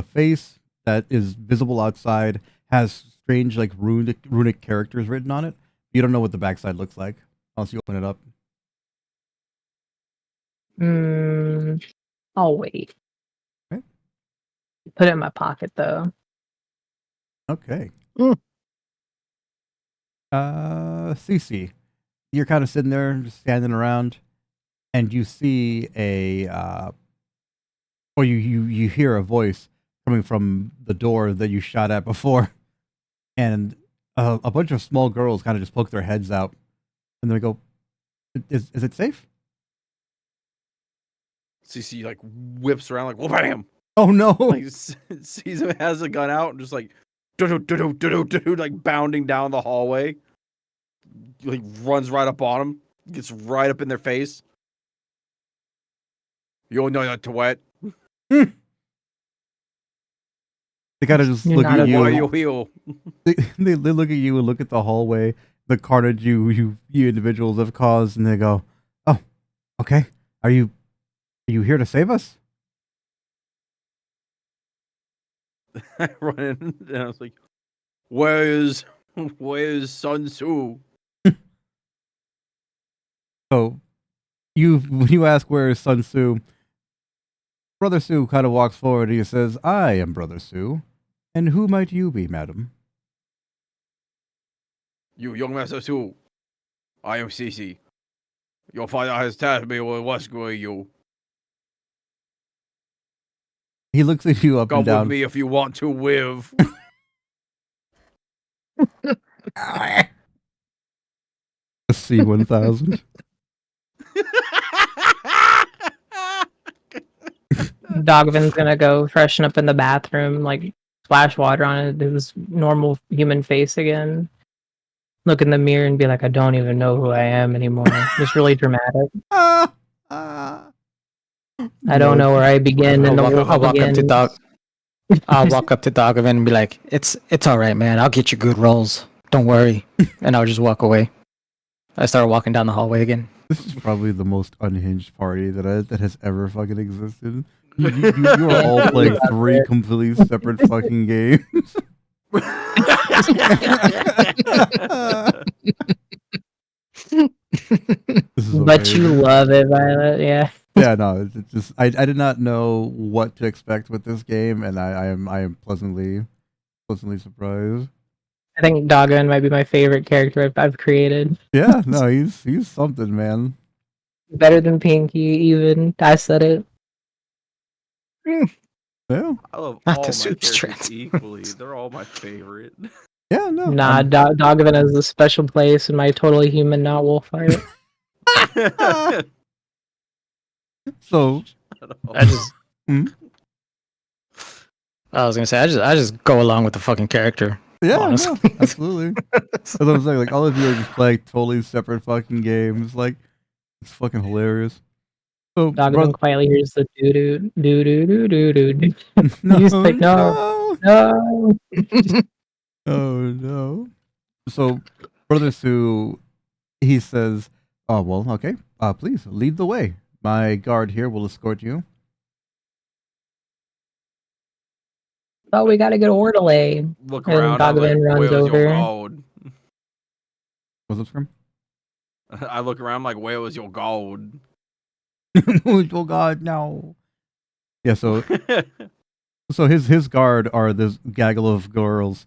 face that is visible outside has strange like runic characters written on it. You don't know what the backside looks like unless you open it up. I'll wait. Okay. Put it in my pocket though. Okay. Cece, you're kind of sitting there, just standing around, and you see or you hear a voice coming from the door that you shot at before, and a bunch of small girls kind of just poke their heads out, and they go, "Is it safe?" CC like whips around like, well, bam! Oh no! Like sees him, has a gun out, and just like, like bounding down the hallway. Like runs right up on him, gets right up in their face. You know that to wet. They kind of just You're look not at a you. What are you heel? They look at you and look at the hallway, the carnage you individuals have caused, and they go, "Oh, okay. Are you here to save us?" I run in and I was like, where's Sun Tzu? So when you ask where is Sun Tzu, Brother Sue kind of walks forward. He says, "I am Brother Sue, and who might you be, madam?" You young master Tzu. I am CC. Your father has tasked me with rescuing you. He looks at you up Come and down. with me if you want to live. C-1000. Dogvin's gonna go freshen up in the bathroom, like splash water on his normal human face again. Look in the mirror and be like, I don't even know who I am anymore. Just really dramatic. I don't know where I begin and the I'll world walk up to begins. Dog. I'll walk up to Dogovan and be like, "It's all right, man. I'll get you good rolls. Don't worry." And I'll just walk away. I start walking down the hallway again. This is probably the most unhinged party that has ever fucking existed. You are all playing 3 completely separate fucking games. But you love it, Violet. Yeah. Yeah, no, it's just I did not know what to expect with this game, and I am pleasantly surprised. I think Dogvin might be my favorite character I've created. Yeah, no, he's something, man. Better than Pinky, even. I said it. Yeah. I love Not all the my soup characters strength. equally. They're all my favorite. Yeah, no. Nah, Dogvin has a special place in my totally human, not wolf heart. So I just. Hmm? I was gonna say I just go along with the fucking character. yeah, honestly. no, absolutely. That's what I'm saying. Like all of you are just playing totally separate fucking games. Like it's fucking hilarious. So Dogvin quietly hears the doo doo doo doo doo doo doo. no, He's like, no. Oh no. So Brother Sue, he says, "Oh well, okay. Please lead the way. My guard here will escort you." Oh, we gotta get orderly. Look And around. I'm like, Dogvin runs where was your over. gold? What's up, Scrum? I look around like, where was your gold? Oh God, no. Yeah, so his guard are this gaggle of girls.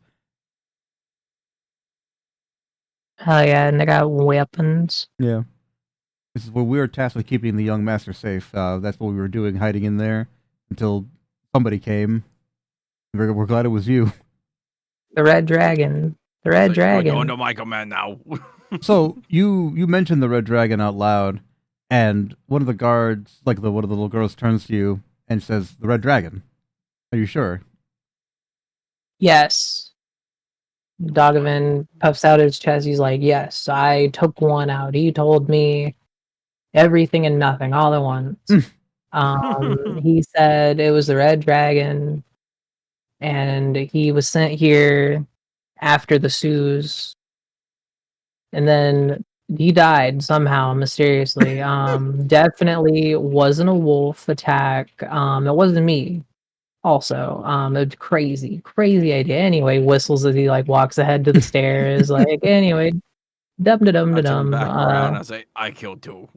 Hell yeah, and they got weapons. Yeah. This is where we were tasked with keeping the young master safe. That's what we were doing, hiding in there until somebody came. We're glad it was you. The Red Dragon. The Red You're Dragon. under my command now. So you mentioned the red dragon out loud, and one of the guards, like one of the little girls, turns to you and says, "The red dragon. Are you sure?" Yes. Dogovan puffs out his chest. He's like, yes, I took one out. He told me everything and nothing all at once. He said it was the Red Dragon, and he was sent here after the Sioux, and then he died somehow mysteriously. Definitely wasn't a wolf attack. It wasn't me. Also, it's crazy idea. Anyway, whistles as he like walks ahead to the stairs. Like, anyway, dum da dum I da turn dum. back around and I say, I killed 2.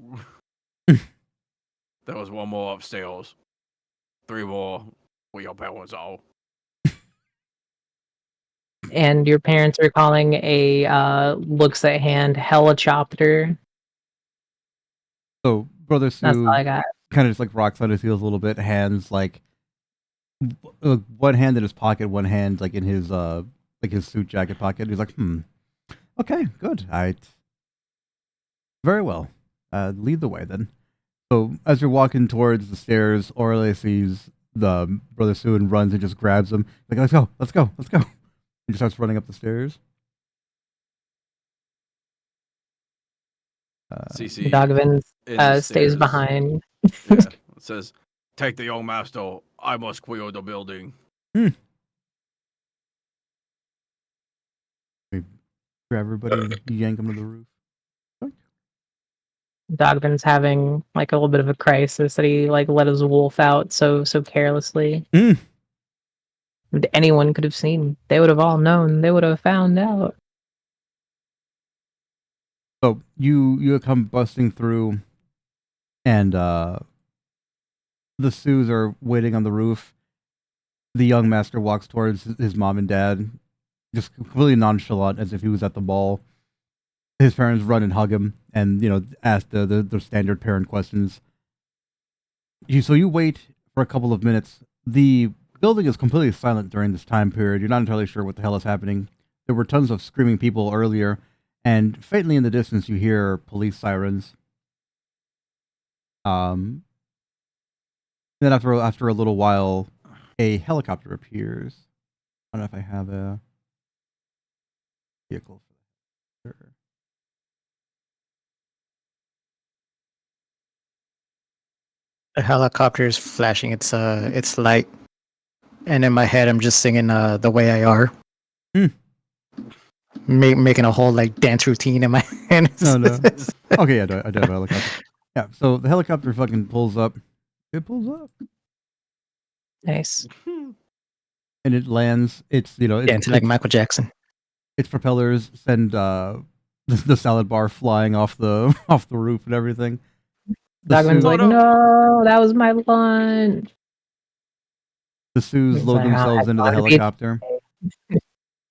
There was 1 more upstairs. 3 more with your parents all. And your parents are calling a looks at hand helicopter. So Brother That's all Sue I got. kind of just like rocks on his heels a little bit, hands like one hand in his pocket, one hand like in his like his suit jacket pocket. He's like, okay, good. Very well. Lead the way then. So as you're walking towards the stairs, Orle sees the Brother Sue and runs and just grabs him. Like, let's go, let's go, let's go. He just starts running up the stairs. CC Dogovan in the stays stairs. behind. Yeah. It says, take the young master. I must clear the building. We grab everybody and yank them to the roof. Dogvin's having like a little bit of a crisis that he like let his wolf out so carelessly. Anyone could have seen. They would have all known. They would have found out. So you come busting through, and the Sioux are waiting on the roof. The young master walks towards his mom and dad, just completely nonchalant, as if he was at the ball. His parents run and hug him, and ask the standard parent questions. So you wait for a couple of minutes. The building is completely silent during this time period. You're not entirely sure what the hell is happening. There were tons of screaming people earlier, and faintly in the distance you hear police sirens. Then after a little while, a helicopter appears. I don't know if I have a vehicle for that. The helicopter is flashing its light, and in my head I'm just singing "The Way I Are," making a whole like dance routine in my head. No. Okay, yeah, I do have a helicopter. Yeah, so the helicopter fucking pulls up. It pulls up. Nice. And it lands. It's dancing like Michael Jackson. Its propellers send the salad bar flying off the roof and everything. Dogman's like, no, that was my lunch. The Sioux load themselves into the helicopter,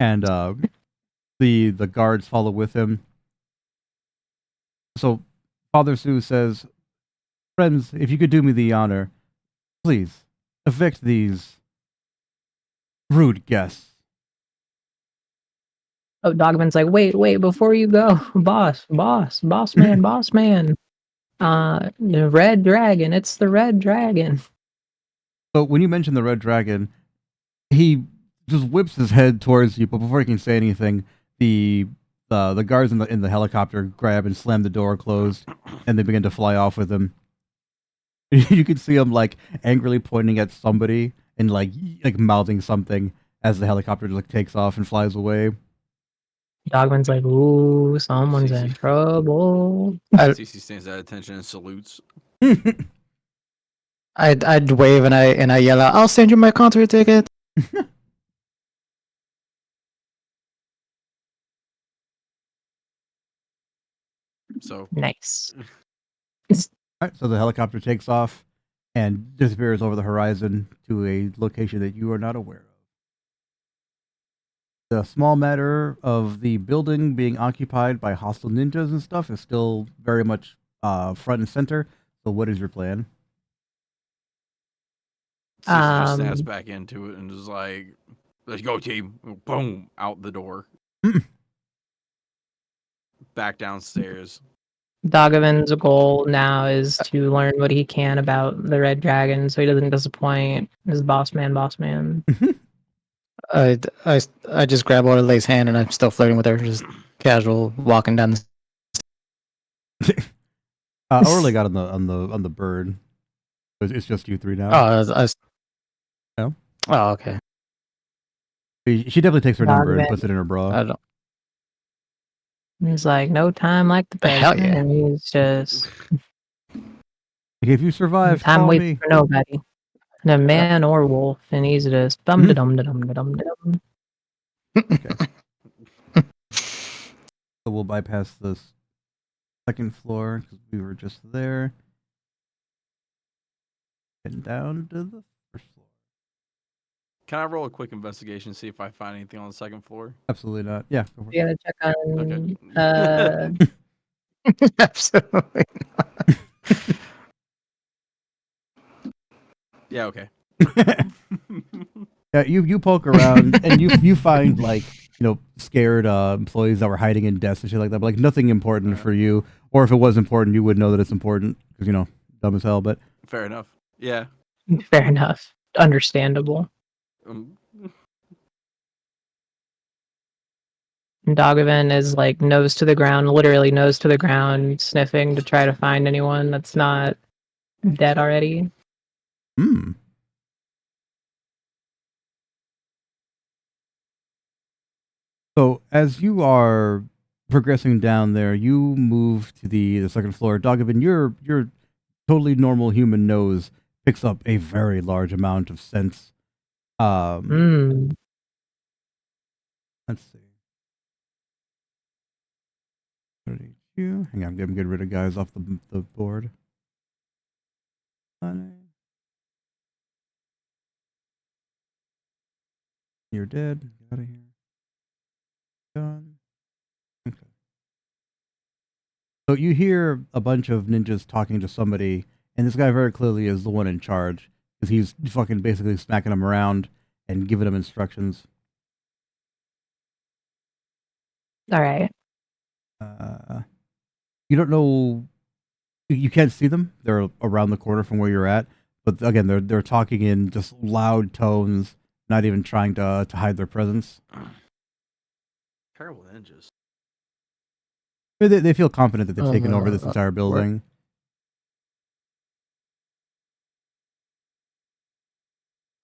and the guards follow with him. So Father Sioux says, "Friends, if you could do me the honor, please evict these rude guests." Oh, Dogman's like, wait, before you go, boss man. The Red Dragon, it's the Red Dragon. So when you mention the Red Dragon, he just whips his head towards you, but before he can say anything, the guards in the helicopter grab and slam the door closed, and they begin to fly off with him. You can see him like angrily pointing at somebody and like mouthing something as the helicopter like takes off and flies away. Dogman's like, ooh, someone's in trouble. CC stands at attention and salutes. I'd wave and I yell out, "I'll send you my concert ticket." So nice. All right, so the helicopter takes off and disappears over the horizon to a location that you are not aware of. The small matter of the building being occupied by hostile ninjas and stuff is still very much front and center. So, what is your plan? Cece just snaps back into it and is like, "Let's go, team!" Boom, out the door. Back downstairs. Dagavan's goal now is to learn what he can about the Red Dragon so he doesn't disappoint his boss man. I just grab Orlay's hand and I'm still flirting with her, just casual walking down the. Orly got on the bird. It's just you three now. Oh, oh, okay. She definitely takes her number and puts it in her bra. I don't. He's like, no time like the present. Hell yeah. And he's just. If you survive, time call waits me. for nobody. And a man or wolf, and he's just dum dum dum dum dum. Okay. So we'll bypass this second floor because we were just there. And down to the first floor. Can I roll a quick investigation see if I find anything on the second floor? Absolutely not. Yeah. Go for You gotta check on. Okay. Absolutely not. Yeah. Okay. Yeah, you poke around and you find like scared employees that were hiding in desks and shit like that, but like nothing important for you. Or if it was important, you would know that it's important because dumb as hell. But fair enough. Yeah. Fair enough. Understandable. Dagavan is like nose to the ground, literally nose to the ground, sniffing to try to find anyone that's not dead already. So as you are progressing down there, you move to the second floor. Dagavan, your totally normal human nose picks up a very large amount of scents. Let's see. Hang on, I'm getting rid of guys off the board. You're dead. Get out of here. Done. Okay. So you hear a bunch of ninjas talking to somebody, and this guy very clearly is the one in charge because he's fucking basically smacking them around and giving them instructions. All right. You don't know. You can't see them. They're around the corner from where you're at. But again, they're talking in just loud tones, not even trying to hide their presence. Terrible ninjas. They feel confident that they've taken over this entire building.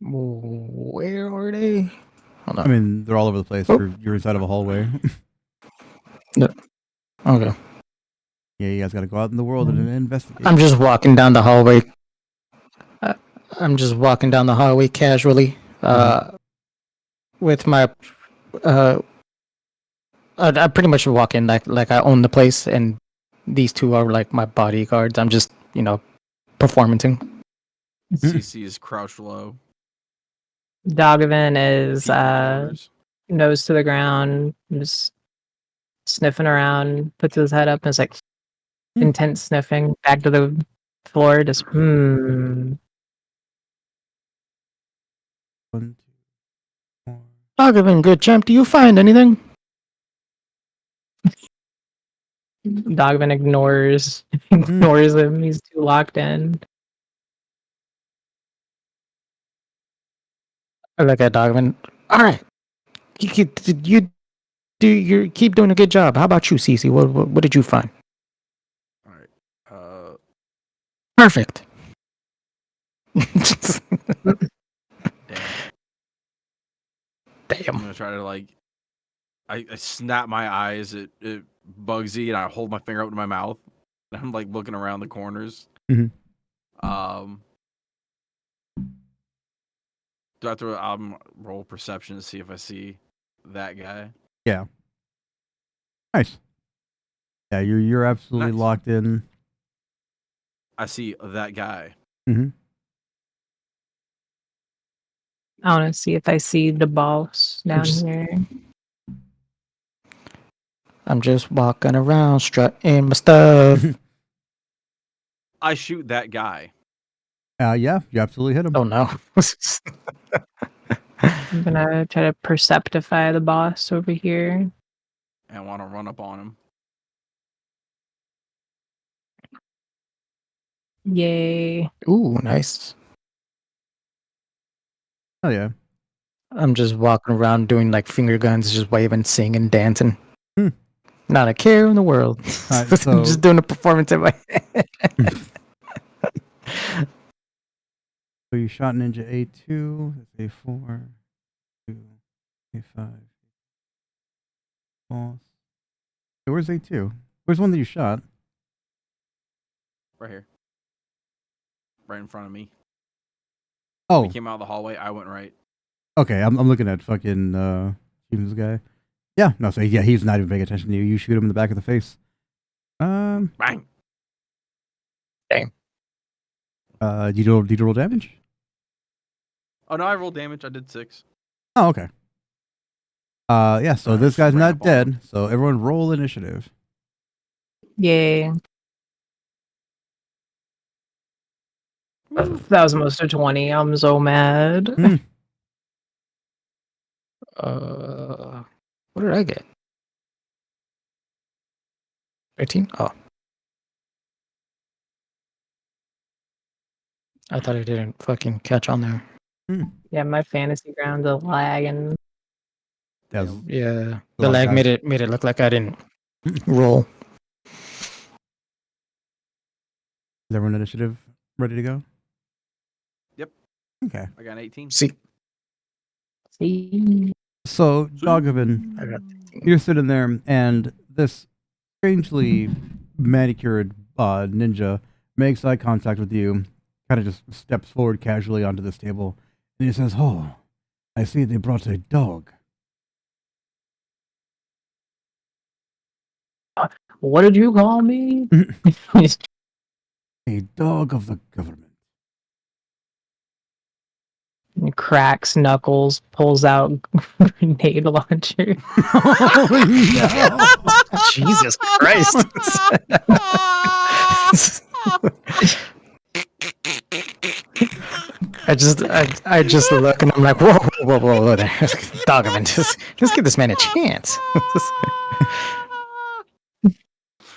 Where are they? Hold on. I mean, they're all over the place. You're inside of a hallway. No. Okay. Yeah, you guys got to go out in the world and investigate. I'm just walking down the hallway. I'm just walking down the hallway casually, with my. I pretty much walk in like I own the place, and these two are like my bodyguards. I'm just performing. CC is crouched low. Dagavan is nose to the ground, just sniffing around, puts his head up and is like intense sniffing back to the floor, just Dagavan, good champ, do you find anything? Dagavan ignores him. He's too locked in. I look at Dagavan. All right, you keep doing a good job. How about you, Cece? What did you find? All right. Perfect. Damn. I'm gonna try to I snap my eyes at Bugsy and I hold my finger up to my mouth. And I'm like looking around the corners. Mm-hmm. Do I have to roll perception to see if I see that guy? Yeah. Nice. Yeah, you're absolutely Nice. locked in. I see that guy. Mm-hmm. I want to see if I see the boss down here. I'm just walking around strutting my stuff. I shoot that guy. Yeah, you absolutely hit him. Oh no. I'm gonna try to perceptify the boss over here. And I want to run up on him. Yay. Ooh, nice. Oh yeah. I'm just walking around doing like finger guns, just waving, singing, dancing. Hmm. Not a care in the world. Alright, I'm so- just doing a performance in my head. So you shot Ninja A2, that's A4, 2, A5. Boss. Hey, where's A2? Where's the one that you shot? Right here. Right in front of me. Oh, He came out of the hallway. I went right. okay. I'm looking at fucking Stevens guy. Yeah, no, so yeah, he's not even paying attention to you. You shoot him in the back of the face. Bang. Did you roll damage? Oh no, I rolled damage. I did 6. Oh, okay. Yeah, so this just guy's ran not up on him. dead, so everyone roll initiative. Yay. That was almost a 20. I'm so mad. Hmm. What did I get? 18? Oh. I thought I didn't fucking catch on there. Yeah, my fantasy grounds are lagging. That was, Yeah. a The lot, lag guys. made it look like I didn't roll. Is everyone initiative ready to go? Yep. Okay. I got an 18. See. See? So, Doggovin, I got you're sitting there, and this strangely manicured ninja makes eye contact with you, kind of just steps forward casually onto this table, and he says, "Oh, I see they brought a dog." What did you call me? A dog of the government. He cracks knuckles, pulls out grenade launcher. Jesus Christ. I just look and I'm like, whoa there. Dogman, just give this man a chance.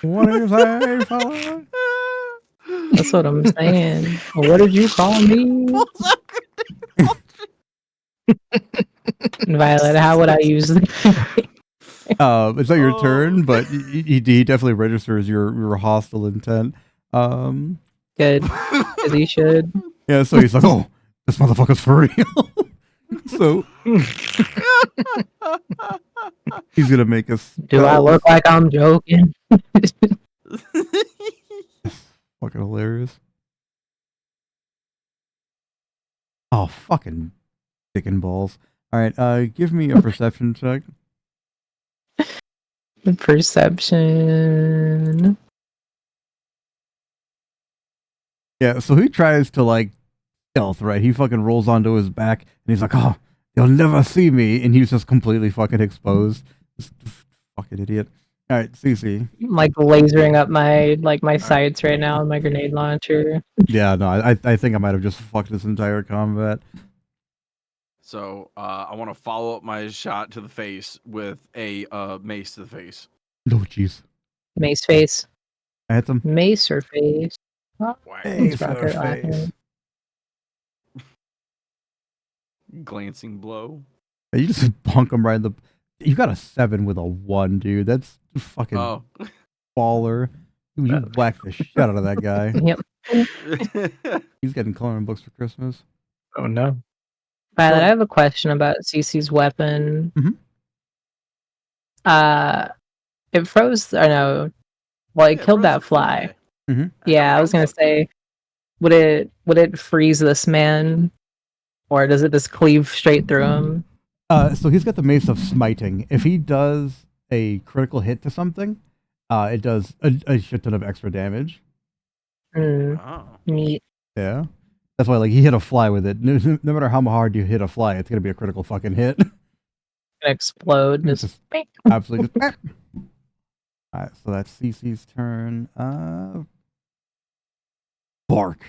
What are you saying, fella? That's what I'm saying. What did you call me? Violet, how would I use it? It's not your turn, but he definitely registers your hostile intent. Good, as he should. Yeah, so he's like, "Oh, this motherfucker's for real." So he's gonna make us. Do I look like I'm joking? Fucking hilarious. Oh, fucking dick and balls. All right, give me a perception check. Perception. Yeah, so he tries to like stealth, right? He fucking rolls onto his back and he's like, "Oh, they'll never see me," and he's just completely fucking exposed. This fucking idiot. All right, Cece. I'm like lasering up my sights right now with my grenade launcher. Yeah, no, I think I might have just fucked this entire combat. So I want to follow up my shot to the face with a mace to the face. Oh, jeez. Mace face. I hit him. Mace or face? Oh, Face rocket or laughing. face. Glancing blow. You just bunk him right in the. You got a 7 with a 1, dude. That's fucking baller. Dude, you whacked the shit out of that guy. Yep. He's getting coloring books for Christmas. Oh no. Violet, I have a question about Cece's weapon. It froze. Or no, well, it killed that fly. Yeah, I was gonna say, would it freeze this man, or does it just cleave straight through him? So he's got the Mace of Smiting. If he does a critical hit to something, it does a shit ton of extra damage. Oh. Neat. Yeah. That's why, like, he hit a fly with it. No matter how hard you hit a fly, it's gonna be a critical fucking hit. Explode. It's Just, just absolutely just. Alright, so that's CC's turn. Bark.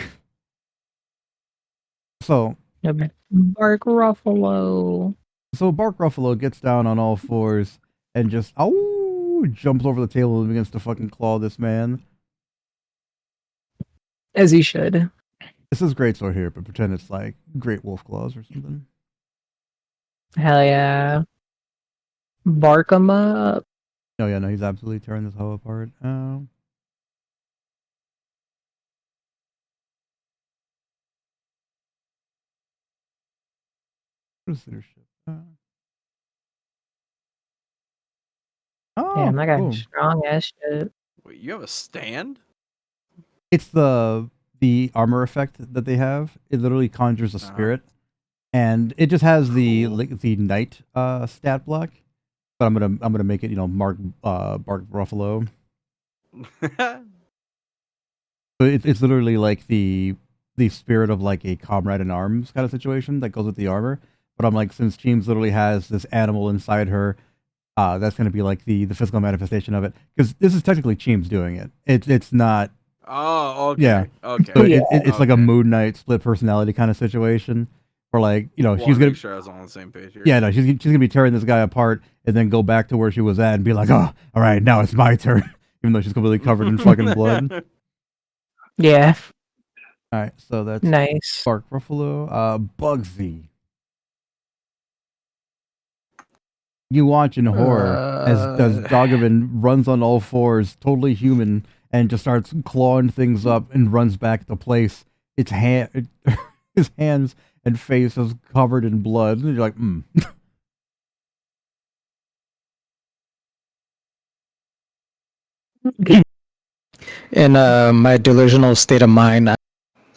So Bark Ruffalo. Bark Ruffalo gets down on all fours and just jumps over the table and begins to fucking claw this man. As he should. This is Greatsword here, but pretend it's like Great Wolf Claws or something. Hell yeah. Bark him up. No, yeah, no, he's absolutely tearing this hoe apart. What is leadership? Damn, that guy's boom. strong as shit. Wait, you have a stand? It's the armor effect that they have. It literally conjures a spirit, and it just has the knight stat block. But I'm gonna make it, Bark Ruffalo. So it's literally like the spirit of like a comrade in arms kind of situation that goes with the armor. But I'm like, since Cheems literally has this animal inside her, that's gonna be like the physical manifestation of it. Because this is technically Cheems doing it. It's not. Oh, okay. Yeah. Okay. So it's like a Moon Knight split personality kind of situation. Where like, she's gonna make sure I was on the same page here. Yeah, no, she's gonna be tearing this guy apart and then go back to where she was at and be like, oh, all right, now it's my turn. Even though she's completely covered in fucking blood. Yeah. All right, so that's nice. Bark Ruffalo. Bugsy. You watch in horror as Dogovan runs on all fours, totally human, and just starts clawing things up and runs back to place. His hands and face is covered in blood. And you're like, In my delusional state of mind,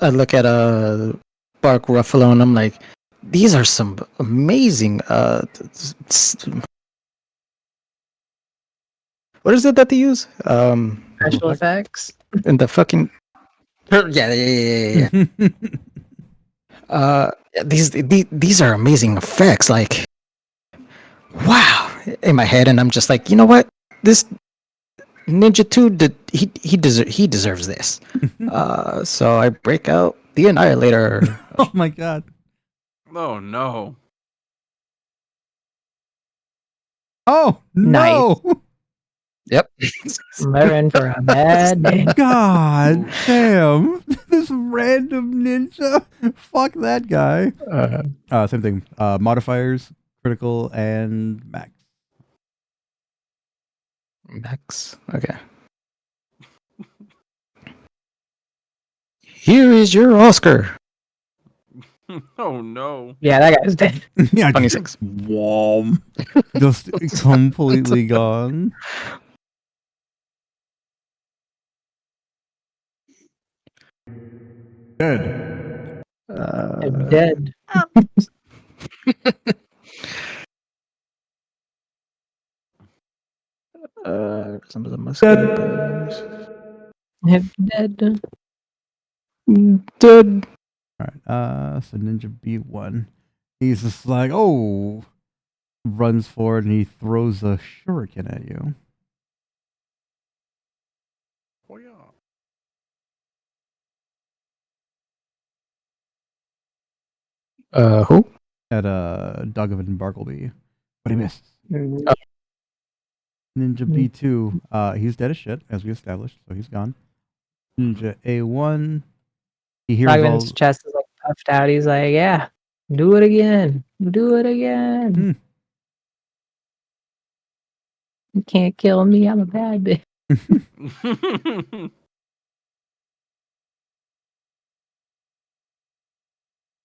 I look at a Bark Ruffalo and I'm like, these are some amazing. What is it that they use? Special effects. In the fucking. Yeah. These are amazing effects. Like, wow, in my head, and I'm just like, you know what, this Ninja 2 he deserves this. So I break out the Annihilator. Oh my god. Oh no. Oh no. Nice. Yep. They're in for a bad day. God damn. This random ninja. Fuck that guy. Same thing. Modifiers, critical, and max. Max. Okay. Here is your Oscar. Oh no. Yeah, that guy's dead. Yeah, 26. Wom. Just completely gone. Dead. I'm dead. Some of the musket. Him dead. Dead. Alright, so Ninja B1. He's just like, oh, runs forward and he throws a shuriken at you. Oh yeah. Who? At Dogovan Bartleby. But he misses. Mm. Ninja B2, he's dead as shit, as we established, so he's gone. Ninja A1, he hears Dogovan's chest is like puffed out. He's like, yeah, do it again. Do it again. You can't kill me. I'm a bad bitch.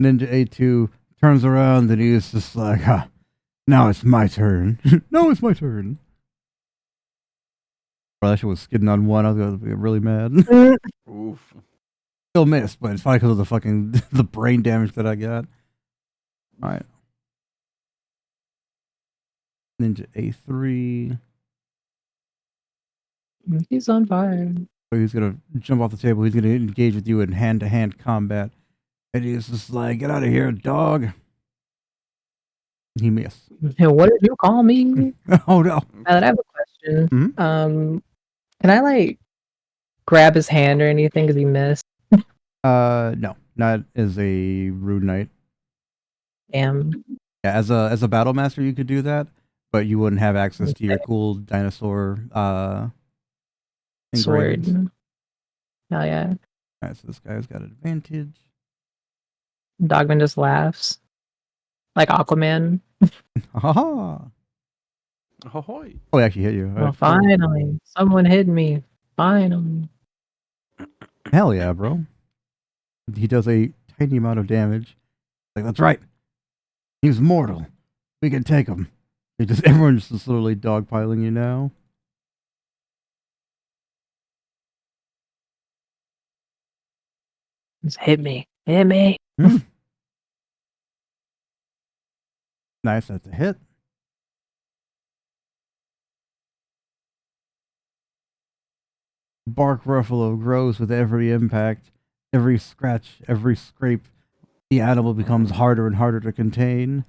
Ninja A2 turns around and he's just like, now it's my turn. No, it's my turn. Bro, that shit was skidding on one. I was going to be really mad. Oof. Still missed, but it's probably because of the fucking the brain damage that I got. Alright. Ninja A3. He's on fire. So he's gonna jump off the table. He's gonna engage with you in hand-to-hand combat, and he's just like, "Get out of here, dog!" He missed. What did you call me? Oh no! I have a question. Mhm. Can I like grab his hand or anything because he missed? No, not as a rude knight. Damn. Yeah, as a battle master, you could do that, but you wouldn't have access to your cool dinosaur engravings. Sword. Hell yeah. Alright, so this guy's got advantage. Dogman just laughs. Like Aquaman. Haha! Ahoy. Oh, he actually hit you. Well, Alright, cool. finally. Someone hit me. Finally. Hell yeah, bro. He does a tiny amount of damage. Like, that's right. He's mortal. We can take him. Everyone's just literally dogpiling you now. Just hit me. Hit me. Nice, that's a hit. Bark Ruffalo grows with every impact, every scratch, every scrape. The animal becomes harder and harder to contain.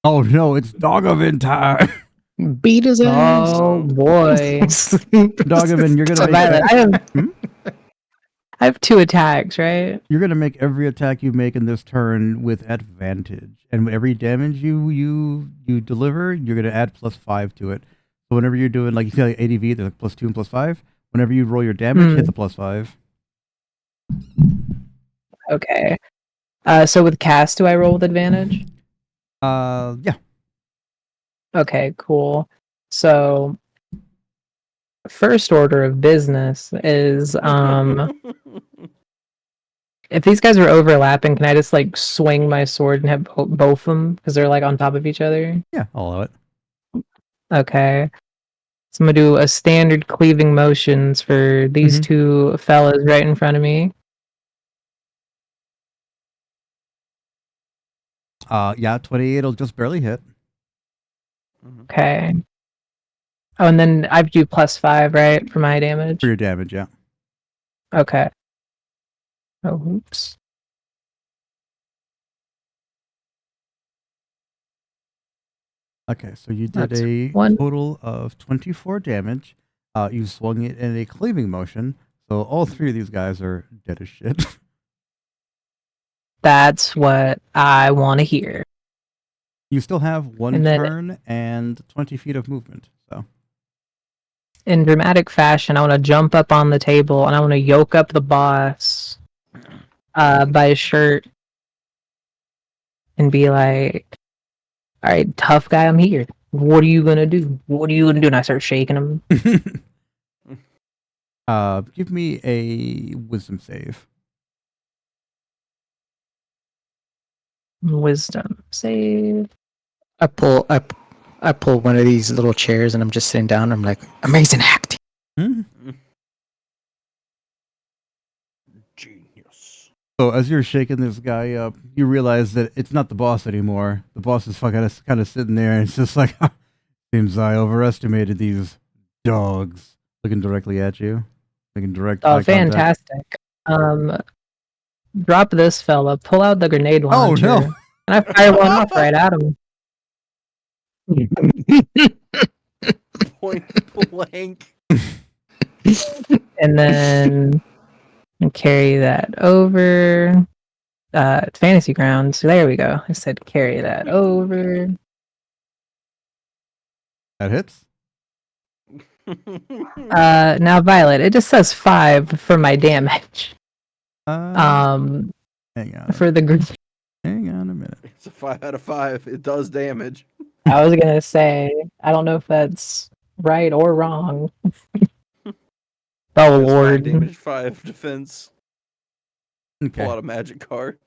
Oh no, it's Dogavin time! Beat his ass. Oh boy. Dogavin, you're gonna So make Violet, I have 2 attacks, right? You're gonna make every attack you make in this turn with advantage, and every damage you deliver, you're gonna add +5 to it. So whenever you're doing like you see like ADV, there's like +2 and +5. Whenever you roll your damage, hit the +5. Okay. So with cast, do I roll with advantage? Yeah. Okay, cool. So first order of business is if these guys are overlapping, can I just like swing my sword and have both of them because they're like on top of each other? Yeah, I'll allow it. Okay. So I'm gonna do a standard cleaving motions for these 2 fellas right in front of me. Yeah, 28 will just barely hit. Okay. Oh, and then I have to do +5, right, for my damage? For your damage, yeah. Okay. Oh, oops. Okay, so you did That's a 1. total of 24 damage. You swung it in a cleaving motion, so all 3 of these guys are dead as shit. That's what I want to hear. You still have 1 And then- turn and 20 feet of movement, so. In dramatic fashion, I want to jump up on the table and I want to yoke up the boss by his shirt and be like, "All right, tough guy, I'm here. What are you gonna do? What are you gonna do?" And I start shaking him. Give me a wisdom save. Wisdom save. I pull one of these little chairs and I'm just sitting down. I'm like, amazing acting. Genius. So as you're shaking this guy up, you realize that it's not the boss anymore. The boss is kind of sitting there, and it's just like, seems I overestimated these dogs. Looking directly at you, making direct. Oh, eye contact. fantastic. Drop this fella. Pull out the grenade launcher. Oh no! And I fire one off right at him. Point blank. And then carry that over. Fantasy grounds. There we go. I said carry that over. That hits. Now Violet, it just says 5 for my damage. Hang on. For the group. Hang on a minute. It's a 5 out of 5. It does damage. I was gonna say, I don't know if that's right or wrong. Oh lord. Damage 5 defense. Okay. Pull out a magic card.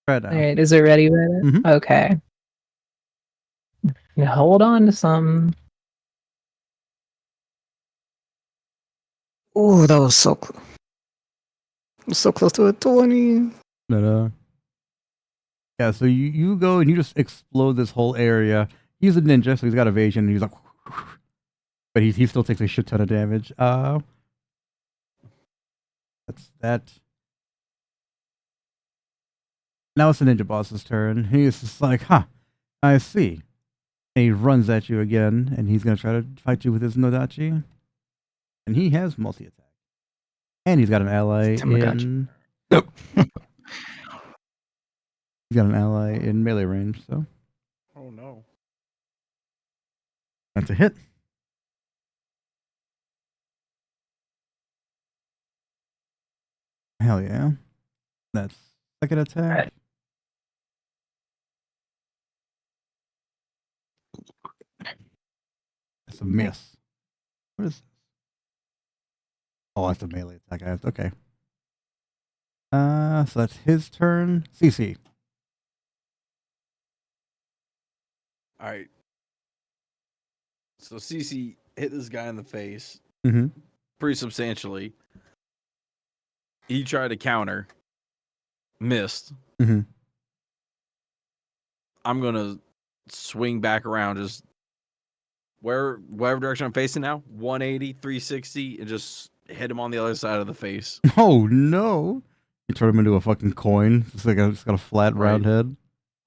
Right now. Alright, is it ready, Violet? Okay. Now hold on to some. Oh, that was so close. So close to a 20. But yeah. So you go and you just explode this whole area. He's a ninja, so he's got evasion. And he's like, but he still takes a shit ton of damage. That's that. Now it's the ninja boss's turn. He's just like, huh, I see. And he runs at you again, and he's gonna try to fight you with his Nodachi. And he has multi-attack. And he's got an ally Tamagotchi. in... Nope. He's got an ally in melee range, so Oh no. that's a hit. Hell yeah. That's second attack. Right. That's a miss. What is this? Oh, that's a melee attack. I have to, okay. So that's his turn. CC. All right. So CC hit this guy in the face Mm-hmm. pretty substantially. He tried to counter, missed. Mm-hmm. I'm gonna swing back around, just whatever direction I'm facing now, 180, 360, and just hit him on the other side of the face. Oh no! You turn him into a fucking coin. It's got a flat round Right. head.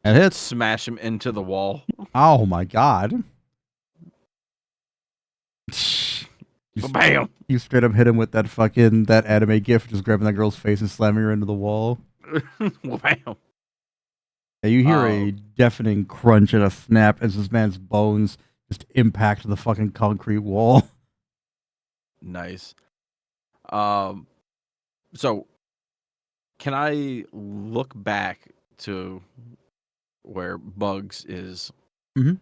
It hits. Smash him into the wall. Oh my god! Bam! You straight up hit him with that anime gif, just grabbing that girl's face and slamming her into the wall. Bam! Yeah, you hear a deafening crunch and a snap as this man's bones just impact the fucking concrete wall. Nice. So can I look back to where Bugs is? Mhm.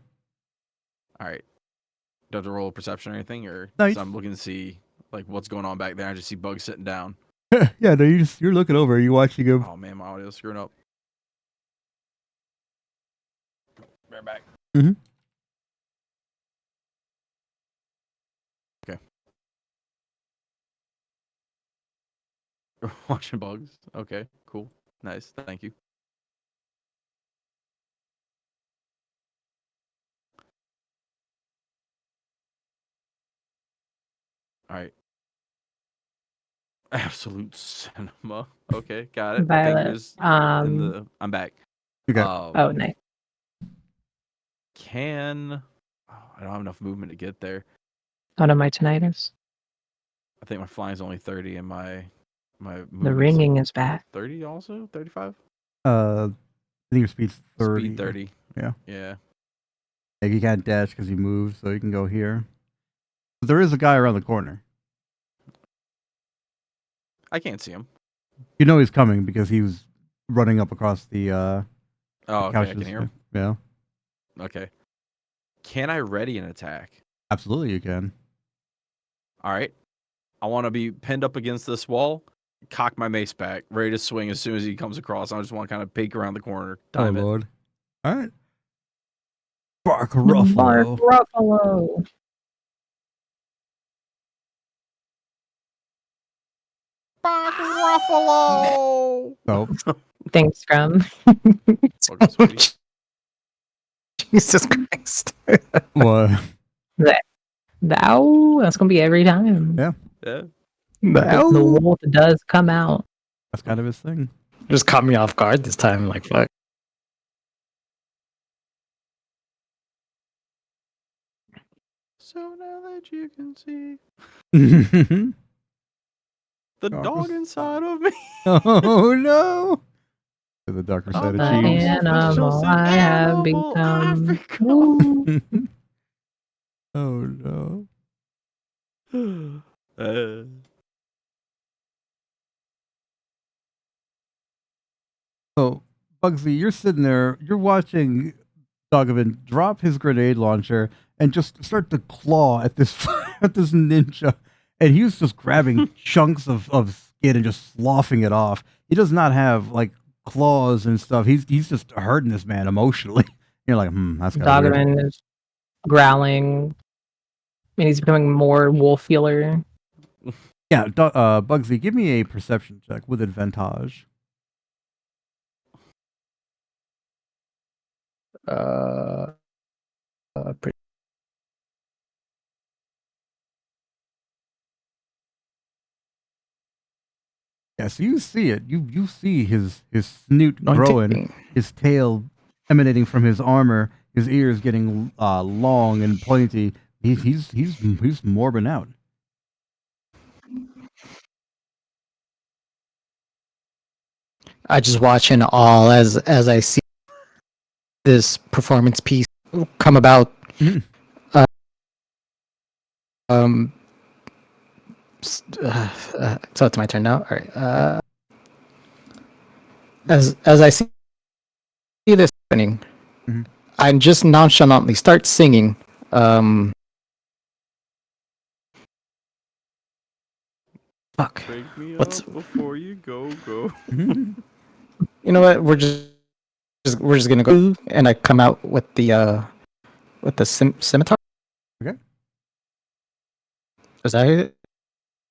All right. Do I have to roll a perception or anything, or Nice. so I'm looking to see like what's going on back there? I just see Bugs sitting down. Yeah, no, you're looking over, you're watching him. Oh man, my audio's screwing up. Right back. Mhm. Okay. Watching Bugs. Okay, cool. Nice. Thank you. All right. Absolute cinema. Okay, got it. Violet. Fingers in I'm back. Okay. Oh, nice. I don't have enough movement to get there. Out of my tinnitus. I think my flying's only 30 and my The movement's ringing like is back. 30 also? 35? I think your speed's 30. Speed 30. Yeah. Yeah. Like you can't dash because he moves, so you can go here. But there is a guy around the corner. I can't see him. You know he's coming because he was running up across the Oh, okay, I couches. can hear him. Yeah. Okay. Can I ready an attack? Absolutely you can. All right. I want to be pinned up against this wall, cock my mace back, ready to swing as soon as he comes across. I just want to kind of peek around the corner. Time it. Lord. Alright. Bark Ruffalo. Ruffalo. Ruffalo! Nope. Thanks, Scrum. Welcome, sweetie. Jesus Christ. What? That's gonna be every time. Yeah. Yeah. The wolf does come out. That's kind of his thing. Just caught me off guard this time. Like, fuck. So now that you can see Oh the dog inside of me. no. To the darker side The of cheese. animal I have become. Ooh. Oh no. So, Bugsy, you're sitting there, you're watching Dogovan drop his grenade launcher and just start to claw at this at this ninja. And he was just grabbing chunks of skin and just sloughing it off. He does not have like claws and stuff. He's just hurting this man emotionally. You're like, that's kind of weird. Dogovan is growling. And he's becoming more wolf feeler. Yeah, Bugsy, give me a perception check with advantage. Pretty Yeah, so you see it. You see his snoot Anointing. growing, his tail emanating from his armor, his ears getting long and pointy. He's morbing out. I just watch in awe as I see this performance piece come about. Mhm. Um. So it's my turn now. All right. As I see this happening, Mhm. I just nonchalantly start singing. Fuck. Wake me What's up before you go. Mhm. you know what? We're just gonna go, and I come out with the scimitar. Okay. Is that it?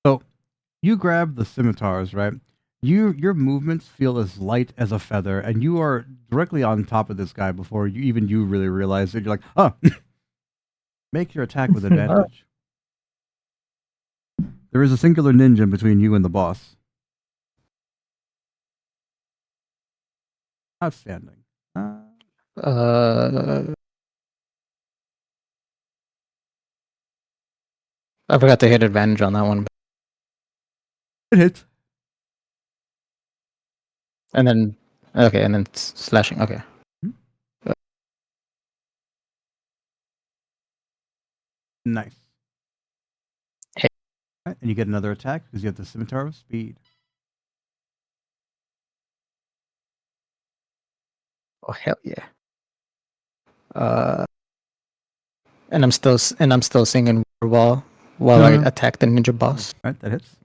So you grab the scimitars, right? Your movements feel as light as a feather, and you are directly on top of this guy before you really realize it. You're like, oh, make your attack with advantage. There is a singular ninja between you and the boss. Outstanding. Uh, I forgot to hit advantage on that one. It hits. And then okay, and then slashing. Okay. Nice. Hey. Right, and you get another attack because you have the scimitar of speed. Oh hell yeah. And I'm still singing while I attack the ninja boss. Right, that hits.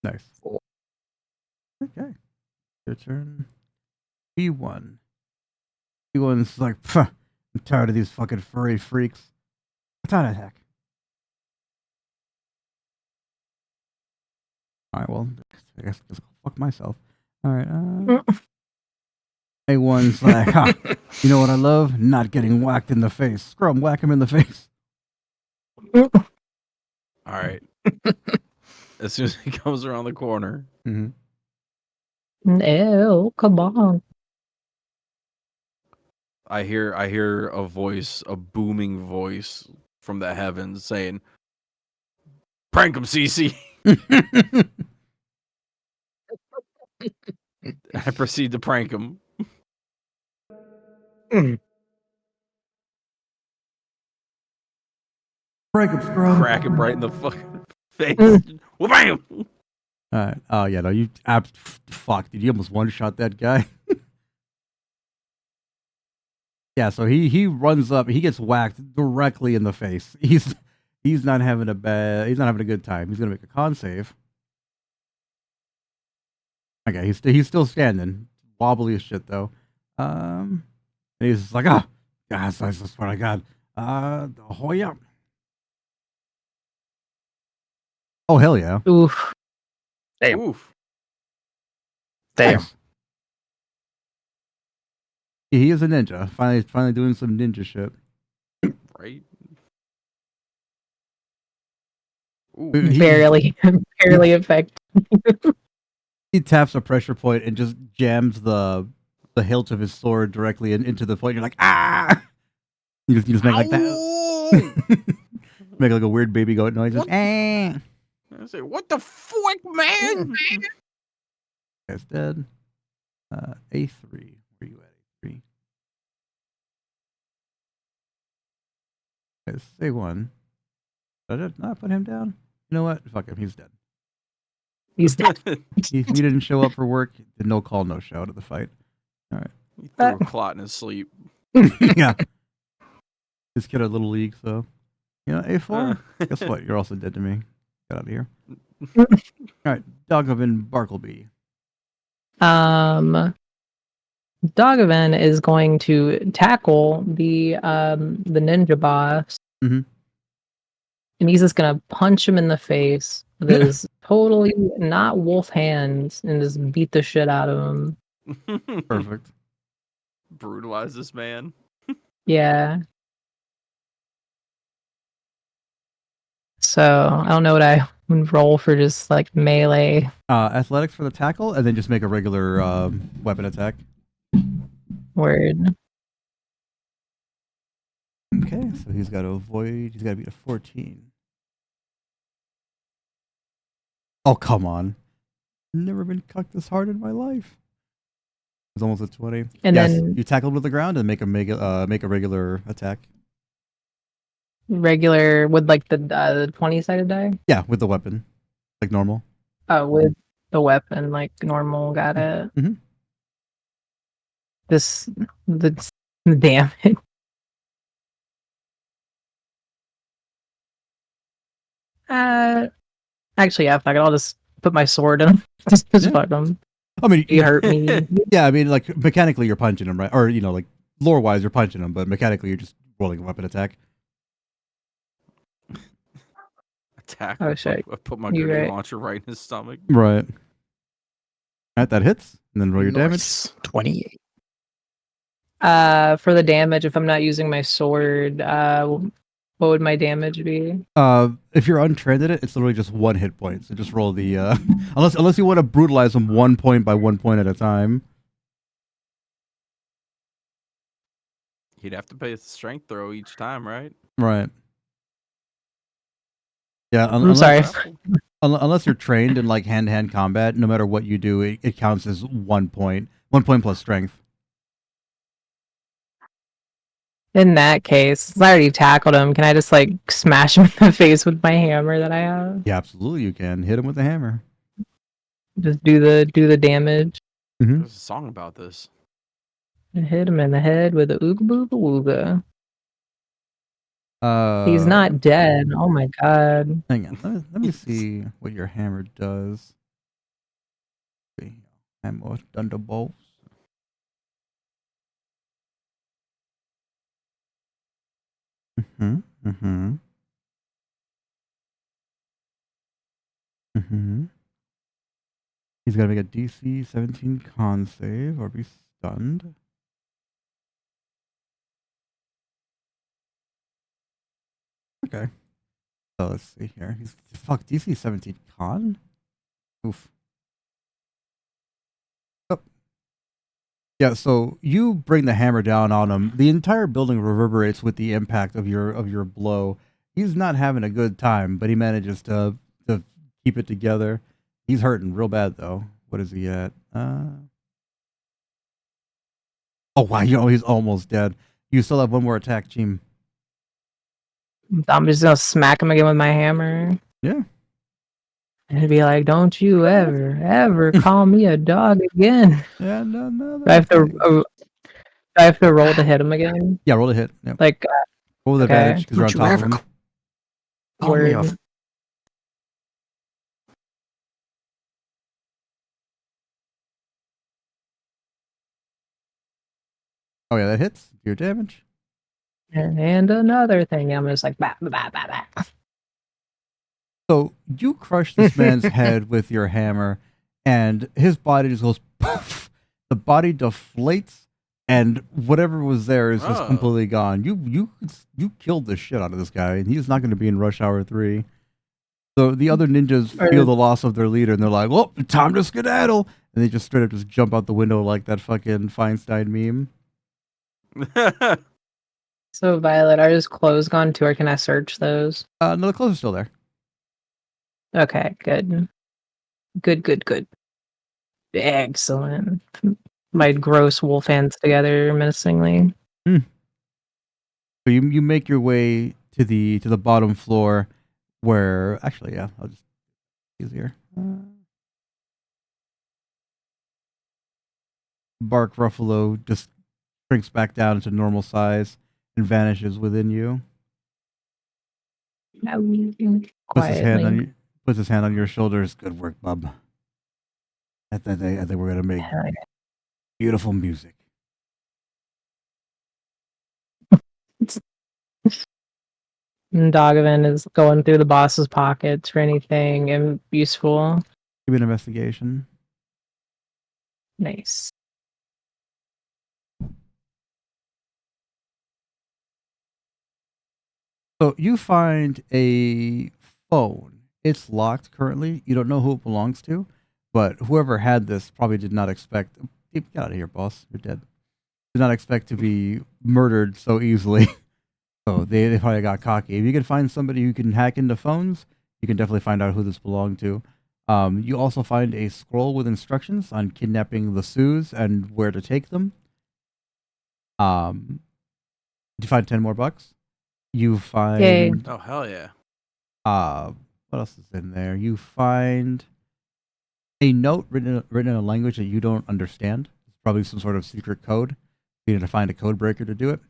Nice. Okay. Your turn. P1. P1's like, "Pfft, I'm tired of these fucking furry freaks. Attack attack. Alright, well, I guess I'll fuck myself. Alright, A1's like, ha, you know what I love? Not getting whacked in the face. Screw him, whack him in the face. All right. As soon as he comes around the corner, Mm-hmm. No, come on. I hear a voice, a booming voice from the heavens saying, "Prank him, CC." I proceed to prank him. Break him, screw him. Crack him right in the fucking face. Wham! Alright. Oh, yeah, no, you fuck, dude. You almost one-shot that guy. Yeah, so he runs up, he gets whacked directly in the face. He's not having a good time. He's gonna make a con save. Okay, he's still standing, wobbly as shit though. And he's just like, ah, guys, I swear to God, oh yeah, oh hell yeah, Oof. Damn. Oof. Damn. Nice. He is a ninja. Finally doing some ninja shit. Right? Ooh. Barely effective. He taps a pressure point and just jams the hilt of his sword directly into the point. You're like, ah! You just make like that. Make like a weird baby goat noise. Just, I say, what the fuck, man? Guy's dead. A3. Where you at, A3? Okay, say one. Did I not put him down? You know what? Fuck him. He's dead. He's dead. He didn't show up for work. Did no call, no show to the fight. All right. He threw a clot in his sleep. Yeah. This kid at Little League, so. You know, A4? Guess what? You're also dead to me. Get out of here. All right. Dogovan Barkleby. Dogovan is going to tackle the ninja boss. Mhm. And he's just gonna punch him in the face with his totally not wolf hands and just beat the shit out of him. Perfect. Brutalize this man. Yeah. so I don't know what I would roll for just like melee. Athletics for the tackle, and then just make a regular weapon attack. Word. Okay, so he's got to avoid. He's got to beat a 14. Oh, come on. Never been cucked this hard in my life. It's almost a 20. And yes, then you tackle him to the ground and make a regular attack. regular with like the 20-sided die. Yeah, with the weapon, like normal. Oh, with the weapon like normal. Got it. Mhm. The damage. Actually, yeah, fuck it. I'll just put my sword in him. Just Yeah. fuck him. I mean, He hurt me. yeah, I mean, like mechanically you're punching him, right? Or like lore wise you're punching him, but mechanically you're just rolling a weapon attack. Attack. Oh shit! I put my You grenade right. launcher right in his stomach. Right. Alright, that hits, and then roll your damage. Nice. 28. For the damage, if I'm not using my sword, what would my damage be? If you're untrained at it, it's literally just 1 hit point. So just roll the unless you want to brutalize them 1 point by 1 point at a time. He'd have to pay a strength throw each time, right? Right. Yeah, I'm sorry. Unless you're trained in like hand-to-hand combat, no matter what you do, it counts as 1 point. 1 point plus strength. In that case, since I already tackled him, can I just like smash him in the face with my hammer that I have? Yeah, absolutely you can. Hit him with the hammer. Just do the damage. Mm-hmm. There's a song about this. And hit him in the head with a ooga booga wooga. He's not dead. Oh my god. Hang on. Let me see what your hammer does. Hammer thunderbolts. Mm-hmm. He's got to make a DC 17 con save or be stunned. Okay. So let's see here. He's DC 17 con? Oof. Oh. Yeah, so you bring the hammer down on him. The entire building reverberates with the impact of your blow. He's not having a good time, but he manages to keep it together. He's hurting real bad though. What is he at? Oh wow, he's almost dead. You still have one more attack, Chim. I'm just gonna smack him again with my hammer. Yeah. And be like, "Don't you ever call me a dog again." Yeah, no. Do I have to roll to hit him again? Yeah, roll a hit. Yep. Like, roll with okay. advantage because you're on top of him. Call me off. Oh yeah, that hits. Your damage. And another thing, I'm just like, bah, bah, bah, bah. So you crush this man's head with your hammer, and his body just goes poof. The body deflates, and whatever was there is just completely gone. You killed the shit out of this guy, and he's not going to be in Rush Hour 3. So the other ninjas feel the loss of their leader, and they're like, "Well, time to skedaddle," and they just straight up just jump out the window like that fucking Feinstein meme. So, Violet, are his clothes gone too, or can I search those? No, the clothes are still there. Okay, good. Good. Excellent. My gross wolf hands together menacingly. So you make your way to the bottom floor, where actually, yeah, I'll just easier. Bark Ruffalo just shrinks back down into normal size and vanishes within you. Puts his hand on your shoulders. Good work, bub. I think we're gonna make beautiful music. Dogovan is going through the boss's pockets for anything useful. Give me an investigation. Nice. So you find a phone. It's locked currently. You don't know who it belongs to, but whoever had this probably did not expect. Get out of here, boss. You're dead. Did not expect to be murdered so easily. So they probably got cocky. If you can find somebody who can hack into phones, you can definitely find out who this belonged to. You also find a scroll with instructions on kidnapping the Sioux and where to take them. You find 10 more bucks. You find Yay. Oh hell yeah! What else is in there? You find a note written in a language that you don't understand. It's probably some sort of secret code. You need to find a code breaker to do it,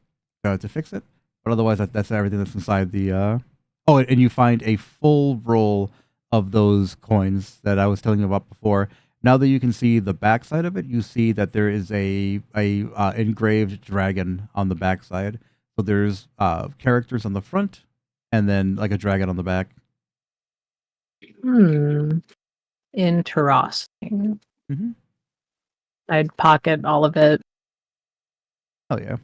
to fix it. But otherwise, that's everything that's inside the. Oh, and you find a full roll of those coins that I was telling you about before. Now that you can see the backside of it, you see that there is a engraved dragon on the backside. So there's characters on the front, and then like a dragon on the back. Interesting. Mm-hmm. I'd pocket all of it. Oh yeah.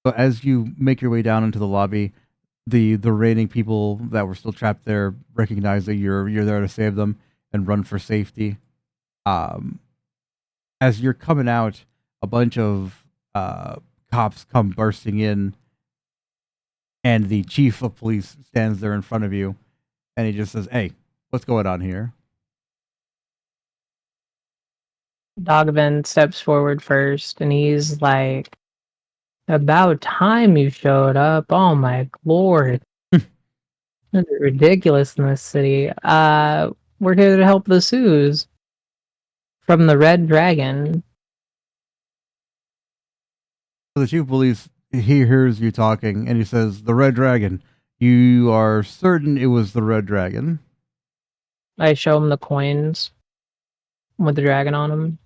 So as you make your way down into the lobby, the remaining people that were still trapped there recognize that you're there to save them and run for safety. As you're coming out, a bunch of cops come bursting in, and the chief of police stands there in front of you, and he just says, "Hey, what's going on here?" Dogvin steps forward first, and he's like, "About time you showed up. Oh my lord. This is ridiculous in this city. We're here to help the Sioux from the Red Dragon." So the chief of police, he hears you talking, and he says, "The Red Dragon. You are certain it was the Red Dragon?" I show him the coins with the dragon on them.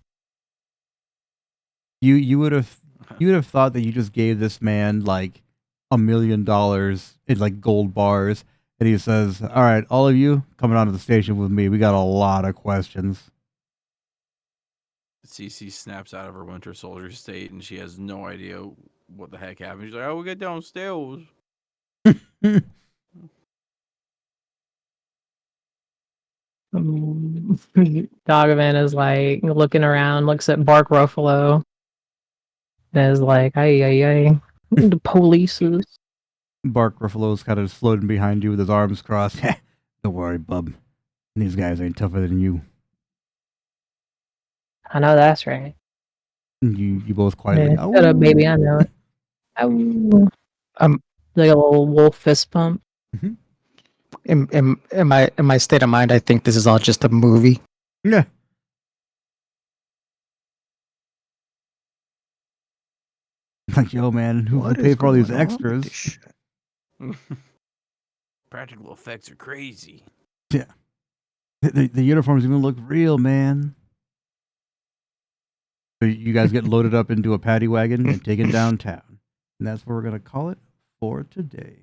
You would have thought that you just gave this man like $1 million in like gold bars, and he says, "All right, all of you coming onto the station with me. We got a lot of questions." Cece snaps out of her Winter Soldier state, and she has no idea what the heck happened. She's like, "Oh, we get downstairs." Dogman is like looking around, looks at Bark Ruffalo, and is like, "Ay. The police is." Bark Ruffalo's kind of floating behind you with his arms crossed. Don't worry, bub. These guys ain't tougher than you. I know that's right. You both quietly. Yeah, shut up, baby. I know it. Like a little wolf fist pump. In my state of mind, I think this is all just a movie. Yeah. Like, yo, man, who paid for all these extras? Practical effects are crazy. Yeah. The uniforms even look real, man. So you guys get loaded up into a paddy wagon and taken downtown. And that's what we're going to call it for today.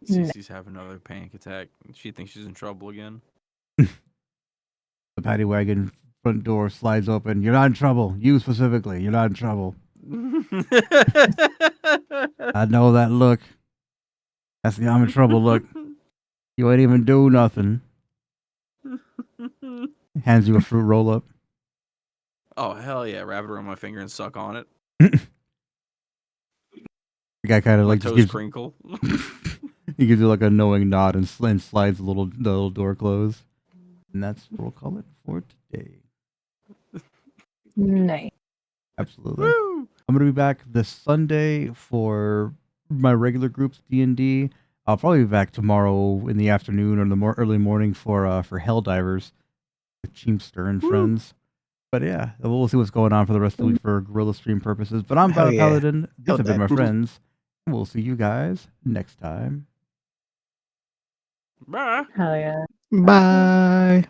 Cece's having another panic attack. She thinks she's in trouble again. The paddy wagon front door slides open. You're not in trouble. You specifically. You're not in trouble. I know that look. That's the I'm in trouble look. You ain't even do nothing. Hands you a fruit roll up. Oh, hell yeah. Wrap it around my finger and suck on it. The guy kind of My like toes gives, crinkle. he gives you like a knowing nod and slides the little door closed. And that's what we'll call it for today. Nice. Absolutely. Woo! I'm going to be back this Sunday for my regular group's D&D. I'll probably be back tomorrow in the afternoon or in the early morning for Helldivers with Chimster and friends. But yeah, we'll see what's going on for the rest of the week for Guerrilla Stream purposes. But I'm Battle Paladin. These have been my friends. And we'll see you guys next time. Bye. Hell yeah. Bye.